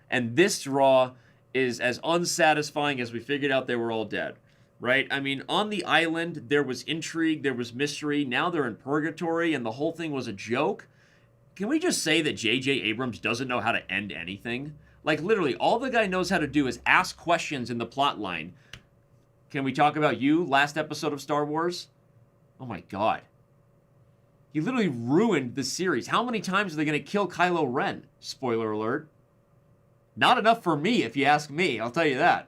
and this draw is as unsatisfying as we figured out they were all dead, right? I mean, on the island, there was intrigue, there was mystery. Now they're in purgatory, and the whole thing was a joke. Can we just say that J.J. Abrams doesn't know how to end anything? Like, literally, all the guy knows how to do is ask questions in the plot line. Can we talk about you, last episode of Star Wars? Oh my god. He literally ruined the series. How many times are they going to kill Kylo Ren? Spoiler alert. Not enough for me, if you ask me. I'll tell you that.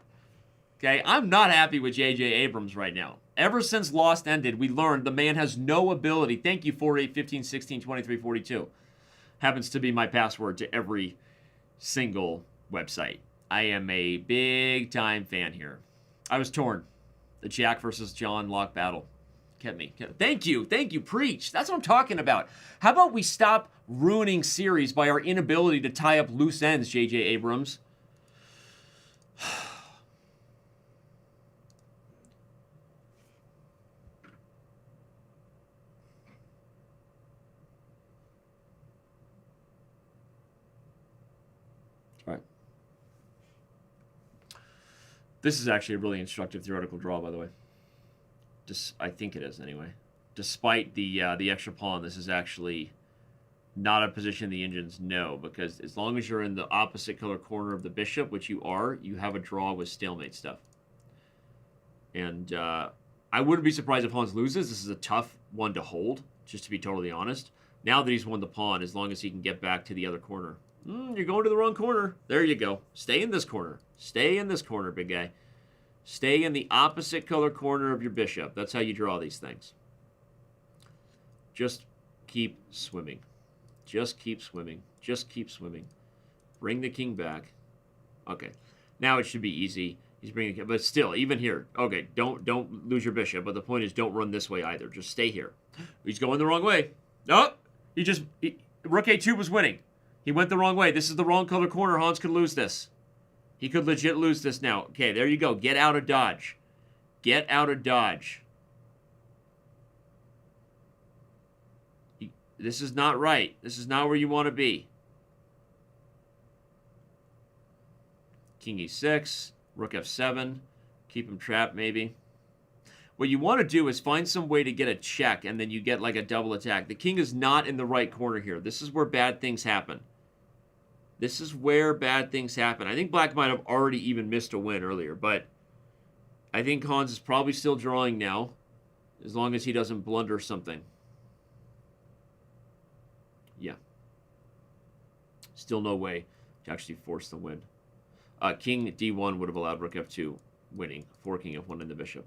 Okay, I'm not happy with J.J. Abrams right now. Ever since Lost ended, we learned the man has no ability. Thank you, 48, 15, 16, 23, 42. Happens to be my password to every single website. I am a big-time fan here. I was torn. The Jack versus John lock battle. Kept me. Thank you. Thank you. Preach. That's what I'm talking about. How about we stop ruining series by our inability to tie up loose ends, J.J. Abrams? All right. This is actually a really instructive theoretical draw, by the way. I think it is, anyway. Despite the extra pawn, this is actually not a position the Indians know, because as long as you're in the opposite color corner of the bishop, which you are, you have a draw with stalemate stuff. And I wouldn't be surprised if Hans loses. This is a tough one to hold, just to be totally honest. Now that he's won the pawn, as long as he can get back to the other corner. You're going to the wrong corner. There you go. Stay in this corner. Stay in this corner, big guy. Stay in the opposite color corner of your bishop. That's how you draw these things. Just keep swimming. Just keep swimming. Just keep swimming. Bring the king back. Okay. Now it should be easy. He's bringing it, but still, even here. Okay, don't lose your bishop. But the point is, don't run this way either. Just stay here. He's going the wrong way. No, Rook A2 was winning. He went the wrong way. This is the wrong color corner. Hans could lose this. He could legit lose this now. Okay, there you go. Get out of dodge. Get out of dodge. This is not right. This is not where you want to be. King E6. Rook F7. Keep him trapped, maybe. What you want to do is find some way to get a check, and then you get like a double attack. The king is not in the right corner here. This is where bad things happen. This is where bad things happen. I think Black might have already even missed a win earlier, but I think Hans is probably still drawing now, as long as he doesn't blunder something. Yeah. Still no way to actually force the win. King D1 would have allowed Rook F2 winning, forking F1 in the bishop.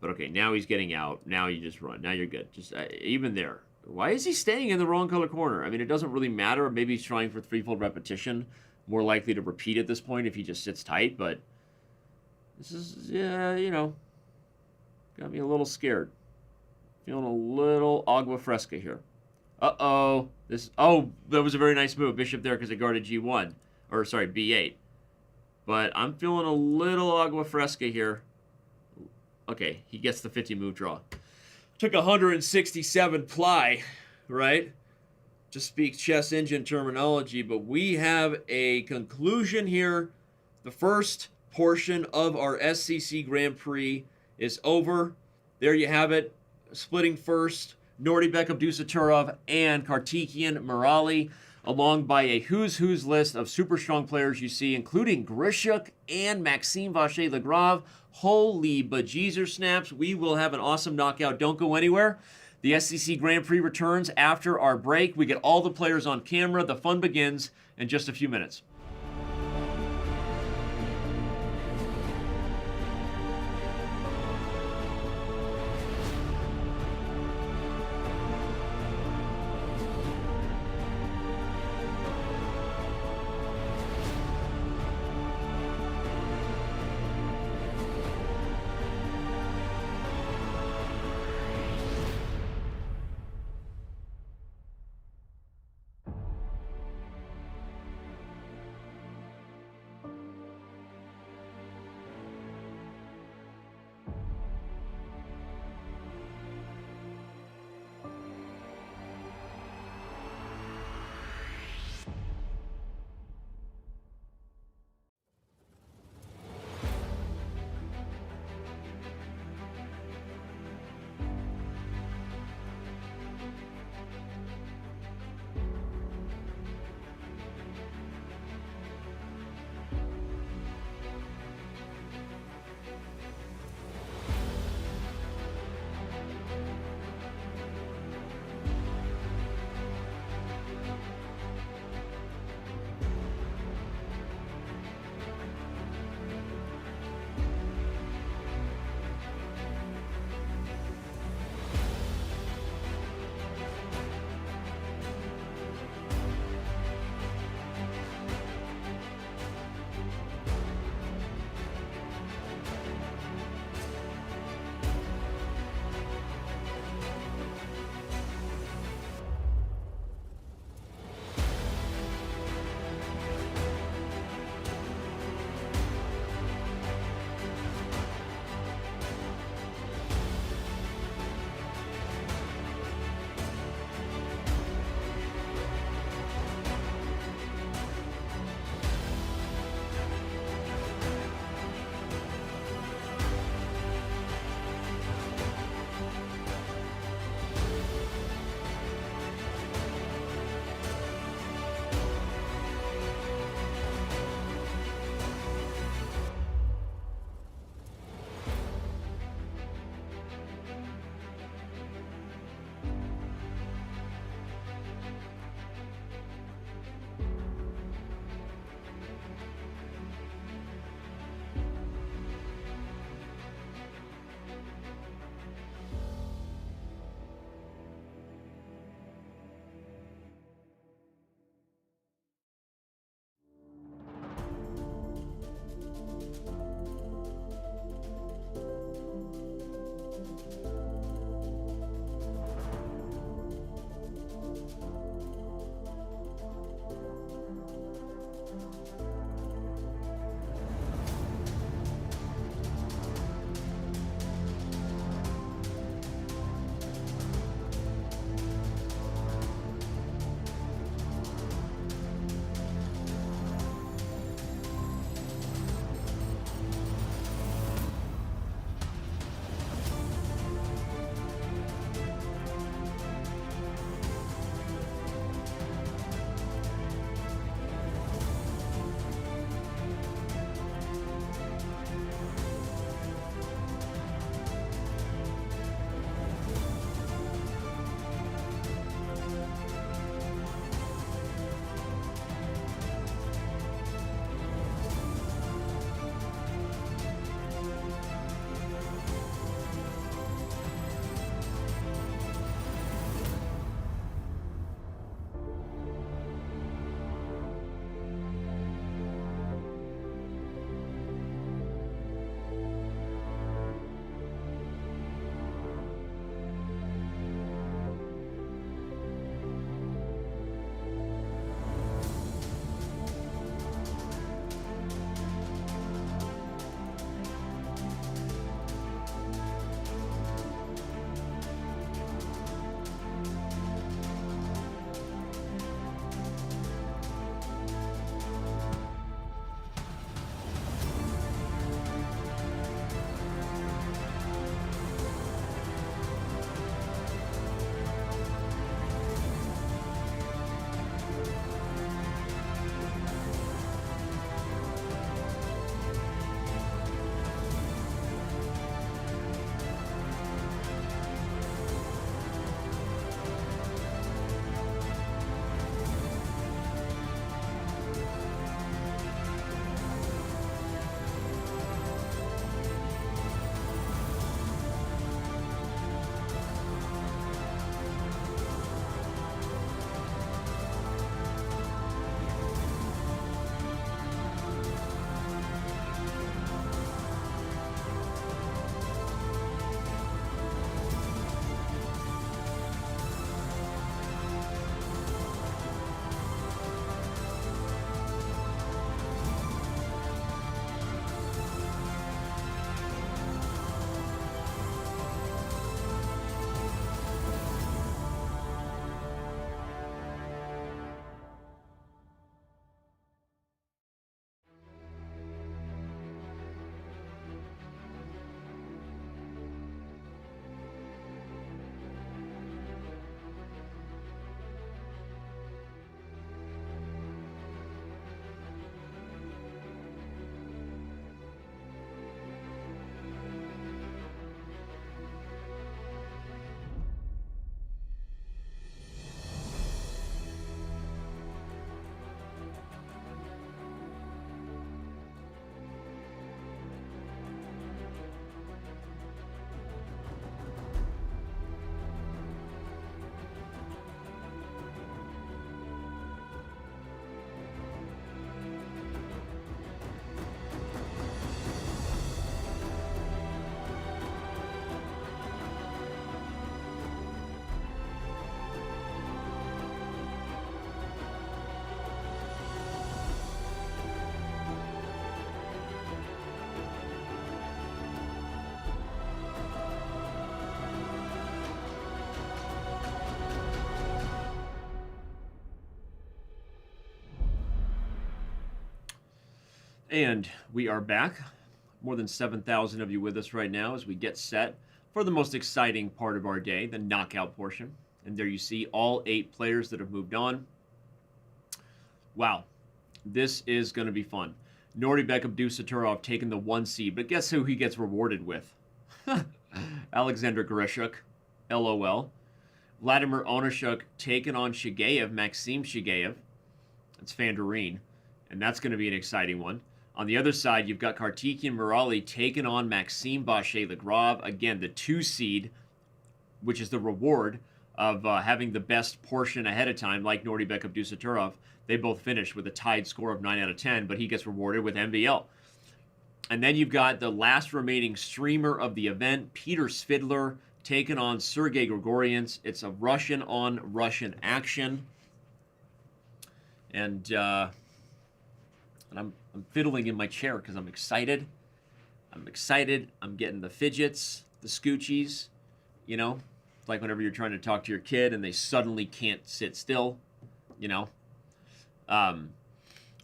But okay, now he's getting out. Now you just run. Now you're good. Just even there. Why is he staying in the wrong color corner? I mean, it doesn't really matter. Maybe he's trying for threefold repetition. More likely to repeat at this point if he just sits tight. But this is, yeah, you know, got me a little scared. Feeling a little agua fresca here. Uh-oh. Oh, that was a very nice move. Bishop there because it guarded G1. Or, sorry, B8. But I'm feeling a little agua fresca here. Okay, he gets the 50 move draw. Took 167 ply, right? To speak chess engine terminology, but we have a conclusion here. The first portion of our SCC Grand Prix is over. There you have it. Splitting first, Nordibek Abdusaturov and Kartikian Murali, along by a who's list of super strong players you see, including Grishuk and Maxime Vachier-Lagrave. Holy bejesus snaps. We will have an awesome knockout. Don't go anywhere. The SCC Grand Prix returns after our break. We get all the players on camera. The fun begins in just a few minutes. And we are back. More than 7,000 of you with us right now as we get set for the most exciting part of our day, the knockout portion. And there you see all 8 players that have moved on. Wow, this is going to be fun. Nordibek Abdusaturov taking the 1 seed, but guess who he gets rewarded with? Alexander Grishuk, LOL. Vladimir Onashuk taking on Shigeev, Maxime Shigeev. That's Fandarine, and that's going to be an exciting one. On the other side, you've got Kartikian Murali taking on Maxime Vachier-Lagrave. Again, the 2 seed, which is the reward of having the best portion ahead of time, like Nordibek Abdusaturov. They both finished with a tied score of 9 out of 10, but he gets rewarded with MVL. And then you've got the last remaining streamer of the event, Peter Svidler, taking on Sergei Grigorians. It's a Russian-on-Russian action. And I'm fiddling in my chair because I'm excited. I'm getting the fidgets, the scoochies, you know. It's like whenever you're trying to talk to your kid and they suddenly can't sit still, you know.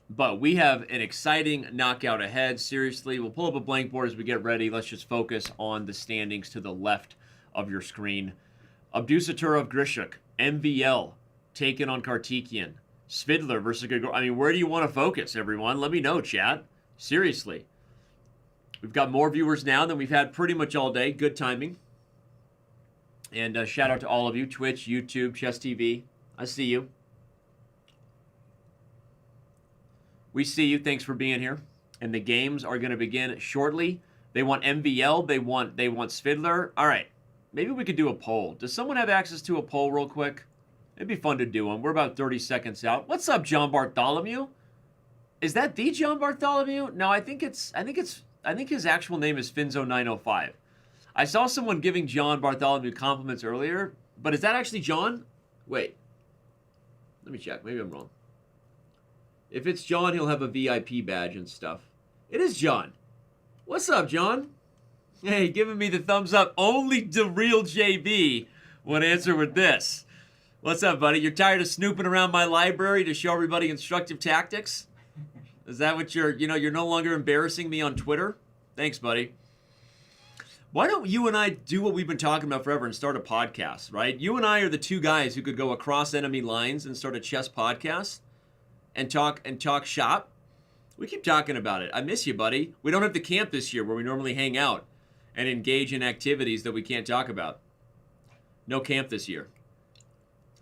But we have an exciting knockout ahead. Seriously, we'll pull up a blank board as we get ready. Let's just focus on the standings to the left of your screen. Abdusaturov Grishuk, MVL, taking on Kartikian. Svidler versus Grigor. I mean, where do you want to focus, everyone? Let me know, chat. Seriously. We've got more viewers now than we've had pretty much all day. Good timing. And shout out to all of you. Twitch, YouTube, Chess TV. I see you. We see you. Thanks for being here. And the games are going to begin shortly. They want MVL. They want Svidler. All right. Maybe we could do a poll. Does someone have access to a poll real quick? It'd be fun to do one. We're about 30 seconds out. What's up, John Bartholomew? Is that the John Bartholomew? No, I think his actual name is Finzo905. I saw someone giving John Bartholomew compliments earlier, but is that actually John? Wait. Let me check. Maybe I'm wrong. If it's John, he'll have a VIP badge and stuff. It is John. What's up, John? Hey, giving me the thumbs up. Only the real JB would answer with this. What's up, buddy? You're tired of snooping around my library to show everybody instructive tactics? Is that what you're no longer embarrassing me on Twitter? Thanks, buddy. Why don't you and I do what we've been talking about forever and start a podcast, right? You and I are the 2 guys who could go across enemy lines and start a chess podcast and talk shop. We keep talking about it. I miss you, buddy. We don't have the camp this year where we normally hang out and engage in activities that we can't talk about. No camp this year.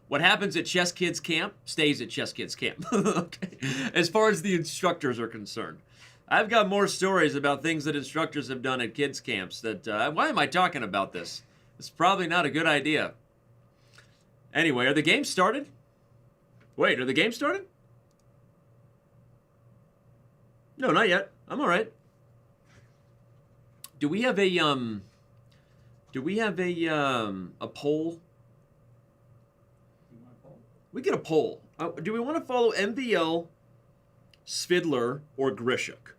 What happens at Chess Kids Camp stays at Chess Kids Camp. Okay. As far as the instructors are concerned. I've got more stories about things that instructors have done at kids camps that, why am I talking about this? It's probably not a good idea. Anyway, are the games started? Wait, are the games started? No, not yet. I'm all right. Do we have a poll? We get a poll. Do we want to follow MVL, Svidler, or Grishuk?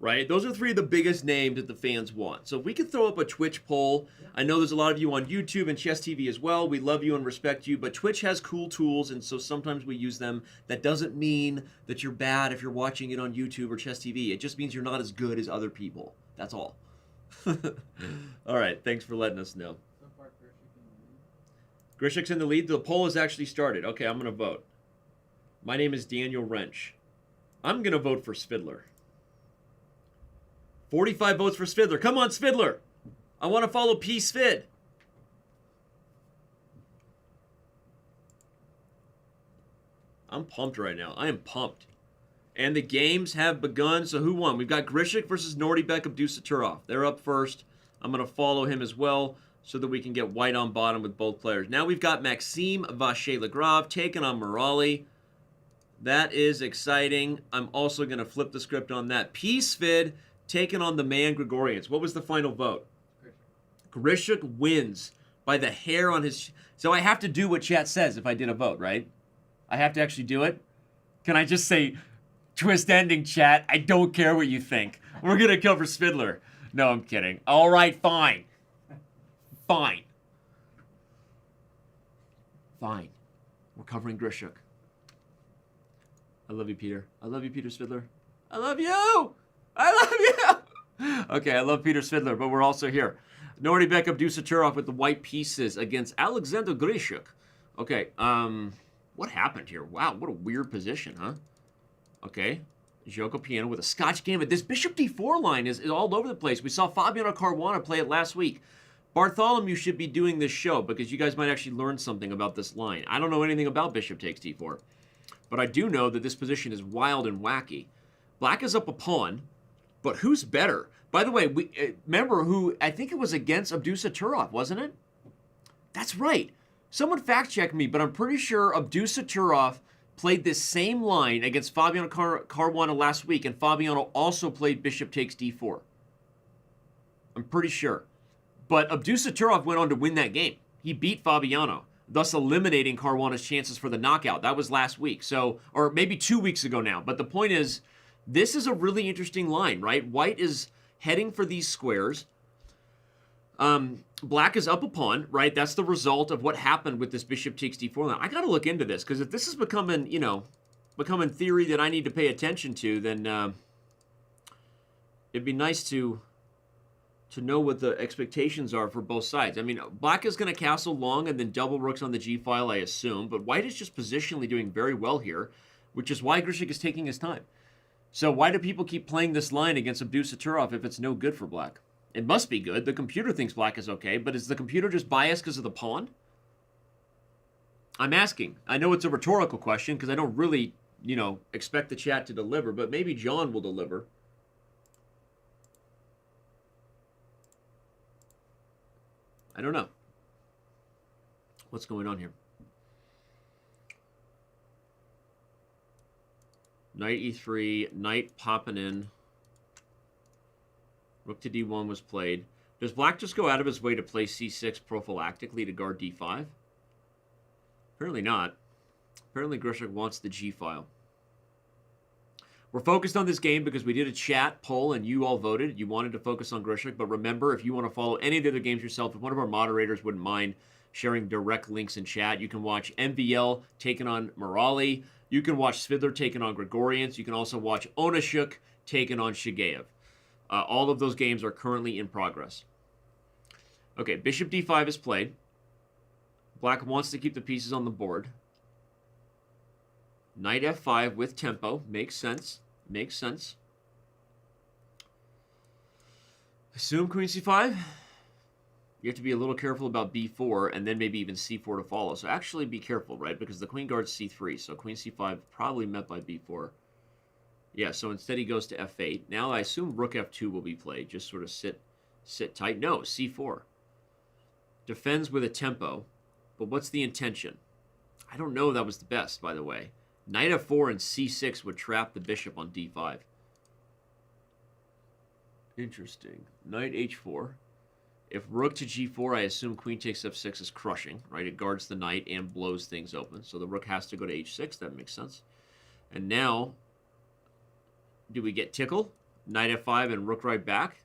Right? Those are 3 of the biggest names that the fans want. So if we could throw up a Twitch poll. I know there's a lot of you on YouTube and Chess TV as well. We love you and respect you, but Twitch has cool tools, and so sometimes we use them. That doesn't mean that you're bad if you're watching it on YouTube or Chess TV. It just means you're not as good as other people. That's all. All right. Thanks for letting us know. Grishuk's in the lead. The poll has actually started. Okay, I'm going to vote. My name is Daniel Wrench. I'm going to vote for Svidler. 45 votes for Svidler. Come on, Svidler. I want to follow P. Svid. I'm pumped right now. I am pumped. And the games have begun. So who won? We've got Grishuk versus Nordibek Abdusaturov. They're up first. I'm going to follow him as well so that we can get white on bottom with both players. Now we've got Maxime Vachier-Lagrave taking on Murali. That is exciting. I'm also going to flip the script on that. P. Svid taking on the man Grigorians. What was the final vote? Grishuk wins by the hair on his... So I have to do what chat says if I did a vote, right? I have to actually do it? Can I just say, twist ending, chat? I don't care what you think. We're going to cover Svidler. No, I'm kidding. All right, fine. Fine. Fine. We're covering Grishuk. I love you, Peter. I love you, Peter Svidler. I love you. I love you. Okay, I love Peter Svidler, but we're also here. Nordibek Abdusaturov with the white pieces against Alexander Grishuk. Okay, what happened here? Wow, what a weird position, huh? Okay, Joko Piano with a Scotch Gambit. This Bishop D4 line is all over the place. We saw Fabiano Caruana play it last week. Bartholomew should be doing this show because you guys might actually learn something about this line. I don't know anything about Bishop takes D4, but I do know that this position is wild and wacky. Black is up a pawn, but who's better? By the way, we remember who, I think it was against Abdusaturov, wasn't it? That's right. Someone fact-checked me, but I'm pretty sure Abdusaturov played this same line against Fabiano Caruana last week, and Fabiano also played Bishop takes D4. I'm pretty sure. But Abdusaturov went on to win that game. He beat Fabiano, thus eliminating Caruana's chances for the knockout. That was last week, so, or maybe 2 weeks ago now. But the point is, this is a really interesting line, right? White is heading for these squares. Black is up a pawn, right? That's the result of what happened with this Bishop takes D4 line. I got to look into this, because if this is becoming, you know, becoming theory that I need to pay attention to, then it'd be nice to know what the expectations are for both sides. I mean, Black is going to castle long and then double rooks on the G-file, I assume, but White is just positionally doing very well here, which is why Grishik is taking his time. So why do people keep playing this line against Abdusaturov if it's no good for Black? It must be good. The computer thinks Black is okay, but is the computer just biased because of the pawn? I'm asking. I know it's a rhetorical question because I don't really, you know, expect the chat to deliver, but maybe John will deliver. I don't know. What's going on here? Knight e3, knight popping in. Rook to d1 was played. Does Black just go out of his way to play c6 prophylactically to guard d5? Apparently not. Apparently Grishik wants the g-file. We're focused on this game because we did a chat poll and you all voted. You wanted to focus on Grishik, but remember, if you want to follow any of the other games yourself, if one of our moderators wouldn't mind sharing direct links in chat, you can watch MVL taking on Morali. You can watch Svidler taking on Gregorians. You can also watch Onashuk taking on Shigeev. All of those games are currently in progress. Okay, Bishop d5 is played. Black wants to keep the pieces on the board. Knight f5 with tempo. Makes sense. Makes sense. Assume queen c5. You have to be a little careful about b4 and then maybe even c4 to follow. So actually be careful, right? Because the queen guards c3. So queen c5 probably met by b4. Yeah, so instead he goes to f8. Now I assume rook f2 will be played. Just sort of sit tight. No, c4. Defends with a tempo. But what's the intention? I don't know if that was the best, by the way. Knight f4 and c6 would trap the bishop on d5. Interesting. Knight h4. If rook to g4, I assume queen takes f6 is crushing, right? It guards the knight and blows things open. So the rook has to go to h6. That makes sense. And now, do we get tickle? Knight f5 and rook right back?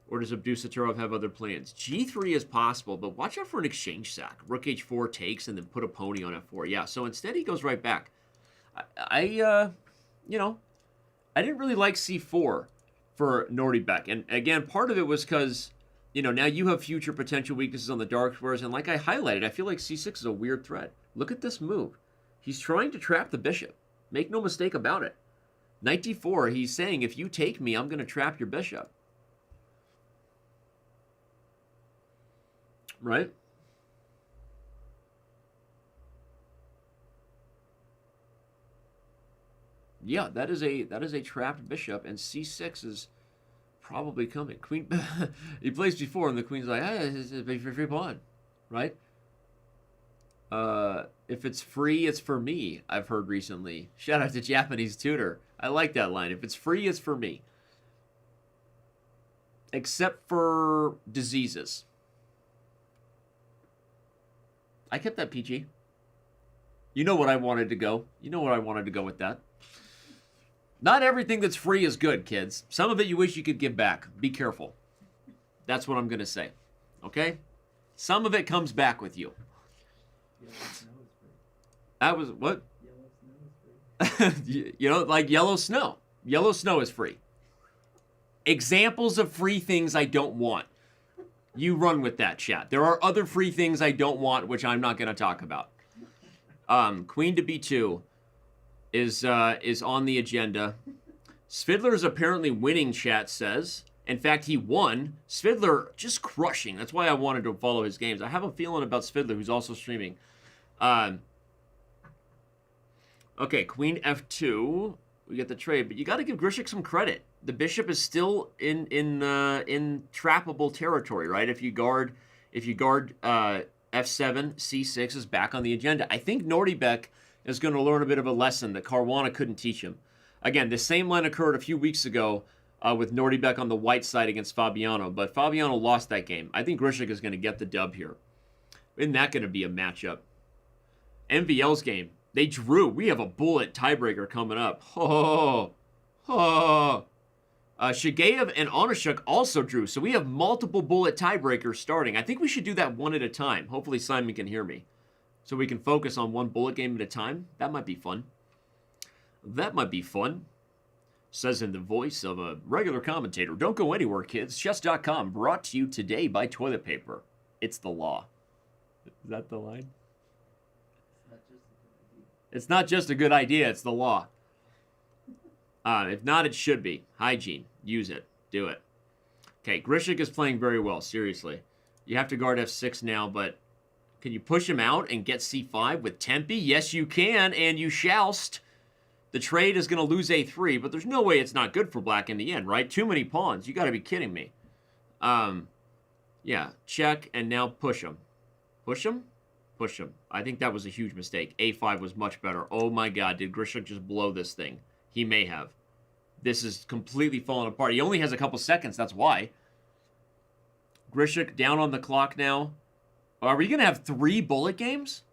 Or does Abdusaturov have other plans? g3 is possible, but watch out for an exchange sack. Rook h4 takes and then put a pony on f4. Yeah, so instead he goes right back. I didn't really like c4 for Nordibek. And again, part of it was because, you know, now you have future potential weaknesses on the dark squares. And like I highlighted, I feel like c6 is a weird threat. Look at this move. He's trying to trap the bishop. Make no mistake about it. Knight d4, he's saying, if you take me, I'm going to trap your bishop. Right? Yeah, that is a trapped bishop, and c6 is probably coming. Queen, he plays before, and the queen's like, it's a free pawn, right? If it's free, it's for me. I've heard recently. Shout out to Japanese Tutor. I like that line. If it's free, it's for me. Except for diseases. I kept that PG. You know what I wanted to go. You know where I wanted to go with that. Not everything that's free is good, kids. Some of it you wish you could give back. Be careful. That's what I'm going to say. Okay? Some of it comes back with you. That was what? You know, like yellow snow. Yellow snow is free. Examples of free things I don't want. You run with that, chat. There are other free things I don't want, which I'm not going to talk about. Queen to b2 is on the agenda. Svidler is apparently winning, chat says. In fact, he won. Svidler just crushing. That's why I wanted to follow his games. I have a feeling about Svidler, who's also streaming. Okay, queen f2. We get the trade, but you got to give Grishik some credit. The bishop is still in trappable territory, right? If you guard f7, c6 is back on the agenda. I think Nordibek is going to learn a bit of a lesson that Caruana couldn't teach him. Again, the same line occurred a few weeks ago with Nordibek on the white side against Fabiano, but Fabiano lost that game. I think Grishik is going to get the dub here. Isn't that going to be a matchup? MVL's game. They drew. We have a bullet tiebreaker coming up. Shigeev and Onishuk also drew, so we have multiple bullet tiebreakers starting. I think we should do that one at a time. Hopefully Simon can hear me. So we can focus on one bullet game at a time. That might be fun. That might be fun. Says in the voice of a regular commentator. Don't go anywhere, kids. Chess.com brought to you today by toilet paper. It's the law. Is that the line? It's not just a good idea, it's the law. If not, it should be. Hygiene. Use it. Do it. Okay, Grishik is playing very well, seriously. You have to guard f6 now, but can you push him out and get c5 with Tempe? Yes, you can, and you shallst. The trade is going to lose a3, but there's no way it's not good for black in the end, right? Too many pawns. You got to be kidding me. Yeah, check, and now push him. Push him? Push him. I think that was a huge mistake. a5 was much better. Oh my god, did Grishik just blow this thing? He may have. This is completely falling apart. He only has a couple seconds, that's why. Grishik down on the clock now. Are we going to have 3 bullet games?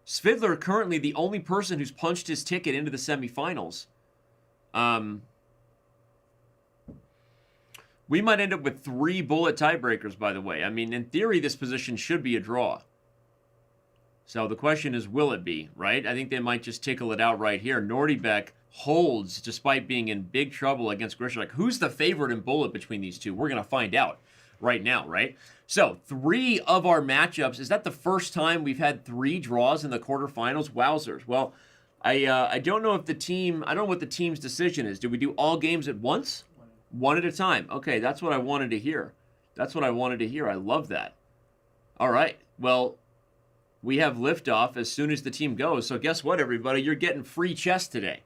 Svidler currently the only person who's punched his ticket into the semifinals. We might end up with 3 bullet tiebreakers, by the way. I mean, in theory, this position should be a draw. So the question is, will it be, right? I think they might just tickle it out right here. Nordibek holds despite being in big trouble against Grishik. Who's the favorite in bullet between these two? We're going to find out right now, right? So 3 of our matchups. Is that the first time we've had 3 draws in the quarterfinals? Wowzers. Well, I don't know if the team, I don't know what the team's decision is. Do we do all games at once? One at a time. Okay, that's what I wanted to hear. That's what I wanted to hear. I love that. All right. Well, we have liftoff as soon as the team goes. So guess what, everybody? You're getting free chess today.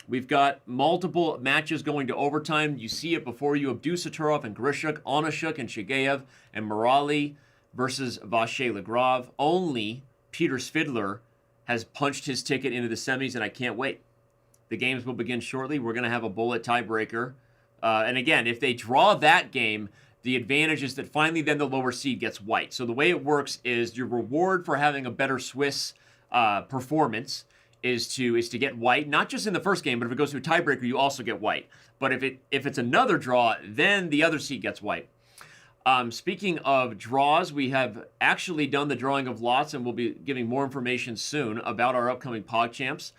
We've got multiple matches going to overtime. You see it before you. Abdusaturov and Grishik, Onishuk and Shigeev, and Morali versus Vachier-Lagrave. Only Peter Svidler has punched his ticket into the semis, and I can't wait. The games will begin shortly. We're going to have a bullet tiebreaker. And again, if they draw that game, the advantage is that finally then the lower seed gets white. So the way it works is your reward for having a better Swiss performance is to get white, not just in the first game, but if it goes to a tiebreaker, you also get white. But if it's another draw, then the other seed gets white. Speaking of draws, we have actually done the drawing of lots, and we'll be giving more information soon about our upcoming PogChamps.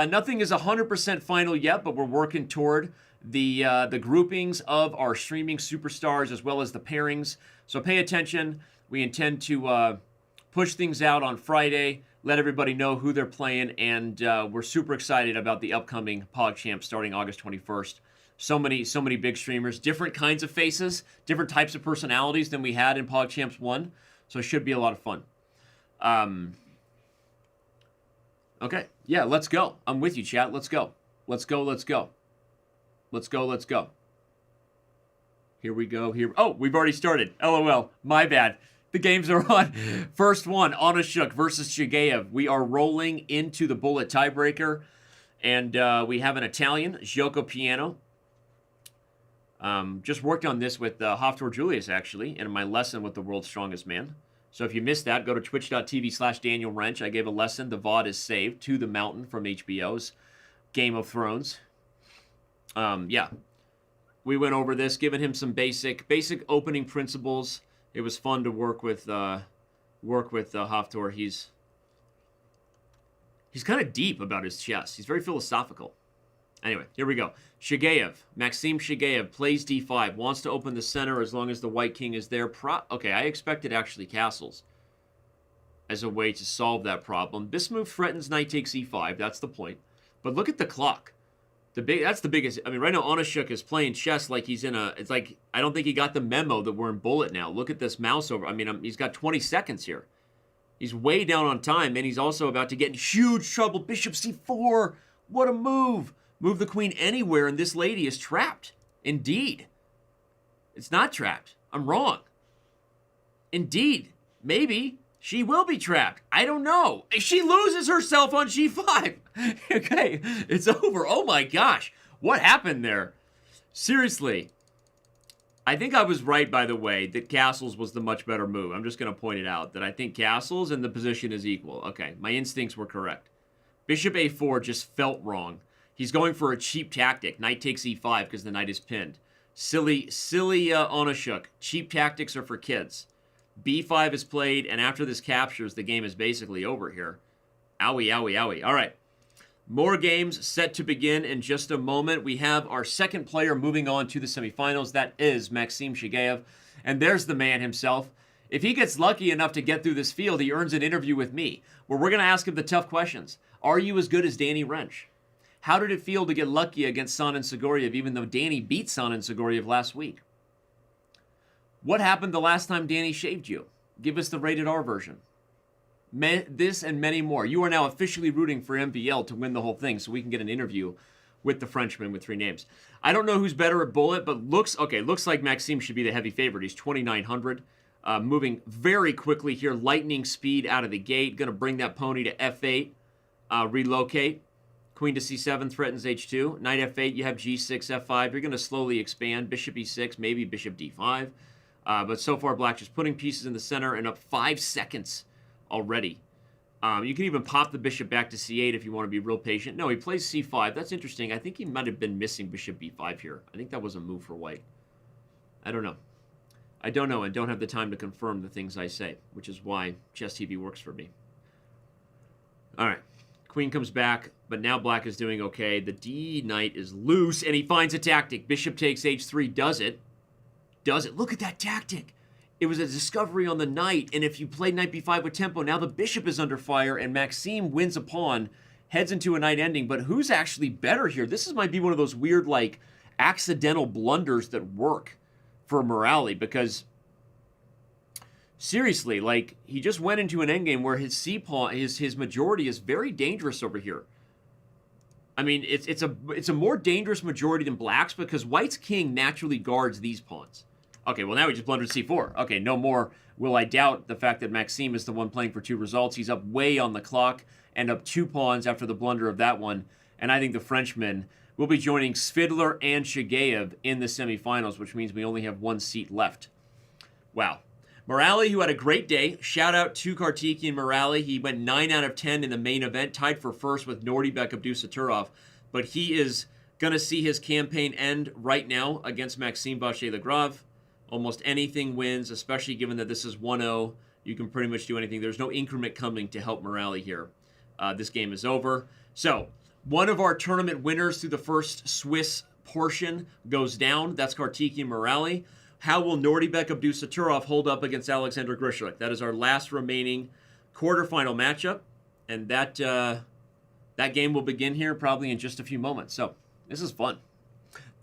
Nothing is 100% final yet, but we're working toward the groupings of our streaming superstars as well as the pairings. So pay attention. We intend to push things out on Friday, let everybody know who they're playing, and we're super excited about the upcoming PogChamp starting August 21st. So many big streamers, different kinds of faces, different types of personalities than we had in PogChamps 1. So it should be a lot of fun. Okay, yeah, let's go. I'm with you, chat. Let's go. Let's go, let's go. Let's go, let's go. Here we go. Here. Oh, we've already started. LOL. My bad. The games are on. First one, Onishuk versus Shigeev. We are rolling into the bullet tiebreaker. And we have an Italian, Gioco Piano. Just worked on this with Haftor Julius, actually, in my lesson with the World's Strongest Man. So if you missed that, go to twitch.tv/Daniel Wrench. I gave a lesson. The VOD is saved to the Mountain from HBO's Game of Thrones. Yeah. We went over this, giving him some basic opening principles. It was fun to work with Haftor. He's kind of deep about his chess. He's very philosophical. Anyway, here we go. Maxime Shigeev plays d5, wants to open the center as long as the white king is there. Okay, I expected actually castles as a way to solve that problem. This move threatens knight takes e5, that's the point. But look at the clock. That's the biggest. I mean, right now Onashuk is playing chess like he's in a. It's like I don't think he got the memo that we're in bullet now. Look at this mouse over. I mean, he's got 20 seconds here. He's way down on time, and he's also about to get in huge trouble. Bishop c4. What a move! Move the queen anywhere, and this lady is trapped. Indeed, it's not trapped. I'm wrong. Indeed, maybe. She will be trapped. I don't know. She loses herself on g5. Okay, it's over. Oh my gosh. What happened there? Seriously. I think I was right, by the way, that castles was the much better move. I'm just going to point it out, that I think castles and the position is equal. Okay, my instincts were correct. Bishop a4 just felt wrong. He's going for a cheap tactic. Knight takes e5 because the knight is pinned. Silly Onashuk. Cheap tactics are for kids. b5 is played, and after this captures, the game is basically over here. Owie, owie, owie. All right. More games set to begin in just a moment. We have our second player moving on to the semifinals. That is Maxime Shigeev. And there's the man himself. If he gets lucky enough to get through this field, he earns an interview with me, where we're going to ask him the tough questions. Are you as good as Danny Wrench? How did it feel to get lucky against Sanan Sigoriev, even though Danny beat Sanan Sigoriev last week? What happened the last time Danny shaved you? Give us the rated R version. This and many more. You are now officially rooting for MVL to win the whole thing, so we can get an interview with the Frenchman with 3 names. I don't know who's better at bullet, but looks like Maxime should be the heavy favorite. He's 2,900. Moving very quickly here. Lightning speed out of the gate. Going to bring that pony to f8. Relocate. Queen to c7 threatens h2. Knight f8. You have g6, f5. You're going to slowly expand. Bishop e6. Maybe bishop d5. But so far, Black just putting pieces in the center and up 5 seconds already. You can even pop the bishop back to c8 if you want to be real patient. No, he plays c5. That's interesting. I think he might have been missing bishop b5 here. I think that was a move for white. I don't know. I don't know and don't have the time to confirm the things I say, which is why Chess TV works for me. All right. Queen comes back, but now Black is doing okay. The D knight is loose, and he finds a tactic. Bishop takes h3. Does it? Does it? Look at that tactic. It was a discovery on the knight, and if you play knight b5 with tempo, now the bishop is under fire, and Maxime wins a pawn, heads into a knight ending, but who's actually better here? This might be one of those weird, like, accidental blunders that work for Morale, because seriously, like, he just went into an endgame where his c-pawn, his majority is very dangerous over here. I mean, it's a more dangerous majority than Black's because White's king naturally guards these pawns. Okay, well, now he just blundered c4. Okay, no more will I doubt the fact that Maxime is the one playing for 2 results. He's up way on the clock and up 2 pawns after the blunder of that one. And I think the Frenchman will be joining Svidler and Shigeev in the semifinals, which means we only have 1 seat left. Wow. Morale, who had a great day. Shout out to Kartikeyan Morale. He went 9 out of 10 in the main event, tied for first with Nordibek Abdusaturov. But he is going to see his campaign end right now against Maxime Vachier-Lagrave. Almost anything wins, especially given that this is 1-0. You can pretty much do anything. There's no increment coming to help Morale here. This game is over. So, one of our tournament winners through the first Swiss portion goes down. That's Kartikeyan Morale. How will Nordibek Abdusaturov hold up against Alexander Grishuk? That is our last remaining quarterfinal matchup. And that game will begin here probably in just a few moments. So, this is fun.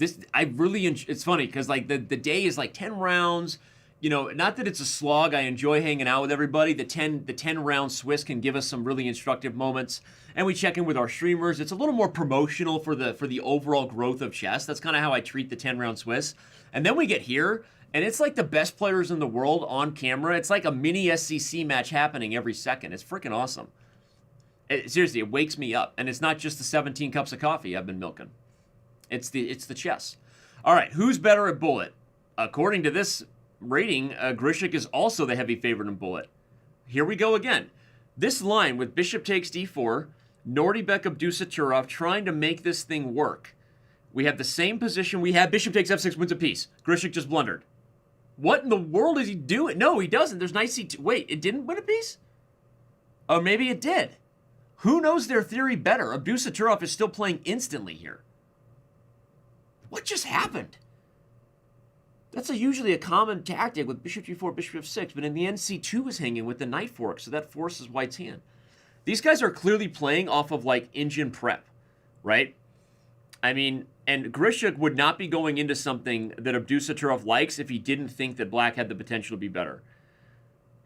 It's funny because like the day is like 10 rounds, you know, not that it's a slog. I enjoy hanging out with everybody. The 10 round Swiss can give us some really instructive moments, and we check in with our streamers. It's a little more promotional for the overall growth of chess. That's kind of how I treat the 10 round Swiss. And then we get here, and it's like the best players in the world on camera. It's like a mini SCC match happening every second. It's freaking awesome. Seriously, it wakes me up, and it's not just the 17 cups of coffee I've been milking. It's the chess. All right, who's better at bullet? According to this rating, Grishuk is also the heavy favorite in bullet. Here we go again. This line with bishop takes d4, Nordibek Abdusaturov trying to make this thing work. We have the same position we had. Bishop takes f6, wins a piece. Grishuk just blundered. What in the world is he doing? No, he doesn't. There's knight c2. Wait, it didn't win a piece? Or maybe it did. Who knows their theory better? Abdusaturov is still playing instantly here. What just happened? That's usually a common tactic with bishop g4, bishop f6, but in the end, c2 is hanging with the knight fork, so that forces white's hand. These guys are clearly playing off of, like, engine prep, right? I mean, and Grishuk would not be going into something that Abdusattorov likes if he didn't think that black had the potential to be better.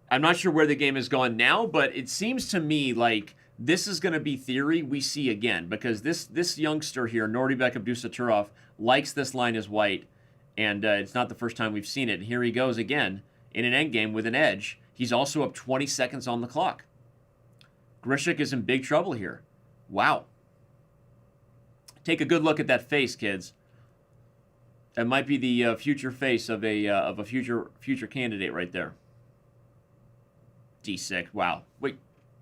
I'm not sure where the game has gone now, but it seems to me like this is going to be theory we see again, because this youngster here, Nordibek Abdusattorov, likes this line as white, and it's not the first time we've seen it. And here he goes again in an endgame with an edge. He's also up 20 seconds on the clock. Grishuk is in big trouble here. Wow. Take a good look at that face, kids. That might be the future face of a future candidate right there. D6. Wow. Wait.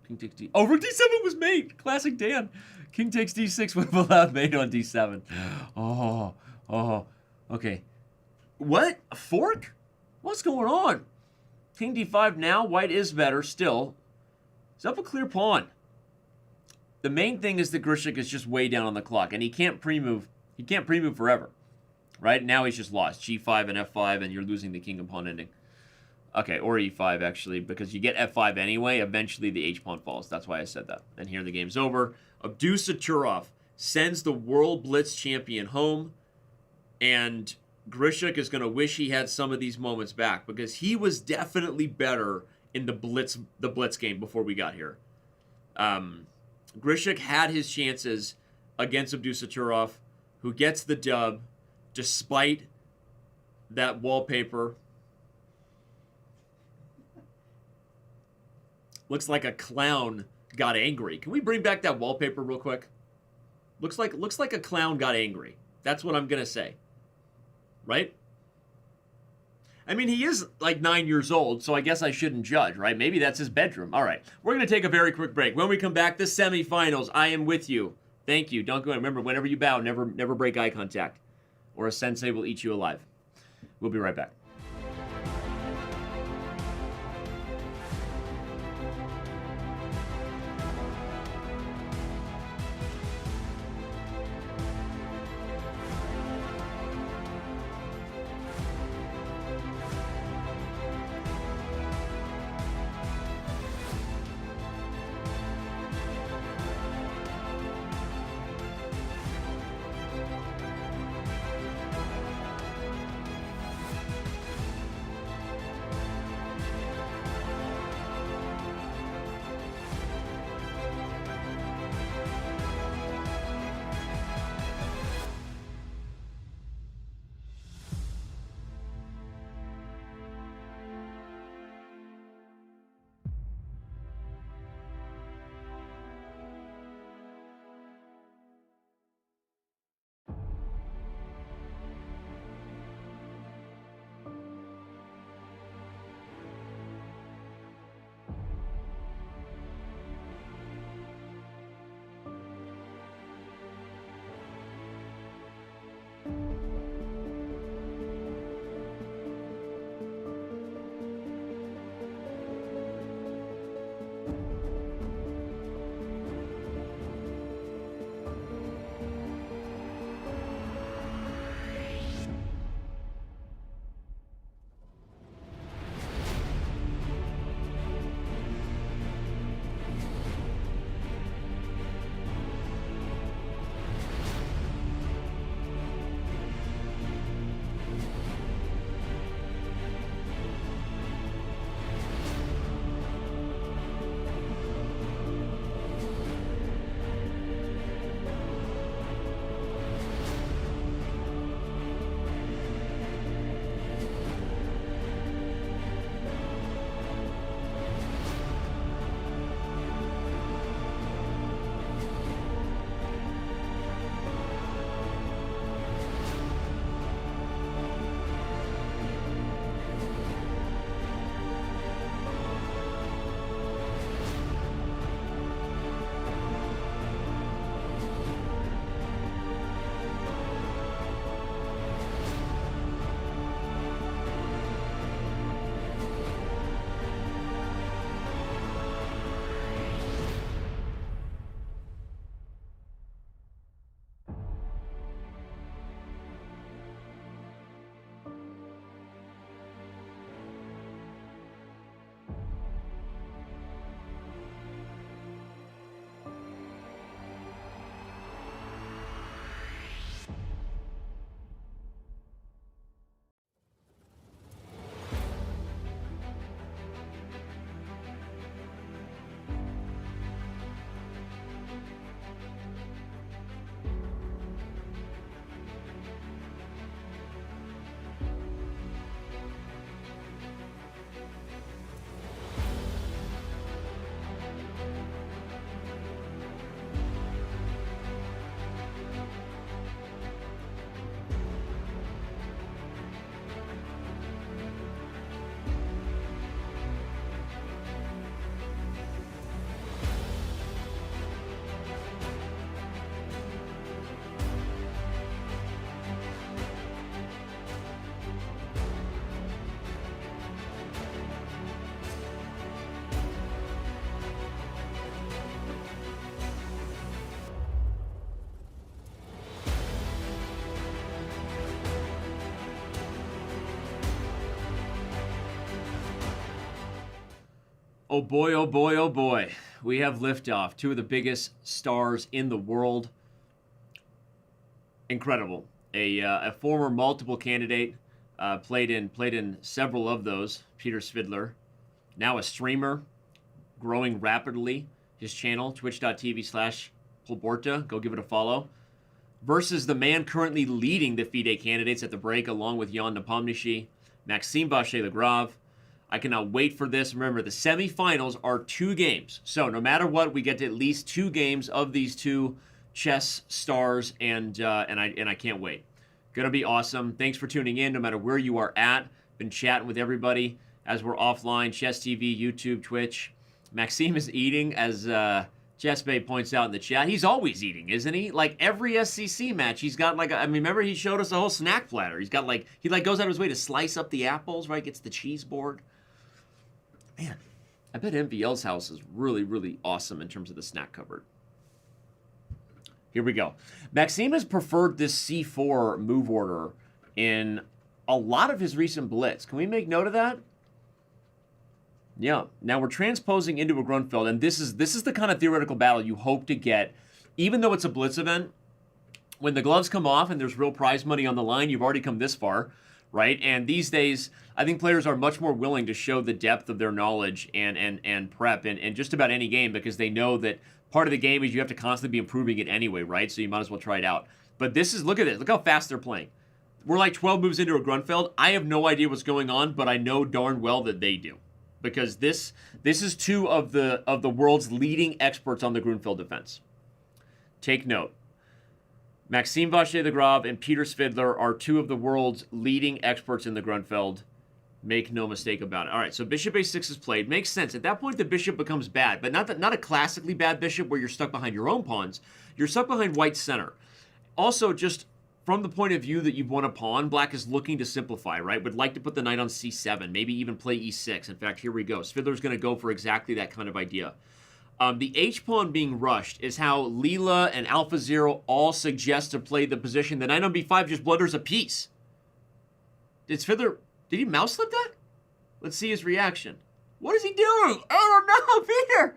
King takes D. Oh, Rook D7 was mate. Classic Dan. King takes D6 would have allowed mate on D7. Oh. Okay. What? A fork? What's going on? King D5 now. White is better still. He's up a clear pawn. The main thing is that Grishuk is just way down on the clock, and he can't pre-move. He can't pre-move forever. Right? Now he's just lost. G5 and F5, and you're losing the king and pawn ending. Okay, or E5, actually, because you get F5 anyway. Eventually, the H-pawn falls. That's why I said that. And here the game's over. Abdusattorov sends the World Blitz champion home, and Grishuk is going to wish he had some of these moments back, because he was definitely better in the Blitz game before we got here. Grishuk had his chances against Abdusattorov, who gets the dub despite that wallpaper. Looks like a clown got angry. Can we bring back that wallpaper real quick? Looks like a clown got angry. That's what I'm going to say. Right? I mean, he is like 9 years old, so I guess I shouldn't judge, right? Maybe that's his bedroom. All right. We're going to take a very quick break. When we come back, the semifinals. I am with you. Thank you. Don't go. Remember, whenever you bow, never break eye contact, or a sensei will eat you alive. We'll be right back. Oh boy, oh boy, oh boy. We have liftoff. Two of the biggest stars in the world. Incredible. A former multiple candidate, played in several of those. Peter Svidler, now a streamer, growing rapidly. His channel, twitch.tv/Polborta. Go give it a follow. Versus the man currently leading the FIDE candidates at the break, along with Jan Nepomniachtchi, Maxime Vachier-Lagrave. I cannot wait for this. Remember, the semifinals are 2 games. So no matter what, we get to at least 2 games of these 2 chess stars, and I can't wait. Gonna be awesome. Thanks for tuning in, no matter where you are at. Been chatting with everybody as we're offline. Chess TV, YouTube, Twitch. Maxime is eating, as Chess Bay points out in the chat. He's always eating, isn't he? Like every SCC match, he's got like I mean, remember he showed us a whole snack platter. He's got like he goes out of his way to slice up the apples, right? Gets the cheese board. Man, I bet MVL's house is really, really awesome in terms of the snack cupboard. Here we go. Maxime has preferred this C4 move order in a lot of his recent blitz. Can we make note of that? Yeah. Now we're transposing into a Grunfeld, and this is the kind of theoretical battle you hope to get, even though it's a blitz event. When the gloves come off and there's real prize money on the line, you've already come this far, right? And these days, I think players are much more willing to show the depth of their knowledge and prep in just about any game, because they know that part of the game is you have to constantly be improving it anyway, right? So you might as well try it out. But this is, look at this. Look how fast they're playing. We're like 12 moves into a Grunfeld. I have no idea what's going on, but I know darn well that they do. Because this is 2 of the world's leading experts on the Grunfeld defense. Take note. Maxime Vachier-Lagrave and Peter Svidler are 2 of the world's leading experts in the Grunfeld. Make no mistake about it. All right, so bishop a6 is played. Makes sense. At that point, the bishop becomes bad, but not a classically bad bishop where you're stuck behind your own pawns. You're stuck behind white's center. Also, just from the point of view that you've won a pawn, black is looking to simplify, right? Would like to put the knight on c7, maybe even play e6. In fact, here we go. Svidler's going to go for exactly that kind of idea. The h-pawn being rushed is how Leela and AlphaZero all suggest to play the position. The knight on b5 just blunders a piece. Did Svidler... Did he mouse slip that? Let's see his reaction. What is he doing? Oh no, Peter!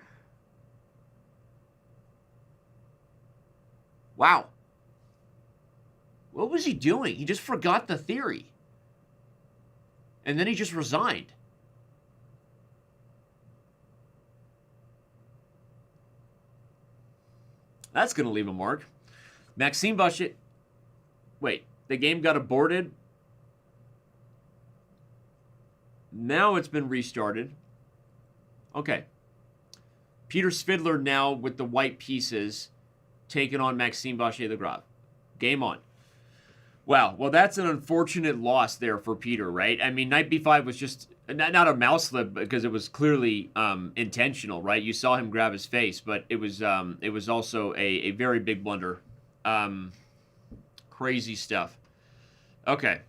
Wow. What was he doing? He just forgot the theory. And then he just resigned. That's going to leave a mark. Maxime Vachier... Wait, the game got aborted? Now it's been restarted. Okay. Peter Svidler now with the white pieces taking on Maxime Vachier-Lagrave. Game on. Wow. Well, that's an unfortunate loss there for Peter, right? I mean, knight b5 was just not a mouse slip because it was clearly intentional, right? You saw him grab his face, but it was also a very big blunder. Crazy stuff. Okay.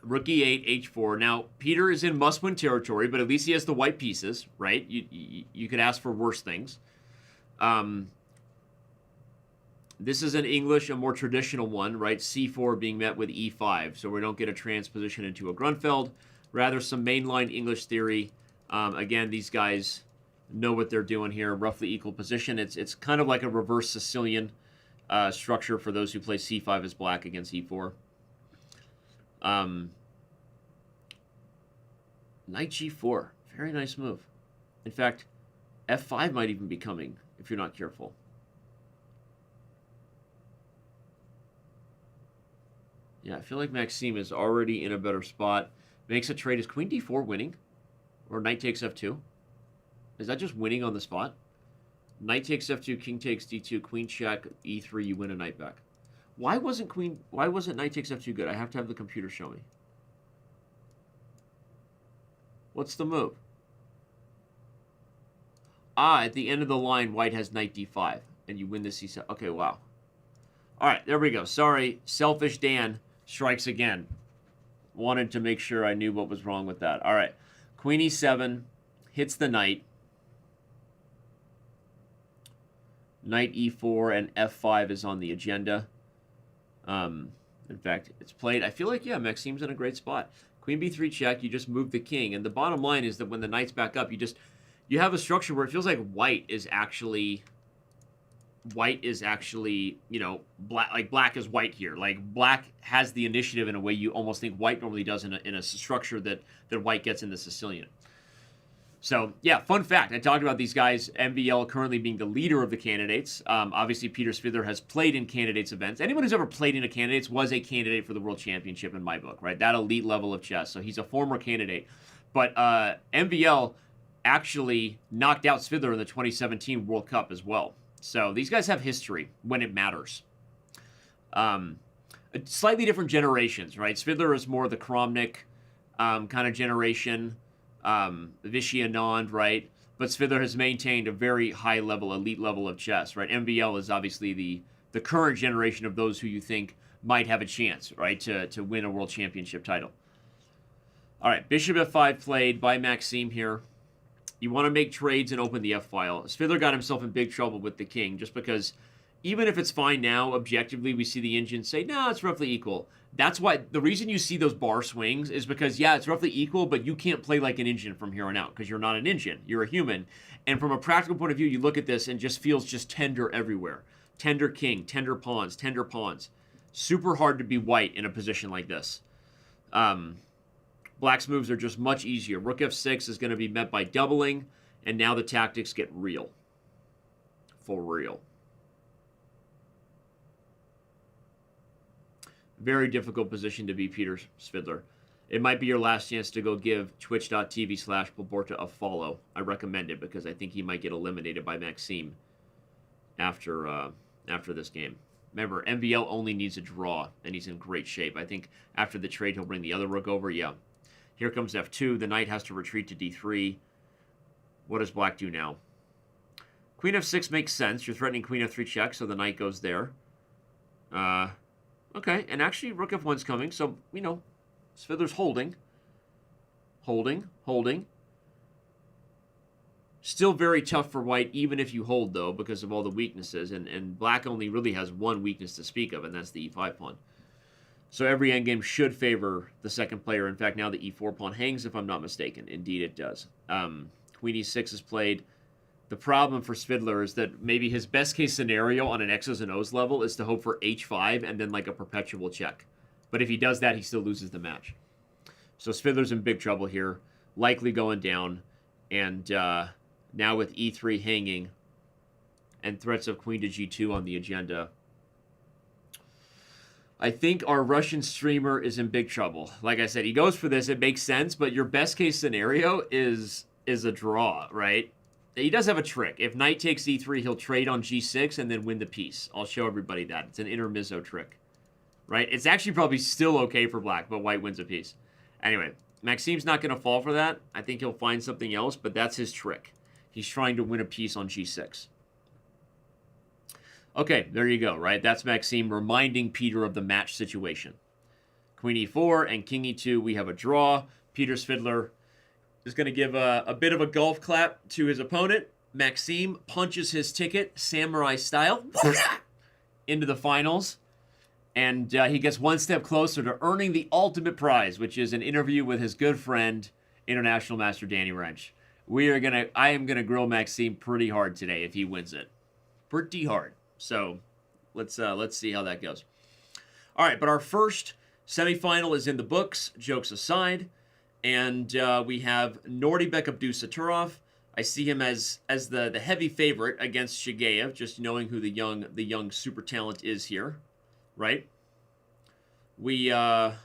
Rook e8, h4. Now, Peter is in must-win territory, but at least he has the white pieces, right? You could ask for worse things. This is an English, a more traditional one, right? c4 being met with e5, so we don't get a transposition into a Grunfeld. Rather, some mainline English theory. Again, these guys know what they're doing here. Roughly equal position. It's kind of like a reverse Sicilian structure for those who play c5 as black against e4. Knight g4. Very nice move. In fact, f5 might even be coming if you're not careful. Yeah, I feel like Maxime is already in a better spot. Makes a trade. Is queen d4 winning? Or knight takes f2? Is that just winning on the spot? Knight takes f2, king takes d2, queen check, e3, you win a knight back. Why wasn't knight takes f2 good? I have to have the computer show me. What's the move? Ah, at the end of the line, white has knight d5, and you win the c7. Okay, wow. All right, there we go. Sorry, selfish Dan strikes again. Wanted to make sure I knew what was wrong with that. All right, queen e7 hits the knight. Knight e4 and f5 is on the agenda. In fact, it's played. I feel like, yeah, Maxime's in a great spot. Queen b3 check, you just move the king. And the bottom line is that when the knight's back up, you have a structure where it feels like white is actually, you know, black, like black is white here. Like black has the initiative in a way you almost think white normally does in a structure that white gets in the Sicilian. So, yeah, fun fact. I talked about these guys, MVL currently being the leader of the candidates. Obviously, Peter Svidler has played in candidates events. Anyone who's ever played in a candidates was a candidate for the World Championship in my book, right? That elite level of chess. So he's a former candidate. But MVL actually knocked out Svidler in the 2017 World Cup as well. So these guys have history when it matters. Slightly different generations, right? Svidler is more the Kramnik kind of generation. Vichy Anand, right? But Svidler has maintained a very high level, elite level of chess, right? MVL is obviously the current generation of those who you think might have a chance, right, to win a world championship title. All right, Bishop F5 played by Maxime here. You want to make trades and open the F file. Svidler got himself in big trouble with the king just because even if it's fine now, objectively, we see the engine say, no, it's roughly equal. That's why the reason you see those bar swings is because, yeah, it's roughly equal, but you can't play like an engine from here on out because you're not an engine. You're a human. And from a practical point of view, you look at this and just feels just tender everywhere. Tender king, tender pawns, tender pawns. Super hard to be white in a position like this. Black's moves are just much easier. Rook F6 is going to be met by doubling, and now the tactics get real. For real. Very difficult position to be Peter Svidler. It might be your last chance to go give twitch.tv/Paborta a follow. I recommend it because I think he might get eliminated by Maxime after this game. Remember, MVL only needs a draw, and he's in great shape. I think after the trade, he'll bring the other rook over. Yeah. Here comes F2. The knight has to retreat to D3. What does Black do now? Queen F6 makes sense. You're threatening Queen F3 check, so the knight goes there. Okay, and actually Rook F1's coming, so, you know, Svidler's holding. Holding. Still very tough for white, even if you hold, though, because of all the weaknesses. And black only really has one weakness to speak of, and that's the E5 pawn. So every endgame should favor the second player. In fact, now the E4 pawn hangs, if I'm not mistaken. Indeed, it does. Queen E6 is played. The problem for Svidler is that maybe his best-case scenario on an X's and O's level is to hope for H5 and then, like, a perpetual check. But if he does that, he still loses the match. So Svidler's in big trouble here, likely going down. And now with E3 hanging and threats of Queen to G2 on the agenda, I think our Russian streamer is in big trouble. Like I said, he goes for this. It makes sense, but your best-case scenario is a draw, right? He does have a trick. If knight takes E3, he'll trade on G6 and then win the piece. I'll show everybody that. It's an intermezzo trick, right? It's actually probably still okay for black, but white wins a piece. Anyway, Maxime's not going to fall for that. I think he'll find something else, but that's his trick. He's trying to win a piece on G6. Okay, there you go, right? That's Maxime reminding Peter of the match situation. Queen E4 and King E2, we have a draw. Peter Svidler is going to give a bit of a golf clap to his opponent. Maxime punches his ticket, samurai style, into the finals. And he gets one step closer to earning the ultimate prize, which is an interview with his good friend, International Master Danny Wrench. I am gonna grill Maxime pretty hard today if he wins it. Pretty hard. So let's see how that goes. All right, but our first semifinal is in the books, jokes aside. And we have Nordibek Abdusaturov. I see him as the heavy favorite against Shigeev, just knowing who the young super talent is here, right? We don't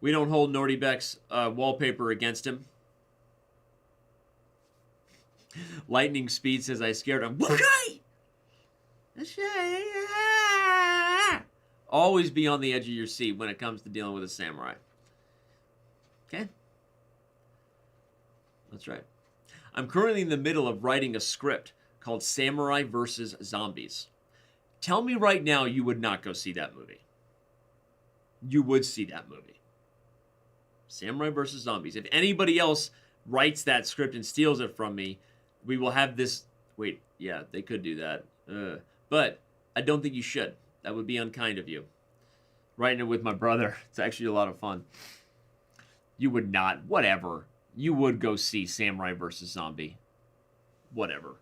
hold Nordibek's wallpaper against him. Lightning Speed says I scared him. Always be on the edge of your seat when it comes to dealing with a samurai. Okay. That's right. I'm currently in the middle of writing a script called Samurai versus Zombies. Tell me right now you would not go see that movie. You would see that movie. Samurai versus Zombies. If anybody else writes that script and steals it from me, we will have this... Wait, yeah, they could do that. But I don't think you should. That would be unkind of you. Writing it with my brother. It's actually a lot of fun. You would not. Whatever. You would go see Samurai versus Zombie. Whatever.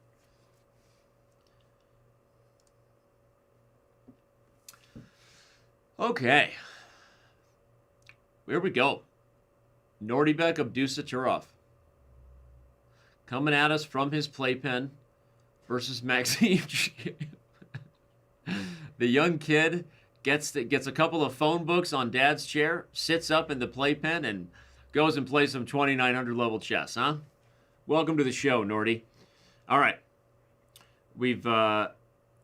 Okay. Here we go. Nordibek Abdusaturov. Coming at us from his playpen versus Maxime. The young kid gets a couple of phone books on dad's chair, sits up in the playpen, and goes and plays some 2900 level chess, huh? Welcome to the show, Nordy. All right. We've got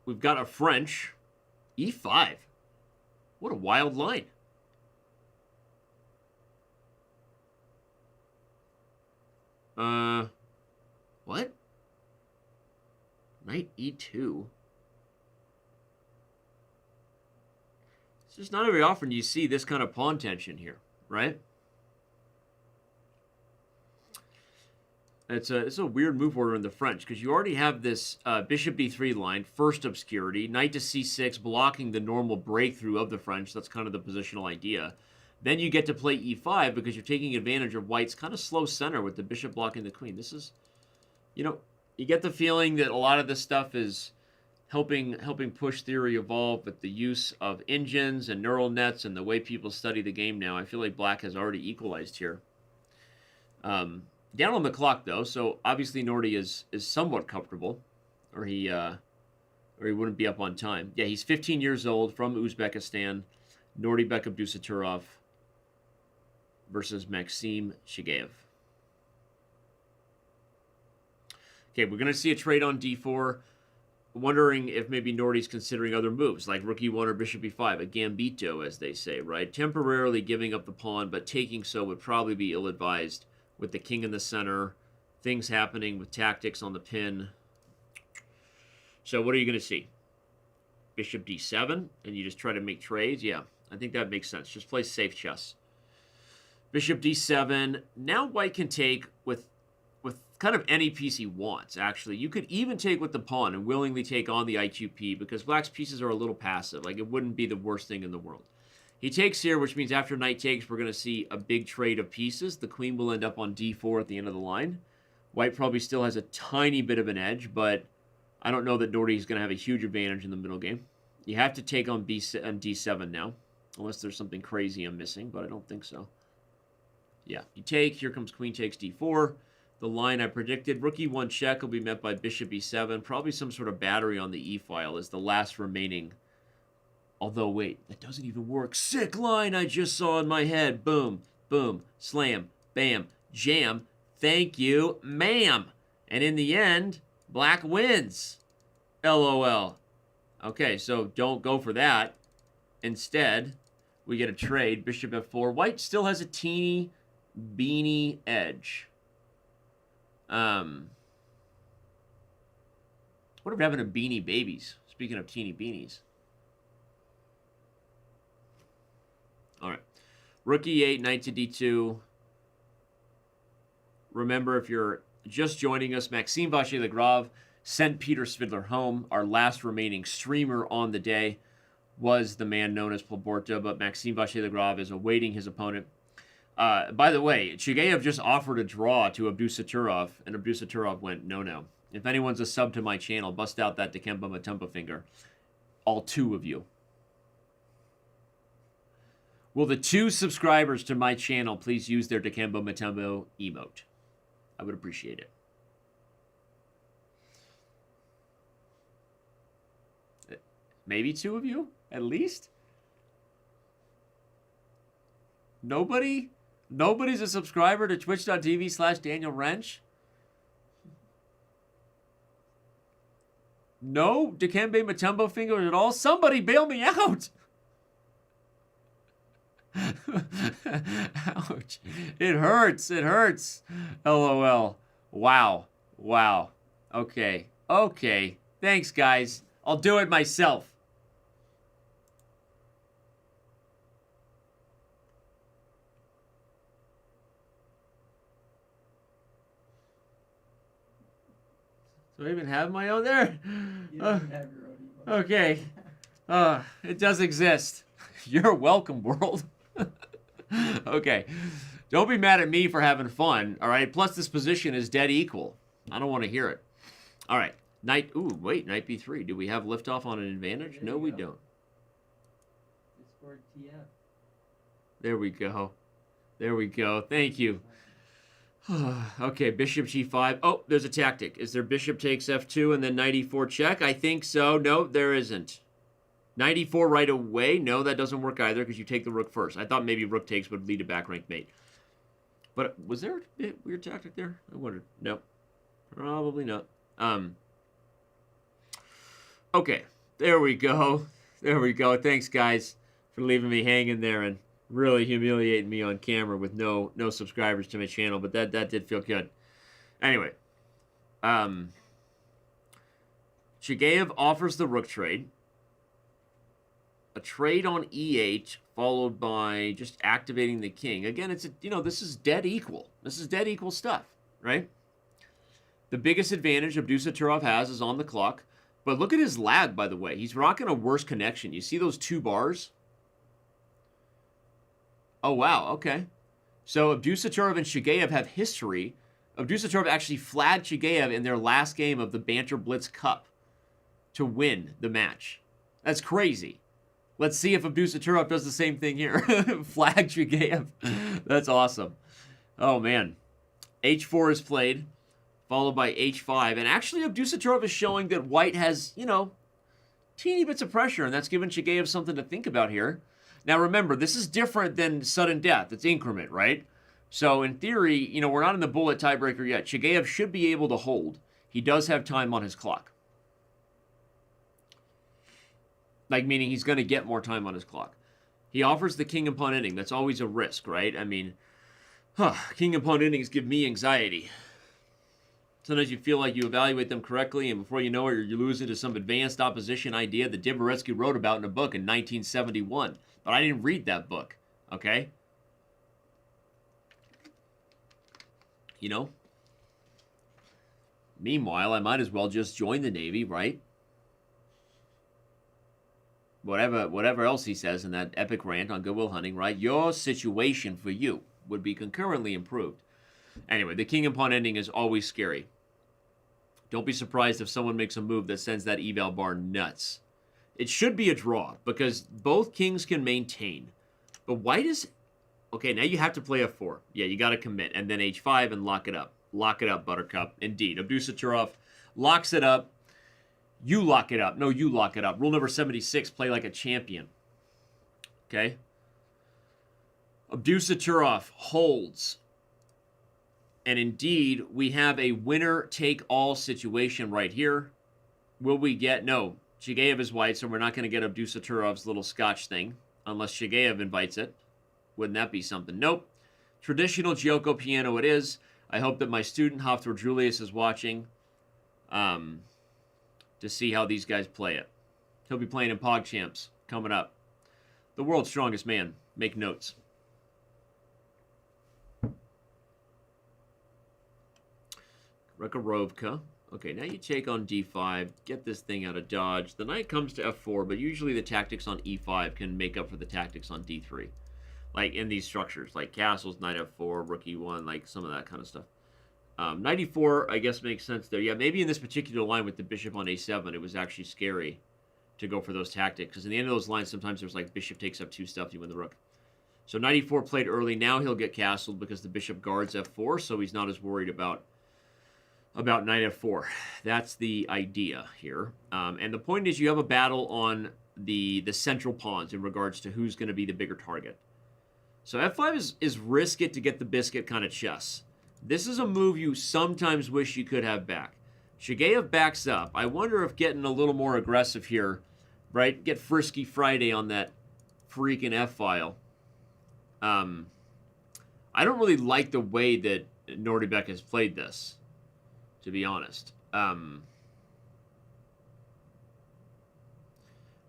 a French E5. What a wild line. What? Knight E2. It's just not very often you see this kind of pawn tension here, right? It's a weird move order in the French because you already have this bishop d3 line, first obscurity, knight to c6, blocking the normal breakthrough of the French. That's kind of the positional idea. Then you get to play e5 because you're taking advantage of white's kind of slow center with the bishop blocking the queen. This is, you get the feeling that a lot of this stuff is helping push theory evolve with the use of engines and neural nets and the way people study the game now. I feel like black has already equalized here. Down on the clock, though, so obviously Nordy is somewhat comfortable, or he wouldn't be up on time. Yeah, he's 15 years old, from Uzbekistan. Nordibek Abdusaturov versus Maxime Vachier-Lagrave. Okay, we're going to see a trade on d4. Wondering if maybe Nordy's considering other moves, like rook e1 or bishop e5, a gambito, as they say, right? Temporarily giving up the pawn, but taking so would probably be ill-advised. With the king in the center, things happening with tactics on the pin. So what are you going to see? Bishop d7, and you just try to make trades? Yeah, I think that makes sense. Just play safe chess. Bishop d7. Now white can take with kind of any piece he wants, actually. You could even take with the pawn and willingly take on the IQP because black's pieces are a little passive. Like, it wouldn't be the worst thing in the world. He takes here, which means after knight takes, we're going to see a big trade of pieces. The queen will end up on d4 at the end of the line. White probably still has a tiny bit of an edge, but I don't know that Nordy is going to have a huge advantage in the middle game. You have to take on d7 now, unless there's something crazy I'm missing, but I don't think so. Yeah, you take. Here comes queen takes d4. The line I predicted, rook e1 check will be met by bishop e7. Probably some sort of battery on the e-file is the last remaining. Although, wait, that doesn't even work. Sick line I just saw in my head. Boom, boom, slam, bam, jam. Thank you, ma'am. And in the end, black wins. LOL. Okay, so don't go for that. Instead, we get a trade. Bishop f4. White still has a teeny, beany edge. What if we're having a beanie babies? Speaking of teeny beanies. All right. Rook e8, knight to d2. Remember, if you're just joining us, Maxime Vachier-Lagrave sent Peter Svidler home. Our last remaining streamer on the day was the man known as Plaborta, but Maxime Vachier-Lagrave is awaiting his opponent. By the way, Vachier-Lagrave just offered a draw to Abdusaturov, and Abdusaturov went, no. If anyone's a sub to my channel, bust out that Dikembe Mutombo finger. All two of you. Will the 2 subscribers to my channel please use their Dikembe Mutombo emote? I would appreciate it. Maybe 2 of you, at least? Nobody? Nobody's a subscriber to twitch.tv/Daniel Wrench? No Dikembe Mutombo finger at all? Somebody bail me out! Ouch. It hurts. It hurts. LOL. Wow. Wow. Okay. Okay. Thanks, guys. I'll do it myself. Do I even have my own there? You don't have your own emote. Okay. It does exist. You're welcome, world. Okay. Don't be mad at me for having fun, all right? Plus, this position is dead equal. I don't want to hear it. All right. Knight, ooh, wait, knight b3. Do we have liftoff on an advantage? No, we don't. It scored TF. There we go. There we go. Thank you. Okay, bishop g5. Oh, there's a tactic. Is there bishop takes f2 and then knight e4 check? I think so. No, there isn't. Knight e4 right away? No, that doesn't work either because you take the rook first. I thought maybe rook takes would lead to back rank mate. But was there a weird tactic there? I wondered. No. Probably not. Okay, there we go. There we go. Thanks, guys, for leaving me hanging there and really humiliating me on camera with no subscribers to my channel. But that did feel good. Anyway, Shigeev offers the rook trade. A trade on e8 followed by just activating the king. Again, it's this is dead equal. This is dead equal stuff, right? The biggest advantage Abdusattorov has is on the clock. But look at his lag, by the way. He's rocking a worse connection. You see those 2 bars? Oh, wow. Okay. So Abdusattorov and Shigeev have history. Abdusattorov actually flagged Shigeev in their last game of the Banter Blitz Cup to win the match. That's crazy. Let's see if Abdusattorov does the same thing here. Flag Shigeev. That's awesome. Oh, man. H4 is played, followed by h5. And actually, Abdusattorov is showing that white has, teeny bits of pressure, and that's given Shigeev something to think about here. Now, remember, this is different than sudden death. It's increment, right? So, in theory, we're not in the bullet tiebreaker yet. Shigeev should be able to hold. He does have time on his clock. Like, meaning he's going to get more time on his clock. He offers the king and pawn ending. That's always a risk, right? I mean, king and pawn endings give me anxiety. Sometimes you feel like you evaluate them correctly, and before you know it, you lose into some advanced opposition idea that Dvoretsky wrote about in a book in 1971. But I didn't read that book, okay? Meanwhile, I might as well just join the Navy, right? Whatever else he says in that epic rant on Good Will Hunting, right? Your situation for you would be concurrently improved. Anyway, the king and pawn ending is always scary. Don't be surprised if someone makes a move that sends that eval bar nuts. It should be a draw because both kings can maintain. But white is... Okay, now you have to play f4. Yeah, you got to commit. And then h5 and lock it up. Lock it up, Buttercup. Indeed. Abdusattorov locks it up. You lock it up. No, you lock it up. Rule number 76, play like a champion. Okay? Abdusattorov holds. And indeed, we have a winner-take-all situation right here. Will we get... No, Shigeev is white, so we're not going to get Abdusattorov's little scotch thing. Unless Shigeev invites it. Wouldn't that be something? Nope. Traditional Giocco piano it is. I hope that my student, Hafthor Julius, is watching to see how these guys play it. He'll be playing in PogChamps coming up. The world's strongest man. Make notes. Rekarovka. Okay, now you take on d5, get this thing out of dodge. The knight comes to f4, but usually the tactics on e5 can make up for the tactics on d3. Like in these structures, like castles, knight f4, rook e1, like some of that kind of stuff. Knight e4, I guess, makes sense there. Yeah, maybe in this particular line with the bishop on a7, it was actually scary to go for those tactics. Because in the end of those lines, sometimes there's like bishop takes f2 stuff, you win the rook. So knight e4 played early. Now he'll get castled because the bishop guards f4, so he's not as worried about knight f4. That's the idea here. And the point is you have a battle on the central pawns in regards to who's going to be the bigger target. So f5 is risk it to get the biscuit kind of chess. This is a move you sometimes wish you could have back. Shigeev backs up. I wonder if getting a little more aggressive here, right? Get Frisky Friday on that freaking f-file. I don't really like the way that Nordebek has played this, to be honest.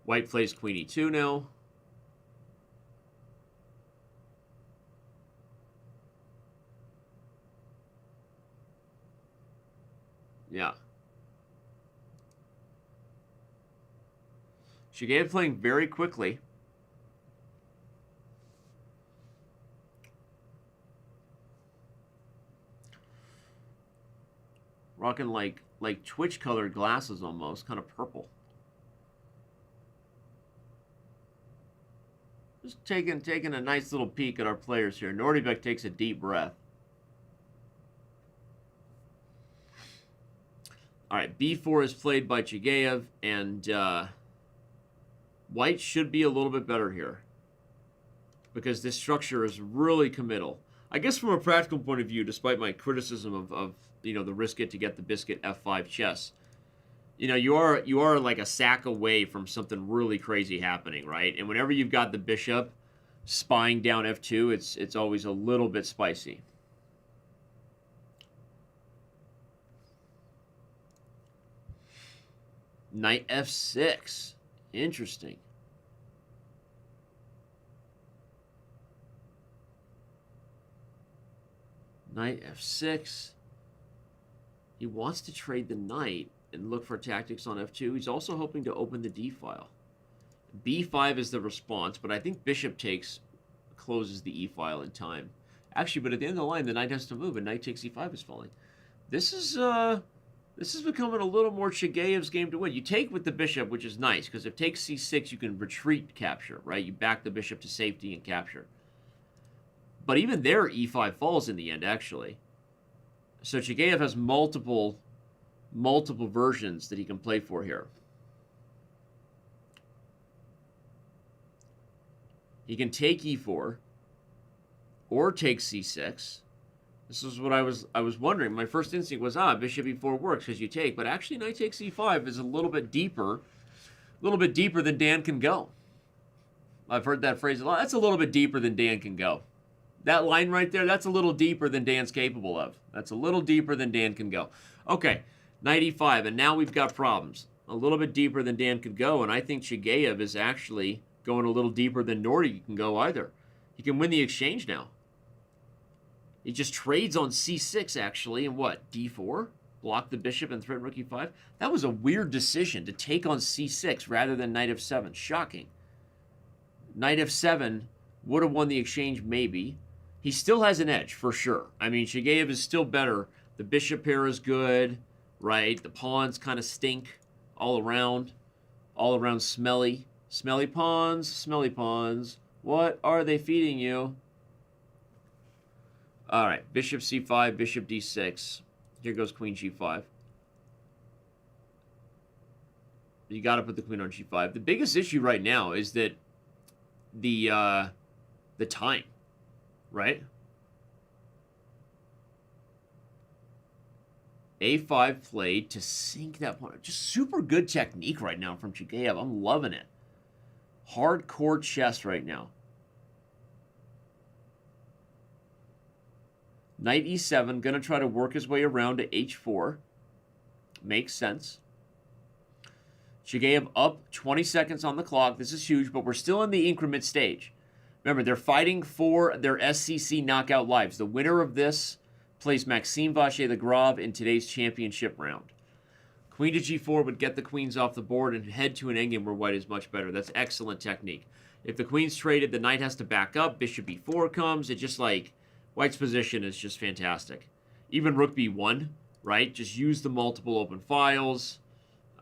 White plays queen e2 now. Yeah. Shigeev playing very quickly. Rocking like Twitch colored glasses almost, kind of purple. Just taking a nice little peek at our players here. Nordibek takes a deep breath. All right, b4 is played by Chigayev, and white should be a little bit better here because this structure is really committal. I guess from a practical point of view, despite my criticism of the risk it to get the biscuit f5 chess, you are like a sack away from something really crazy happening, right? And whenever you've got the bishop spying down f2, it's always a little bit spicy. Knight f6. Interesting. Knight f6. He wants to trade the knight and look for tactics on f2. He's also hoping to open the d file. b5 is the response, but I think bishop takes closes the e file in time. Actually, but at the end of the line, the knight has to move, and knight takes e5 is falling. This is becoming a little more Chigayev's game to win. You take with the bishop, which is nice, because if takes c6, you can retreat capture, right? You back the bishop to safety and capture. But even there, e5 falls in the end, actually. So Chigayev has multiple versions that he can play for here. He can take e4 or take c6. This is what I was wondering. My first instinct was, bishop e4 works because you take, but actually knight takes e5 is a little bit deeper than Dan can go. I've heard that phrase a lot. That's a little bit deeper than Dan can go. That line right there, that's a little deeper than Dan's capable of. That's a little deeper than Dan can go. Okay, knight e5, and now we've got problems. A little bit deeper than Dan could go, and I think Chigayev is actually going a little deeper than Nordy can go either. He can win the exchange now. He just trades on c6, actually, and what, d4? Block the bishop and threaten rook e5? That was a weird decision to take on c6 rather than knight f7. Shocking. Knight f7 would have won the exchange, maybe. He still has an edge, for sure. I mean, Chigayev is still better. The bishop pair is good, right? The pawns kind of stink all around smelly. Smelly pawns, smelly pawns. What are they feeding you? All right, bishop c5, bishop d6. Here goes queen g5. You got to put the queen on g5. The biggest issue right now is that the time, right? a5 played to sink that pawn. Just super good technique right now from Chigayev. I'm loving it. Hardcore chess right now. Knight e7, going to try to work his way around to h4. Makes sense. Chigayev up 20 seconds on the clock. This is huge, but we're still in the increment stage. Remember, they're fighting for their SCC knockout lives. The winner of this plays Maxime Vachier-Lagrave in today's championship round. Queen to g4 would get the queens off the board and head to an endgame where white is much better. That's excellent technique. If the queen's traded, the knight has to back up. Bishop e4 comes. It just like... White's position is just fantastic. Even rook b1, right? Just use the multiple open files.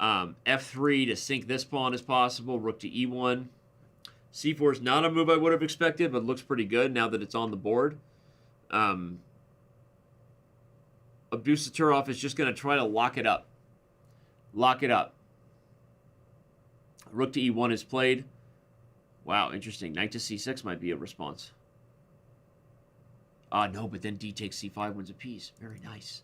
f3 to sink this pawn as possible. Rook to e1. c4 is not a move I would have expected, but looks pretty good now that it's on the board. Abdusatturov is just going to try to lock it up. Lock it up. Rook to e1 is played. Wow, interesting. Knight to c6 might be a response. No, but then d takes c5, wins a piece. Very nice.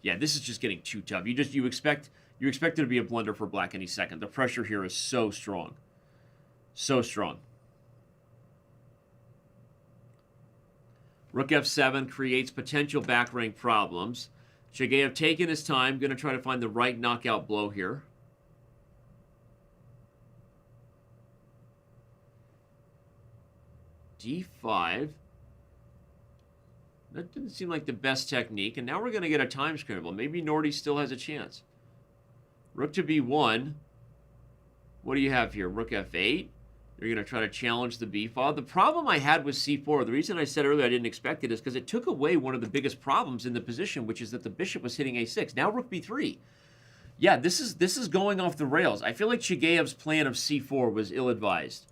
Yeah, this is just getting too tough. You expect there to be a blunder for black any second. The pressure here is so strong. So strong. Rook f7 creates potential back rank problems. Chigayev taking his time, going to try to find the right knockout blow here. d5. That didn't seem like the best technique, and now we're going to get a time scramble. Maybe Nordy still has a chance. Rook to b1. What do you have here? Rook f8. You're going to try to challenge the b file. The problem I had with c4, the reason I said earlier I didn't expect it is because it took away one of the biggest problems in the position, which is that the bishop was hitting a6. Now rook b3. Yeah, this is going off the rails. I feel like Chigayev's plan of c4 was ill-advised.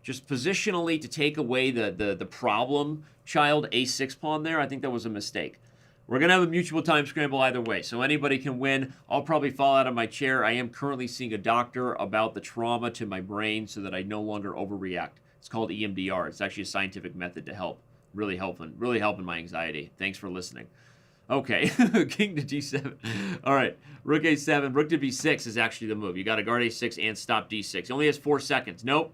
Just positionally to take away the problem child a6 pawn there, I think that was a mistake. We're going to have a mutual time scramble either way, so anybody can win. I'll probably fall out of my chair. I am currently seeing a doctor about the trauma to my brain so that I no longer overreact. It's called EMDR. It's actually a scientific method to help. Really helping my anxiety. Thanks for listening. Okay, king to d7. All right, rook a7, rook to b6 is actually the move. You got to guard a6 and stop d6. He only has 4 seconds. Nope.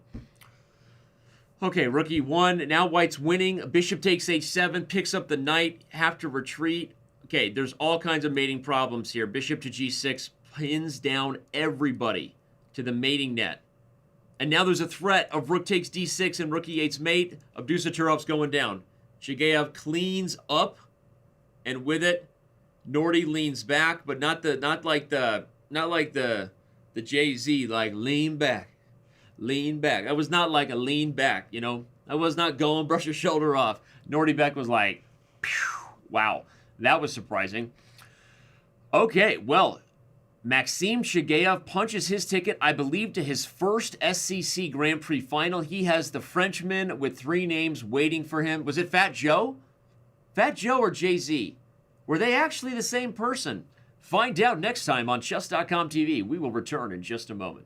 Okay, rook e1. Now white's winning. Bishop takes h7, picks up the knight, have to retreat. Okay, there's all kinds of mating problems here. Bishop to g6 pins down everybody to the mating net. And now there's a threat of rook takes d6 and rook e8's mate. Abdusaturov's going down. Chigayev cleans up, and with it, Nordy leans back, but not like the Jay-Z, like lean back. Lean back. That was not like a lean back, you know. That was not go and brush your shoulder off. Nordy Beck was like, phew, wow. That was surprising. Okay, well, Maxime Chigayev punches his ticket, I believe, to his first SCC Grand Prix final. He has the Frenchman with 3 names waiting for him. Was it Fat Joe? Fat Joe or Jay-Z? Were they actually the same person? Find out next time on Chess.com TV. We will return in just a moment.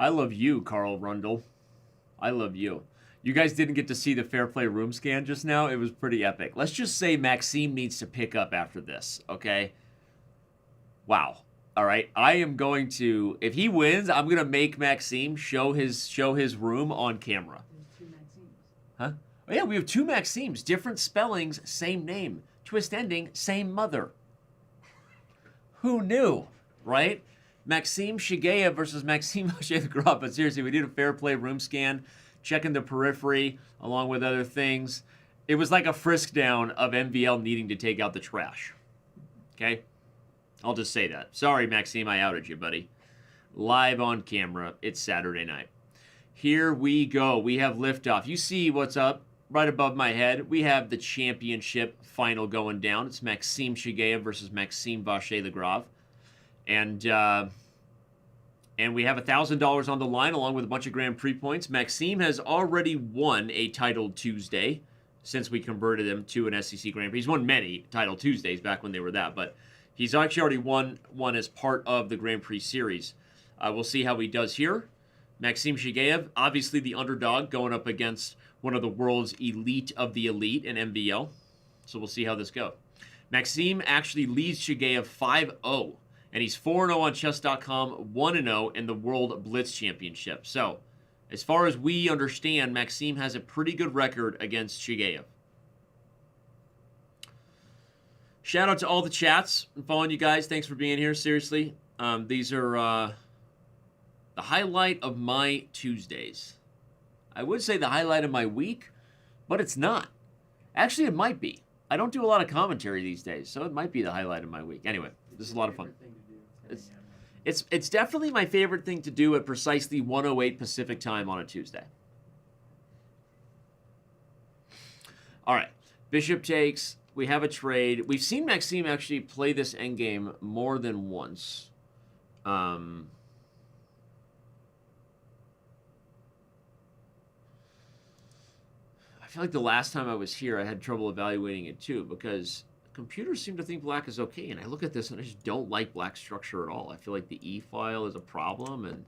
I love you, Carl Rundle. I love you. You guys didn't get to see the Fair Play room scan just now. It was pretty epic. Let's just say Maxime needs to pick up after this, okay? Wow. All right. I am going to, if he wins, I'm going to make Maxime show his room on camera. There's 2 Maximes. Huh? Oh, yeah, we have 2 Maximes, different spellings, same name. Twist ending, same mother. Who knew, right? Maxime Shigeev versus Maxime Vachier-Lagrave. But seriously, we did a Fair Play room scan, checking the periphery along with other things. It was like a frisk down of MVL needing to take out the trash. Okay? I'll just say that. Sorry, Maxime, I outed you, buddy. Live on camera. It's Saturday night. Here we go. We have liftoff. You see what's up right above my head. We have the championship final going down. It's Maxime Shigeev versus Maxime Vachier-Lagrave. And we have $1,000 on the line along with a bunch of Grand Prix points. Maxime has already won a Titled Tuesday since we converted him to an SEC Grand Prix. He's won many Titled Tuesdays back when they were that, but he's actually already won one as part of the Grand Prix series. We'll see how he does here. Maxime Shigeev, obviously the underdog, going up against one of the world's elite of the elite in MVL. So we'll see how this goes. Maxime actually leads Shigeev 5-0, and he's 4-0 on Chess.com, 1-0 in the World Blitz Championship. So, as far as we understand, Maxime has a pretty good record against Shigeev. Shout out to all the chats. I'm following you guys. Thanks for being here. Seriously, these are the highlight of my Tuesdays. I would say the highlight of my week, but it's not. Actually, it might be. I don't do a lot of commentary these days, so it might be the highlight of my week. Anyway, this is a lot of fun. It's definitely my favorite thing to do at precisely 1:08 Pacific time on a Tuesday. All right, bishop takes. We have a trade. We've seen Maxime actually play this endgame more than once. I feel like the last time I was here, I had trouble evaluating it too, because computers seem to think black is okay, and I look at this and I just don't like black structure at all. I feel like the E file is a problem and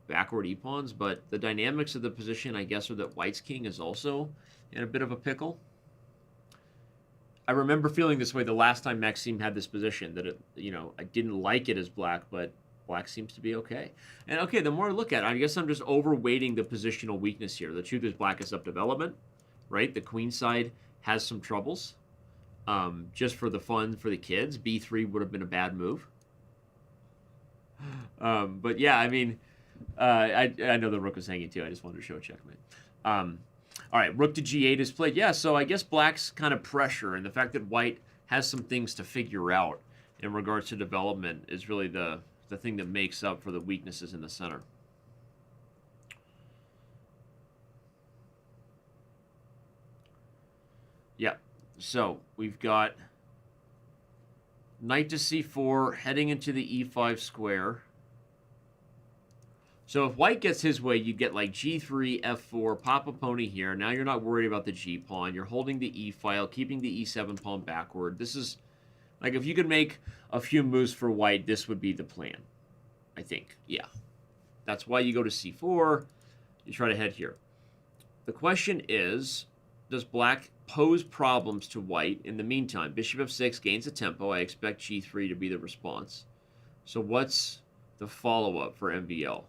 backward E pawns, but the dynamics of the position, I guess, are that white's king is also in a bit of a pickle. I remember feeling this way the last time Maxime had this position, that it, I didn't like it as black, but black seems to be okay. And okay, the more I look at it, I guess I'm just overweighting the positional weakness here. The truth is black is up development, right? The queen side has some troubles. Just for the fun for the kids, B3 would have been a bad move. But yeah, I mean, I know the rook was hanging too. I just wanted to show a checkmate. All right, rook to G8 is played. Yeah, so I guess black's kind of pressure, and the fact that white has some things to figure out in regards to development is really the thing that makes up for the weaknesses in the center. Yeah, so we've got knight to c4, heading into the e5 square. So if white gets his way, you get like g3, f4, pop a pony here. Now you're not worried about the g pawn. You're holding the e file, keeping the e7 pawn backward. This is, like, if you could make a few moves for white, this would be the plan, I think. Yeah. That's why you go to c4. You try to head here. The question is, does black pose problems to white in the meantime? Bishop f6 gains a tempo. I expect g3 to be the response. So what's the follow-up for MVL?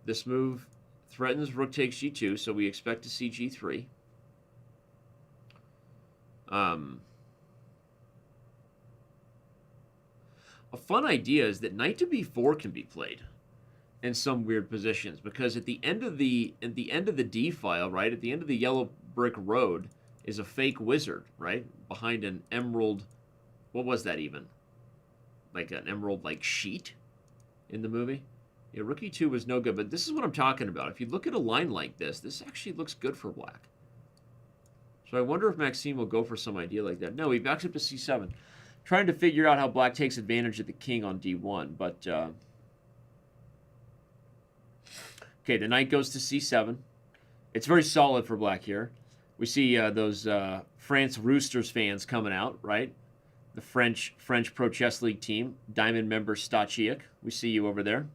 This move threatens rook takes g2, so we expect to see g3. A fun idea is that knight to b4 can be played in some weird positions, because at the end of the d file, right, at the end of the yellow brick road is a fake wizard, right, behind an emerald. What was that even? Like an emerald like sheet in the movie. Yeah, rook e2 was no good, but this is what I'm talking about. If you look at a line like this, this actually looks good for black. So I wonder if Maxime will go for some idea like that. No, he backs up to c7, trying to figure out how black takes advantage of the king on d1. But okay, the knight goes to c7. It's very solid for black here. We see those France Roosters fans coming out, right? The French Pro Chess League team, Diamond member Stachiak. We see you over there.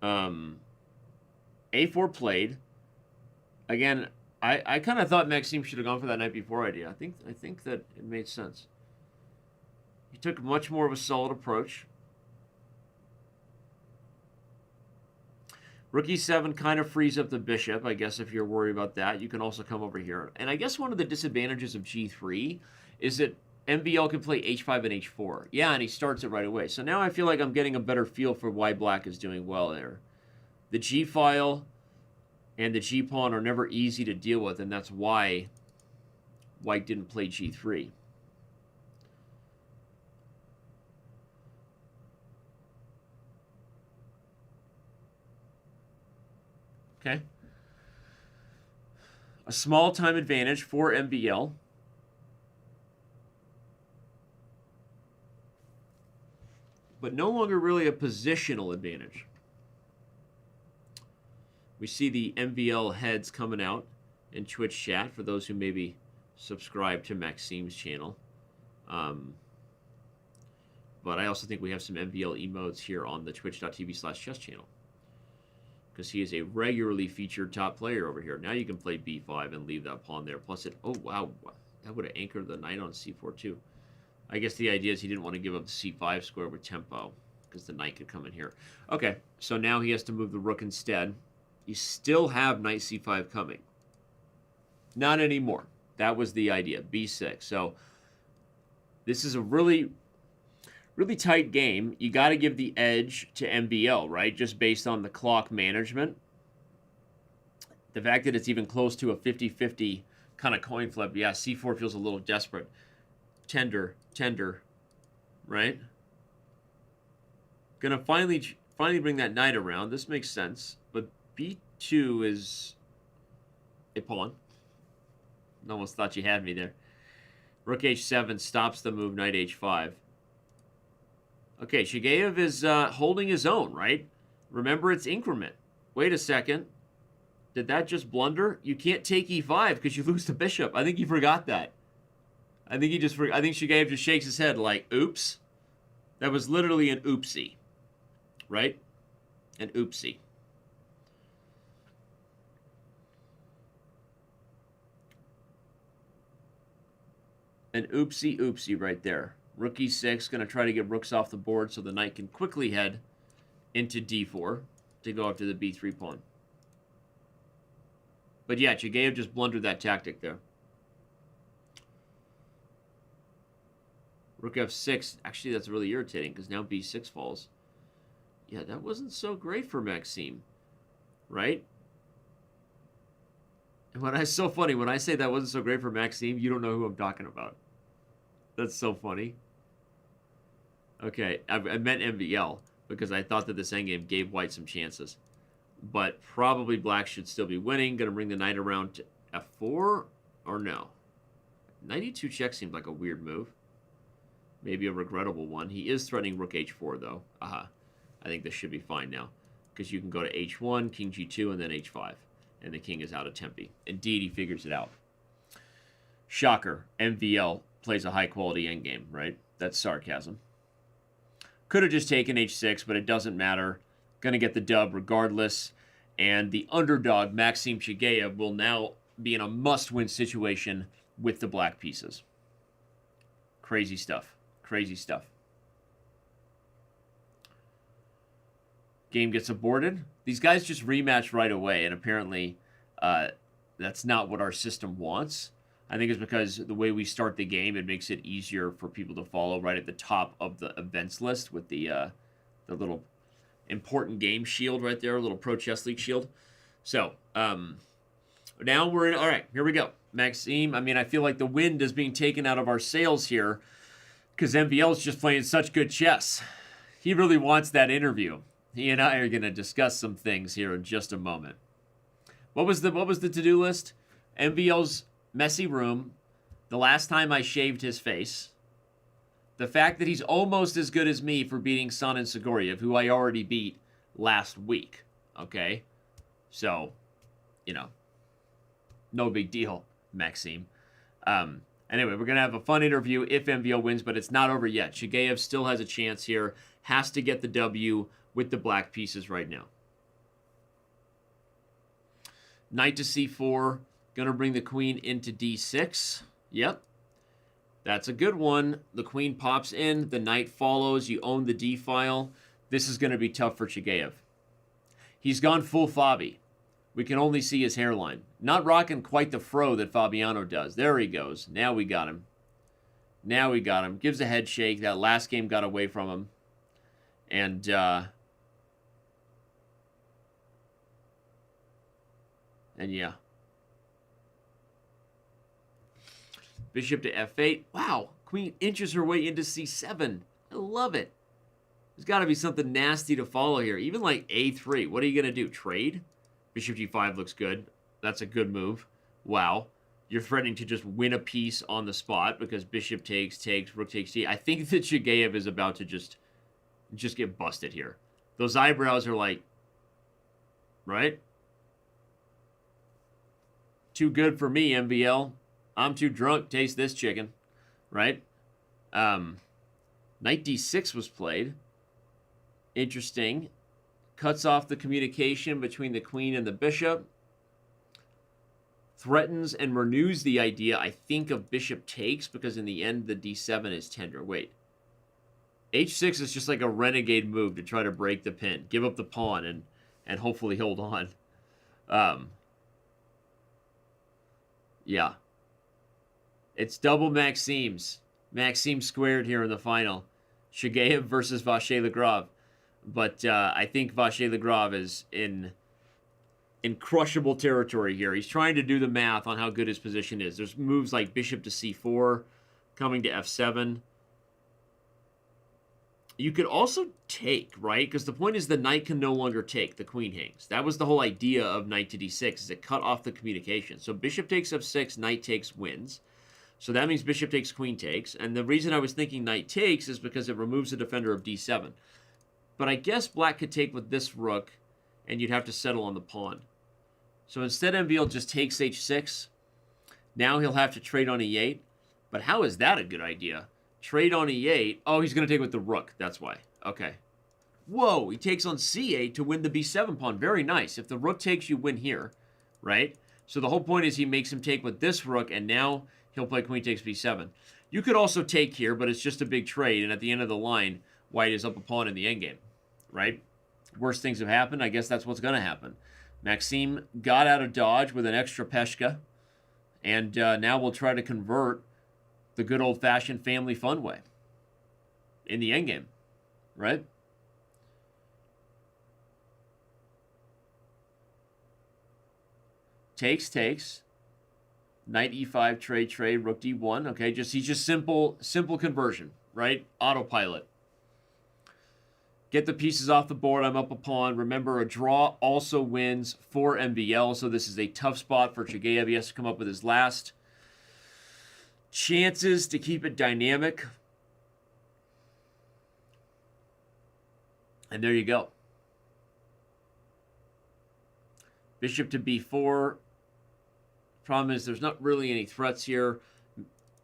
A4 played. Again, I kind of thought Maxime should have gone for that knight before idea. I think that it made sense. He took much more of a solid approach. Rook e7 kind of frees up the bishop. I guess if you're worried about that, you can also come over here. And I guess one of the disadvantages of g3 is that MVL can play h5 and h4. Yeah, and he starts it right away. So now I feel like I'm getting a better feel for why black is doing well there. The g-file and the g-pawn are never easy to deal with, and that's why white didn't play g3. Okay. A small time advantage for MVL. But no longer really a positional advantage. We see the MVL heads coming out in Twitch chat for those who maybe subscribe to Maxime's channel. But I also think we have some MVL emotes here on the twitch.tv/chess channel, because he is a regularly featured top player over here. Now you can play b5 and leave that pawn there. Plus it, oh wow, that would have anchored the knight on c4 too. I guess the idea is he didn't want to give up the c5 square with tempo, because the knight could come in here. Okay, so now he has to move the rook instead. You still have knight c5 coming. Not anymore. That was the idea, b6. So this is a really tight game. You got to give the edge to MVL, right? Just based on the clock management. The fact that it's even close to a 50-50 kind of coin flip. Yeah, c4 feels a little desperate. Tender, right? Gonna finally bring that knight around. This makes sense. But b2 is a pawn. Almost thought you had me there. Rook h7 stops the move, knight h5. Okay, Shigeev is holding his own, right? Remember, it's increment. Wait a second. Did that just blunder? You can't take e5 because you lose the bishop. I think you forgot that. I think Shigeev just shakes his head like, oops. That was literally an oopsie. Right? An oopsie. An oopsie right there. Rook e6, going to try to get rooks off the board so the knight can quickly head into d4 to go after the b3 pawn. But yeah, Shigeev just blundered that tactic there. Rook f6. Actually, that's really irritating because now b6 falls. Yeah, that wasn't so great for Maxime, right? And it's so funny, when I say that wasn't so great for Maxime, you don't know who I'm talking about. That's so funny. Okay, I meant MVL because I thought that this endgame gave white some chances. But probably black should still be winning. Going to bring the knight around to f4 or no? Knight e2 check seemed like a weird move. Maybe a regrettable one. He is threatening rook h4 though. Aha. I think this should be fine now, because you can go to h1, king g2, and then h5. And the king is out of tempi. Indeed, he figures it out. Shocker. MVL plays a high-quality endgame, right? That's sarcasm. Could have just taken h6, but it doesn't matter. Going to get the dub regardless. And the underdog, Maxime Shigeev, will now be in a must-win situation with the black pieces. Crazy stuff. Crazy stuff. Game gets aborted. These guys just rematch right away, and apparently that's not what our system wants. I think it's because the way we start the game, it makes it easier for people to follow right at the top of the events list with the little important game shield right there, a little Pro Chess League shield. So now we're in. All right, here we go. Maxime, I mean, I feel like the wind is being taken out of our sails here because MVL is just playing such good chess. He really wants that interview. He and I are going to discuss some things here in just a moment. What was the to-do list? MVL's messy room. The last time I shaved his face. The fact that he's almost as good as me for beating Sanin Sigoriev, who I already beat last week. Okay? So, you know, no big deal, Maxime. Anyway, we're going to have a fun interview if MVL wins, but it's not over yet. Shigeev still has a chance here. Has to get the W with the black pieces right now. Knight to c4. Going to bring the queen into d6. Yep. That's a good one. The queen pops in. The knight follows. You own the d file. This is going to be tough for Chigayev. He's gone full Fabi. We can only see his hairline. Not rocking quite the fro that Fabiano does. There he goes. Now we got him. Now we got him. Gives a head shake. That last game got away from him. And yeah. Bishop to f8. Wow. Queen inches her way into c7. I love it. There's got to be something nasty to follow here. Even like a3. What are you going to do? Trade? Bishop g5 looks good. That's a good move. Wow. You're threatening to just win a piece on the spot because bishop takes, rook takes d. I think that Chigayev is about to just get busted here. Those eyebrows are like, right? Too good for me, MVL. I'm too drunk. Taste this chicken, right? Knight d6 was played. Interesting. Cuts off the communication between the queen and the bishop. Threatens and renews the idea, I think, of bishop takes, because in the end, the d7 is tender. Wait. h6 is just like a renegade move to try to break the pin. Give up the pawn and hopefully hold on. Yeah. It's double Maxime's. Maxime squared here in the final. Chigayev versus Vachier-Lagrave. But I think Vachier-Lagrave is in crushable territory here. He's trying to do the math on how good his position is. There's moves like bishop to c4, coming to f7. You could also take, right? Because the point is the knight can no longer take. The queen hangs. That was the whole idea of knight to d6, is it cut off the communication. So bishop takes f6, knight takes wins. So that means bishop takes, queen takes. And the reason I was thinking knight takes is because it removes the defender of d7. But I guess black could take with this rook, and you'd have to settle on the pawn. So instead, MVL just takes h6. Now he'll have to trade on e8. But how is that a good idea? Trade on e8. Oh, he's going to take with the rook. That's why. Okay. Whoa, he takes on c8 to win the b7 pawn. Very nice. If the rook takes, you win here, right? So the whole point is he makes him take with this rook, and now he'll play queen takes b7. You could also take here, but it's just a big trade, and at the end of the line, white is up a pawn in the endgame, right? Worst things have happened. I guess that's what's going to happen. Maxime got out of dodge with an extra peshka, and now we'll try to convert the good old-fashioned family fun way in the endgame, right? Takes. Knight e5, trade, rook d1. Okay, he's just simple conversion, right? Autopilot. Get the pieces off the board. I'm up a pawn. Remember, a draw also wins for MVL, so this is a tough spot for Chigayev. He has to come up with his last chances to keep it dynamic. And there you go. Bishop to b4. Problem is there's not really any threats here.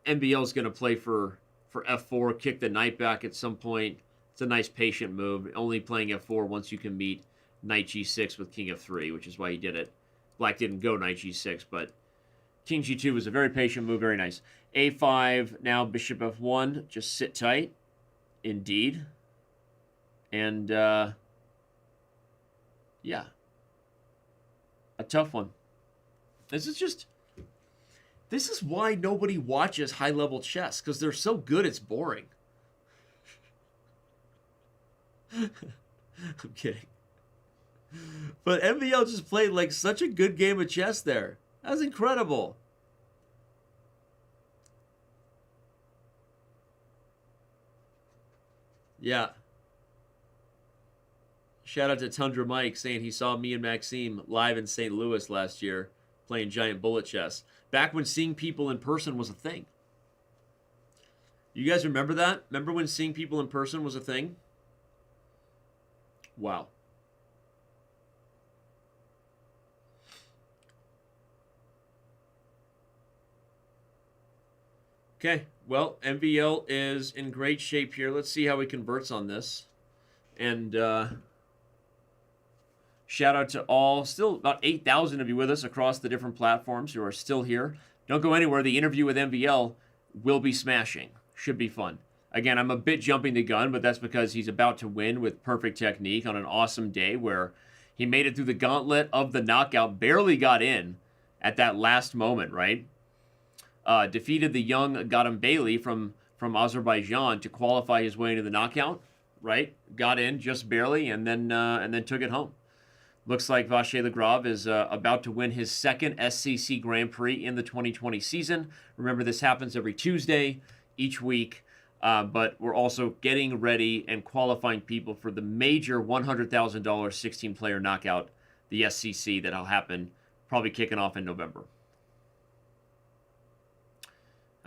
MVL is going to play for f4, kick the knight back at some point. It's a nice patient move. Only playing f4 once you can meet knight g6 with king f3, which is why he did it. Black didn't go knight g6, but king g2 was a very patient move. Very nice. a5, now bishop f1. Just sit tight. Indeed. And, yeah. A tough one. This is why nobody watches high-level chess, because they're so good it's boring. I'm kidding. But MVL just played like such a good game of chess there. That was incredible. Yeah. Shout out to Tundra Mike saying he saw me and Maxime live in St. Louis last year playing giant bullet chess. Back when seeing people in person was a thing. You guys remember that? Remember when seeing people in person was a thing? Wow. Okay, well, MVL is in great shape here. Let's see how he converts on this. And Shout out to all, still about 8,000 of you with us across the different platforms who are still here. Don't go anywhere. The interview with MVL will be smashing. Should be fun. Again, I'm a bit jumping the gun, but that's because he's about to win with perfect technique on an awesome day where he made it through the gauntlet of the knockout, barely got in at that last moment, right? Defeated the young Gadam Bailey from Azerbaijan to qualify his way into the knockout, right? Got in just barely and then took it home. Looks like Vachier-Lagrave is about to win his second SCC Grand Prix in the 2020 season. Remember, this happens every Tuesday each week, but we're also getting ready and qualifying people for the major $100,000 16-player knockout, the SCC, that'll happen probably kicking off in November.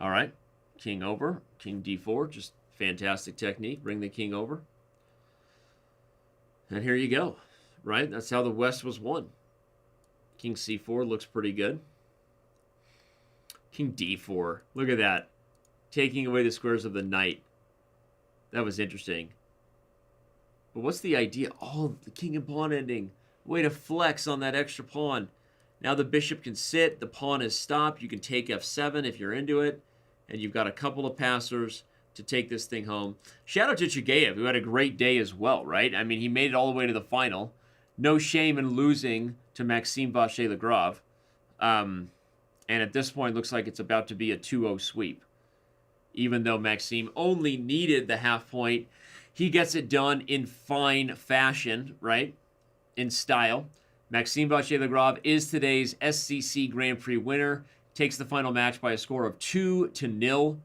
All right, king over, king d4, just fantastic technique. Bring the king over. And here you go. Right? That's how the West was won. King c4 looks pretty good. King d4. Look at that. Taking away the squares of the knight. That was interesting. But what's the idea? Oh, the king and pawn ending. Way to flex on that extra pawn. Now the bishop can sit. The pawn is stopped. You can take f7 if you're into it. And you've got a couple of passers to take this thing home. Shout out to Chigayev, who had a great day as well, right? I mean, he made it all the way to the final. No shame in losing to Maxime Vachier-Lagrave. And at this point, looks like it's about to be a 2-0 sweep. Even though Maxime only needed the half point, he gets it done in fine fashion, right? In style. Maxime Vachier-Lagrave is today's SCC Grand Prix winner. Takes the final match by a score of 2-0.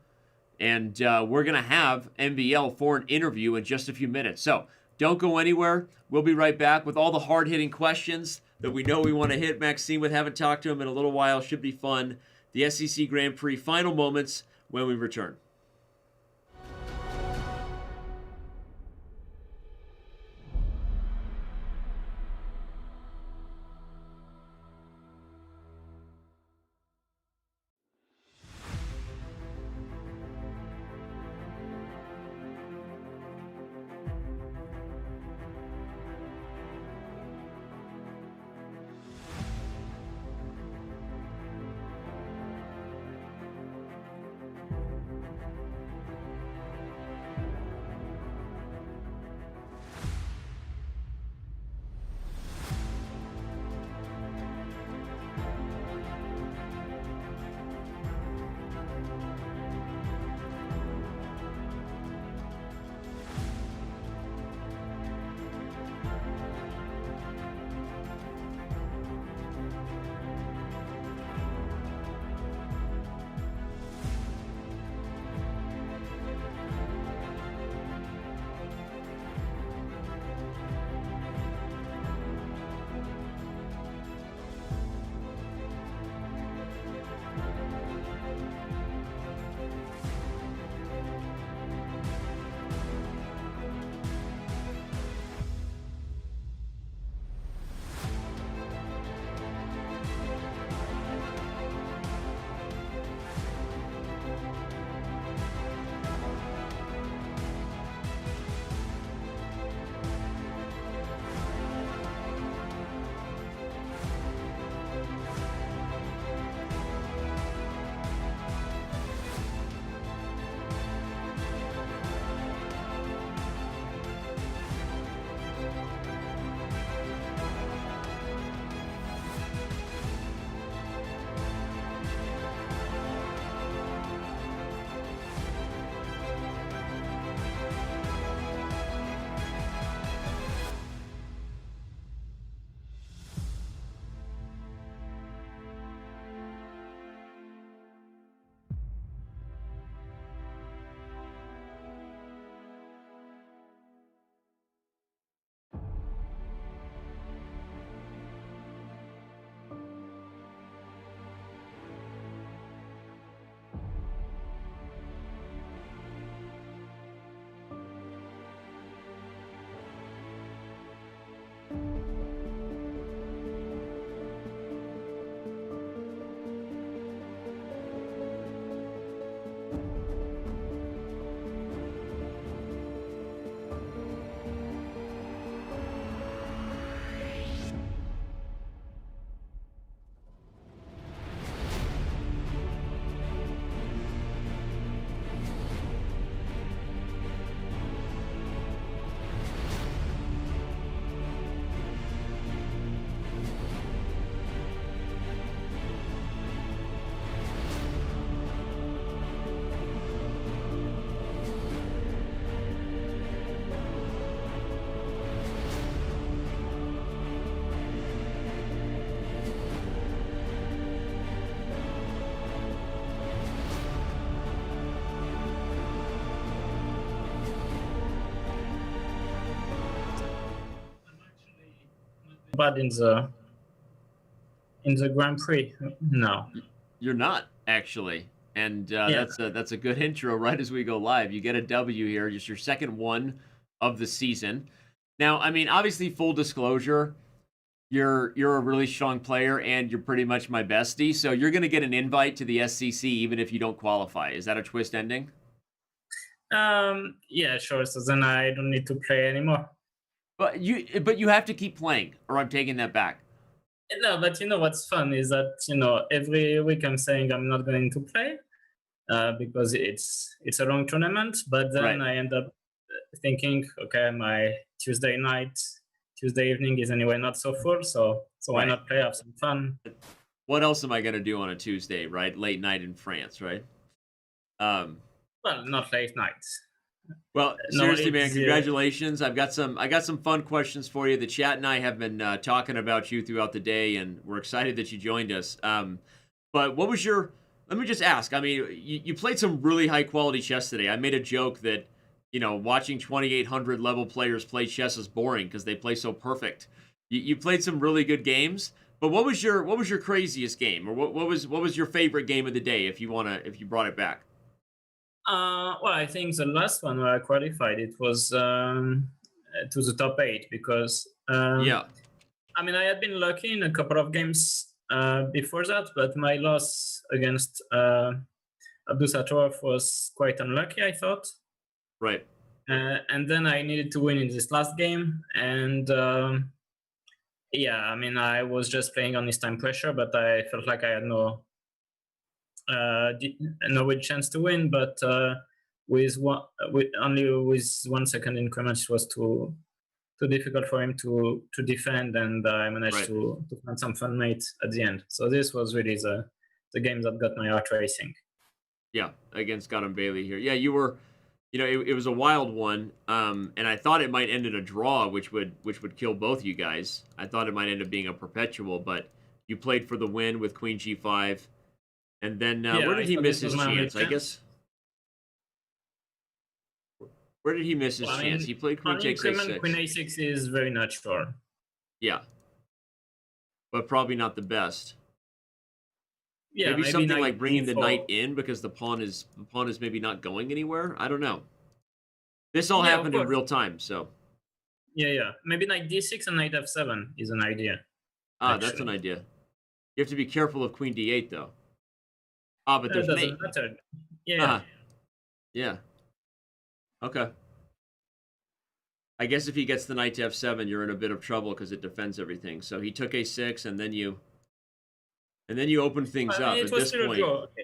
And we're going to have MVL for an interview in just a few minutes. So don't go anywhere. We'll be right back with all the hard-hitting questions that we know we want to hit Maxime with. Haven't talked to him in a little while. Should be fun. The SEC Grand Prix final moments when we return. bad in the Grand Prix. No. You're not actually, and Yeah. that's a good intro. Right as we go live, you get a W here. Just your second one of the season. Now, I mean, obviously, full disclosure, you're a really strong player, and you're pretty much my bestie. So you're going to get an invite to the SCC even if you don't qualify. Is that a twist ending? Yeah, sure. So then I don't need to play anymore. But you have to keep playing, or I'm taking that back. No, but you know what's fun is that every week I'm saying I'm not going to play because it's a long tournament. But then Right. I end up thinking, okay, my Tuesday evening is anyway not so full, so why Right. not play, have some fun? What else am I going to do on a Tuesday, right? Late night in France, right? Well, not late nights. Well, No, seriously, man, it's, congratulations. I got some fun questions for you. The chat and I have been talking about you throughout the day, and we're excited that you joined us. But what was your? Let me just ask. I mean, you played some really high quality chess today. I made a joke that watching 2,800 level players play chess is boring because they play so perfect. You played some really good games. But what was your craziest game, or what was your favorite game of the day if you brought it back? Well, I think the last one where I qualified, it was to the top 8 because Yeah. I mean, I had been lucky in a couple of games before that, but my loss against Abdusattorov was quite unlucky, I thought. Right. And then I needed to win in this last game, and yeah, I mean, I was just playing on this time pressure, but I felt like I had no real chance to win. But with 1 second increment, it was too difficult for him to defend, and I managed Right. to find some fun mates at the end. So this was really the game that got my heart racing. Yeah, against Gautam Bailey here. Yeah, you were, it was a wild one, and I thought it might end in a draw, which would kill both you guys. I thought it might end up being a perpetual, but you played for the win with Queen G5, and then where did he miss his chance? I guess. Where did he miss his chance? He played Queen takes A6. Queen A6 is very natural. Yeah, but probably not the best. Yeah, maybe something like bringing the D4. knight in because the pawn is maybe not going anywhere. I don't know. This all happened in real time, so. Yeah. Maybe knight D6 and knight F7 is an idea. That's an idea. You have to be careful of Queen D8 though. But there's mate. Doesn't matter. Yeah. Yeah. Okay. I guess if he gets the knight to F7, you're in a bit of trouble because it defends everything. So he took A6, and then you open things up. At this point,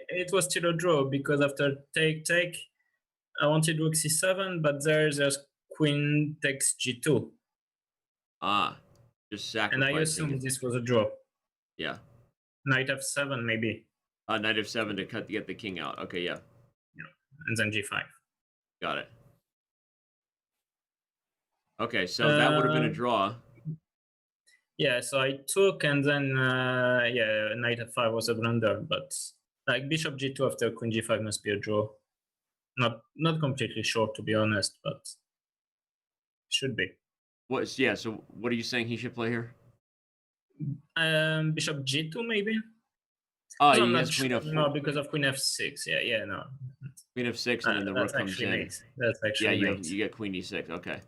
it was still a draw because after take, I wanted Rook C7, but there's Queen takes G2. Just sacrificing. And I assumed this was a draw. Yeah. Knight F7 maybe. Knight F7 to get the king out. Okay, yeah. And then G5. Got it. Okay, so that would have been a draw. Yeah, so I took, and then knight F5 was a blunder, but like bishop G2 after Queen G5 must be a draw. Not completely sure, to be honest, but should be. So what are you saying he should play here? Bishop G2 maybe. He has Queen F4. No, because of Queen F6. Yeah, no. Queen F6, and then the rook comes in. Mate. That's actually you get Queen D6. Okay.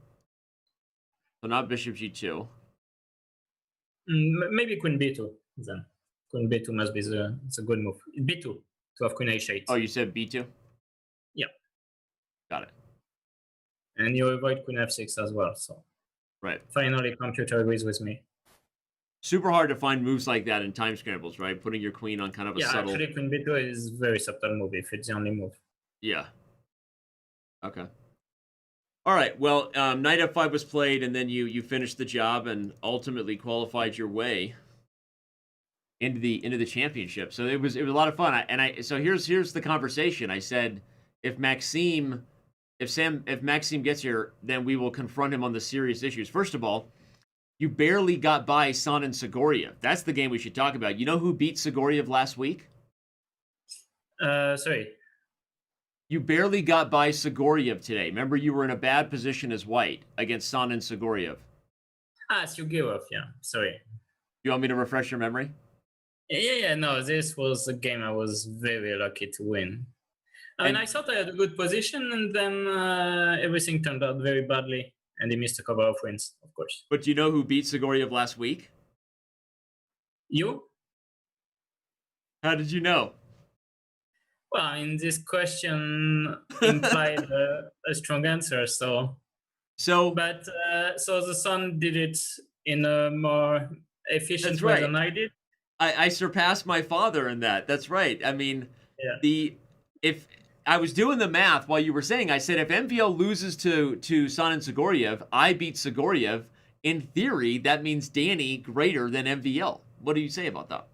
So not Bishop G2. Maybe Queen B2 then. Queen B2 must be it's a good move. B2 to have Queen H8. Oh, you said B2? Yeah. Got it. And you avoid Queen F6 as well. So. Right. Finally, computer agrees with me. Super hard to find moves like that in time scrambles, right? Putting your queen on kind of a subtle. Yeah, actually, Queen B2 is a very subtle move if it's the only move. Yeah. Okay. All right. Well, knight F5 was played, and then you finished the job and ultimately qualified your way into the championship. So it was a lot of fun. So here's the conversation. I said, if Maxime gets here, then we will confront him on the serious issues. First of all, you barely got by Son and Sigoriev. That's the game we should talk about. You know who beat Sigoriev last week? Sorry. You barely got by Sigoriev today. Remember, you were in a bad position as white against Son and Sigoriev. Sugiurov, yeah. Sorry. You want me to refresh your memory? Yeah. No, this was a game I was very lucky to win. I mean, And- I thought I had a good position, and then everything turned out very badly, and he missed a couple of wins, of course. But do you know who beat Sigoriev last week? You? How did you know? Well, I mean, this question implied a strong answer, so. But so the son did it in a more efficient That's way right. than I did. I surpassed my father in that. That's right. I mean, if I was doing the math while you were saying, I said if MVL loses to Son and Sigoriev, I beat Sigoriev. In theory, that means Danny greater than MVL. What do you say about that?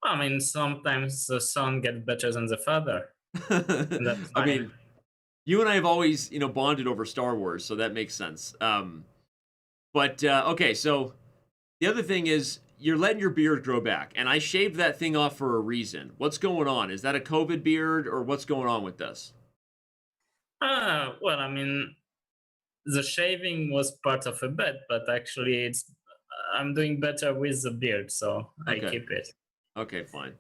Well, I mean, sometimes the son gets better than the father. I mean, you and I have always, bonded over Star Wars, so that makes sense. But okay, so the other thing is you're letting your beard grow back, and I shaved that thing off for a reason. What's going on? Is that a COVID beard, or what's going on with this? Well, I mean, the shaving was part of a bet, but actually, I'm doing better with the beard, so I keep it. Okay, fine.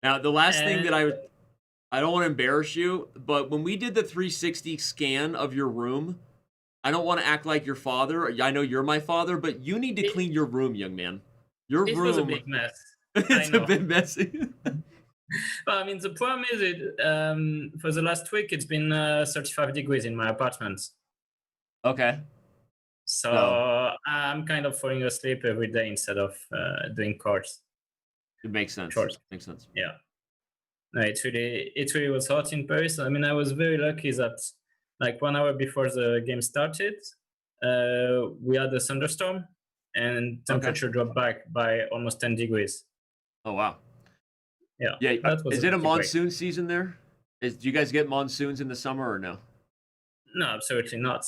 Now, the last thing that I don't want to embarrass you, but when we did the 360 scan of your room, I don't want to act like your father. I know you're my father, but you need to clean your room, young man. Your room was a big mess. It's a bit messy. Well, I mean, the problem is for the last week, it's been 35 degrees in my apartment. Okay. So I'm kind of falling asleep every day instead of doing chores. It makes sense. Chores. Makes sense. Yeah. No, it really was hot in Paris. I mean, I was very lucky that like 1 hour before the game started, we had a thunderstorm and temperature dropped back by almost 10 degrees. Oh, wow. Yeah. Is it a monsoon season there? Do you guys get monsoons in the summer or no? No, absolutely not.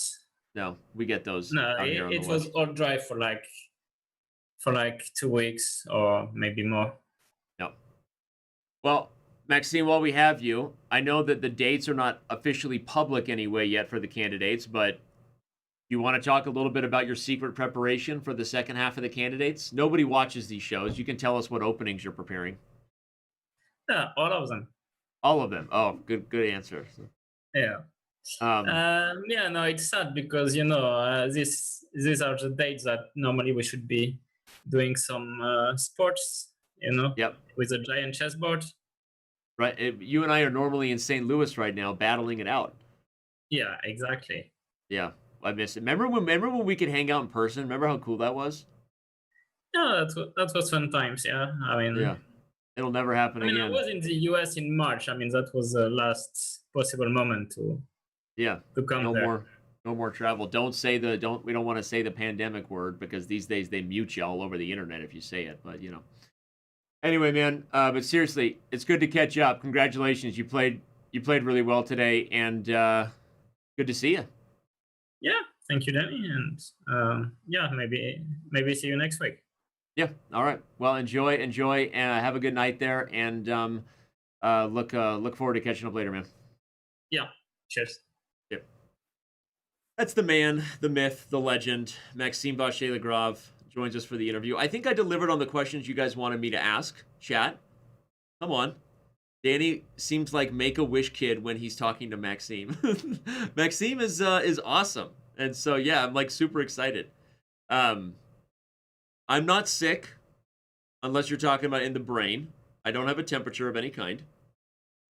No, we get those. No, it was all dry for like 2 weeks or maybe more. No. Well, Maxime, while we have you, I know that the dates are not officially public anyway yet for the candidates, but you want to talk a little bit about your secret preparation for the second half of the candidates? Nobody watches these shows. You can tell us what openings you're preparing. Yeah, all of them. All of them. Oh, good answer. Yeah. No, it's sad because these are the dates that normally we should be doing some sports, Yep. with a giant chessboard. Right. You and I are normally in St. Louis right now, battling it out. Yeah, exactly. Yeah, I miss it. Remember when we could hang out in person? Remember how cool that was? Yeah, that was fun times. Yeah, I mean, yeah, it'll never happen again. I was in the US in March. I mean, that was the last possible moment to come there. No more travel. We don't want to say the pandemic word because these days they mute you all over the internet if you say it. But Anyway, man. But seriously, it's good to catch up. Congratulations, you played really well today, and good to see you. Yeah, thank you, Danny, and maybe see you next week. Yeah. All right. Well, enjoy, and have a good night there, and look forward to catching up later, man. Yeah. Cheers. Yep. That's the man, the myth, the legend, Maxime Vachier-Lagrave joins us for the interview. I think I delivered on the questions you guys wanted me to ask. Chat, come on. Danny seems like Make-A-Wish kid when he's talking to Maxime. Maxime is awesome, and so yeah, I'm like super excited. I'm not sick, unless you're talking about in the brain. I don't have a temperature of any kind.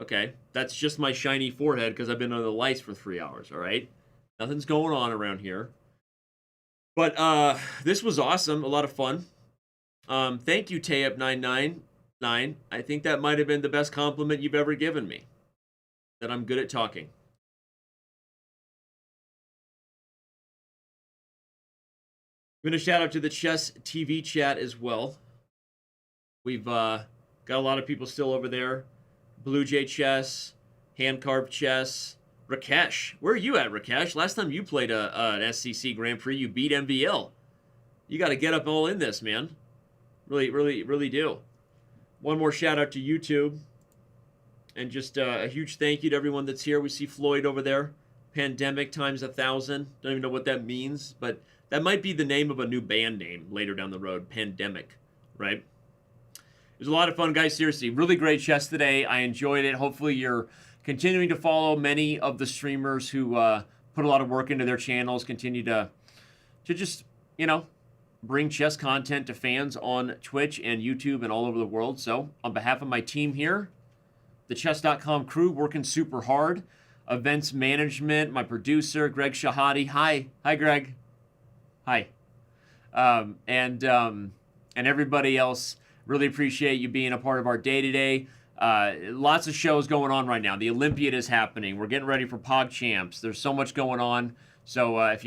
Okay, that's just my shiny forehead because I've been under the lights for 3 hours. All right, nothing's going on around here. But this was awesome, a lot of fun. Thank you, Tayep999. I think that might have been the best compliment you've ever given me. That I'm good at talking. I'm going to shout out to the Chess TV chat as well. We've got a lot of people still over there. Blue Jay Chess, Hand Carved Chess, Rakesh. Where are you at, Rakesh? Last time you played an SCC Grand Prix, you beat MVL. You got to get up all in this, man. Really do. One more shout out to YouTube. And just a huge thank you to everyone that's here. We see Floyd over there. Pandemic times 1,000. Don't even know what that means, but That might be the name of a new band name later down the road, Pandemic, right? It was a lot of fun, guys. Seriously, really great chess today. I enjoyed it. Hopefully you're continuing to follow many of the streamers who put a lot of work into their channels, continue to just, bring chess content to fans on Twitch and YouTube and all over the world. So on behalf of my team here, the Chess.com crew working super hard, events management, my producer, Greg Shahadi. Hi, Greg. Hi. And everybody else, really appreciate you being a part of our day today. Lots of shows going on right now. The Olympiad is happening. We're getting ready for PogChamps. There's so much going on. So if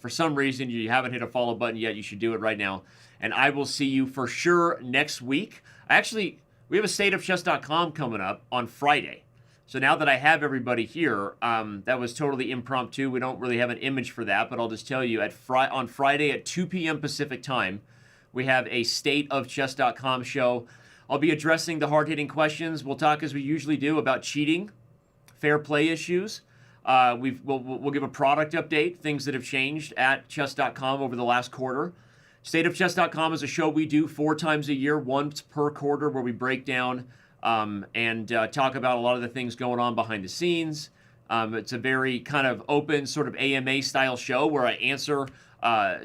for some reason you haven't hit a follow button yet, you should do it right now. And I will see you for sure next week. Actually, we have a State of Chess.com coming up on Friday. So now that I have everybody here, that was totally impromptu. We don't really have an image for that, but I'll just tell you, on Friday at 2 p.m. Pacific time, we have a State of Chess.com show. I'll be addressing the hard-hitting questions. We'll talk, as we usually do, about cheating, fair play issues. We'll give a product update, things that have changed at Chess.com over the last quarter. State of Chess.com is a show we do 4 times a year, once per quarter, where we break down and talk about a lot of the things going on behind the scenes. It's a very kind of open sort of AMA-style show where I answer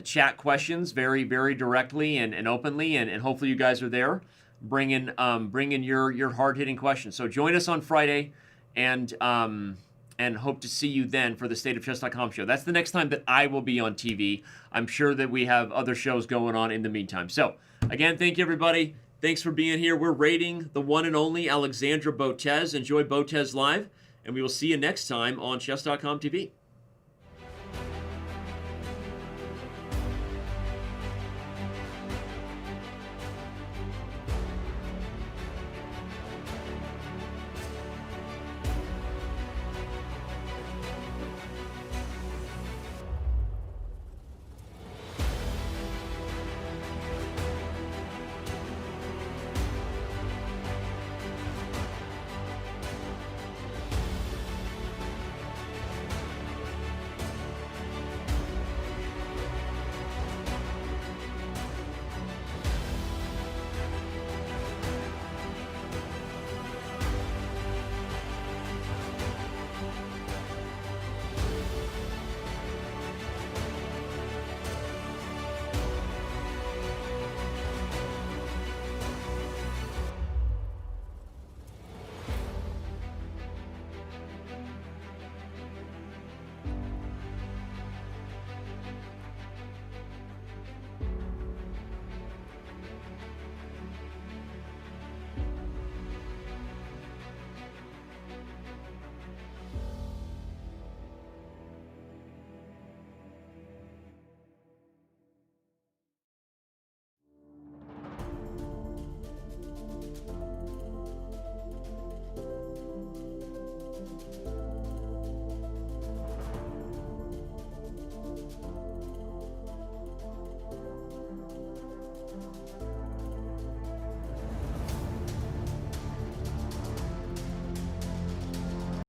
chat questions very, very directly and openly, and hopefully you guys are there bringing your hard-hitting questions. So join us on Friday, and hope to see you then for the State of Chess.com show. That's the next time that I will be on TV. I'm sure that we have other shows going on in the meantime. So again, thank you, everybody. Thanks for being here. We're rating the one and only Alexandra Botez. Enjoy Botez Live, and we will see you next time on Chess.com TV.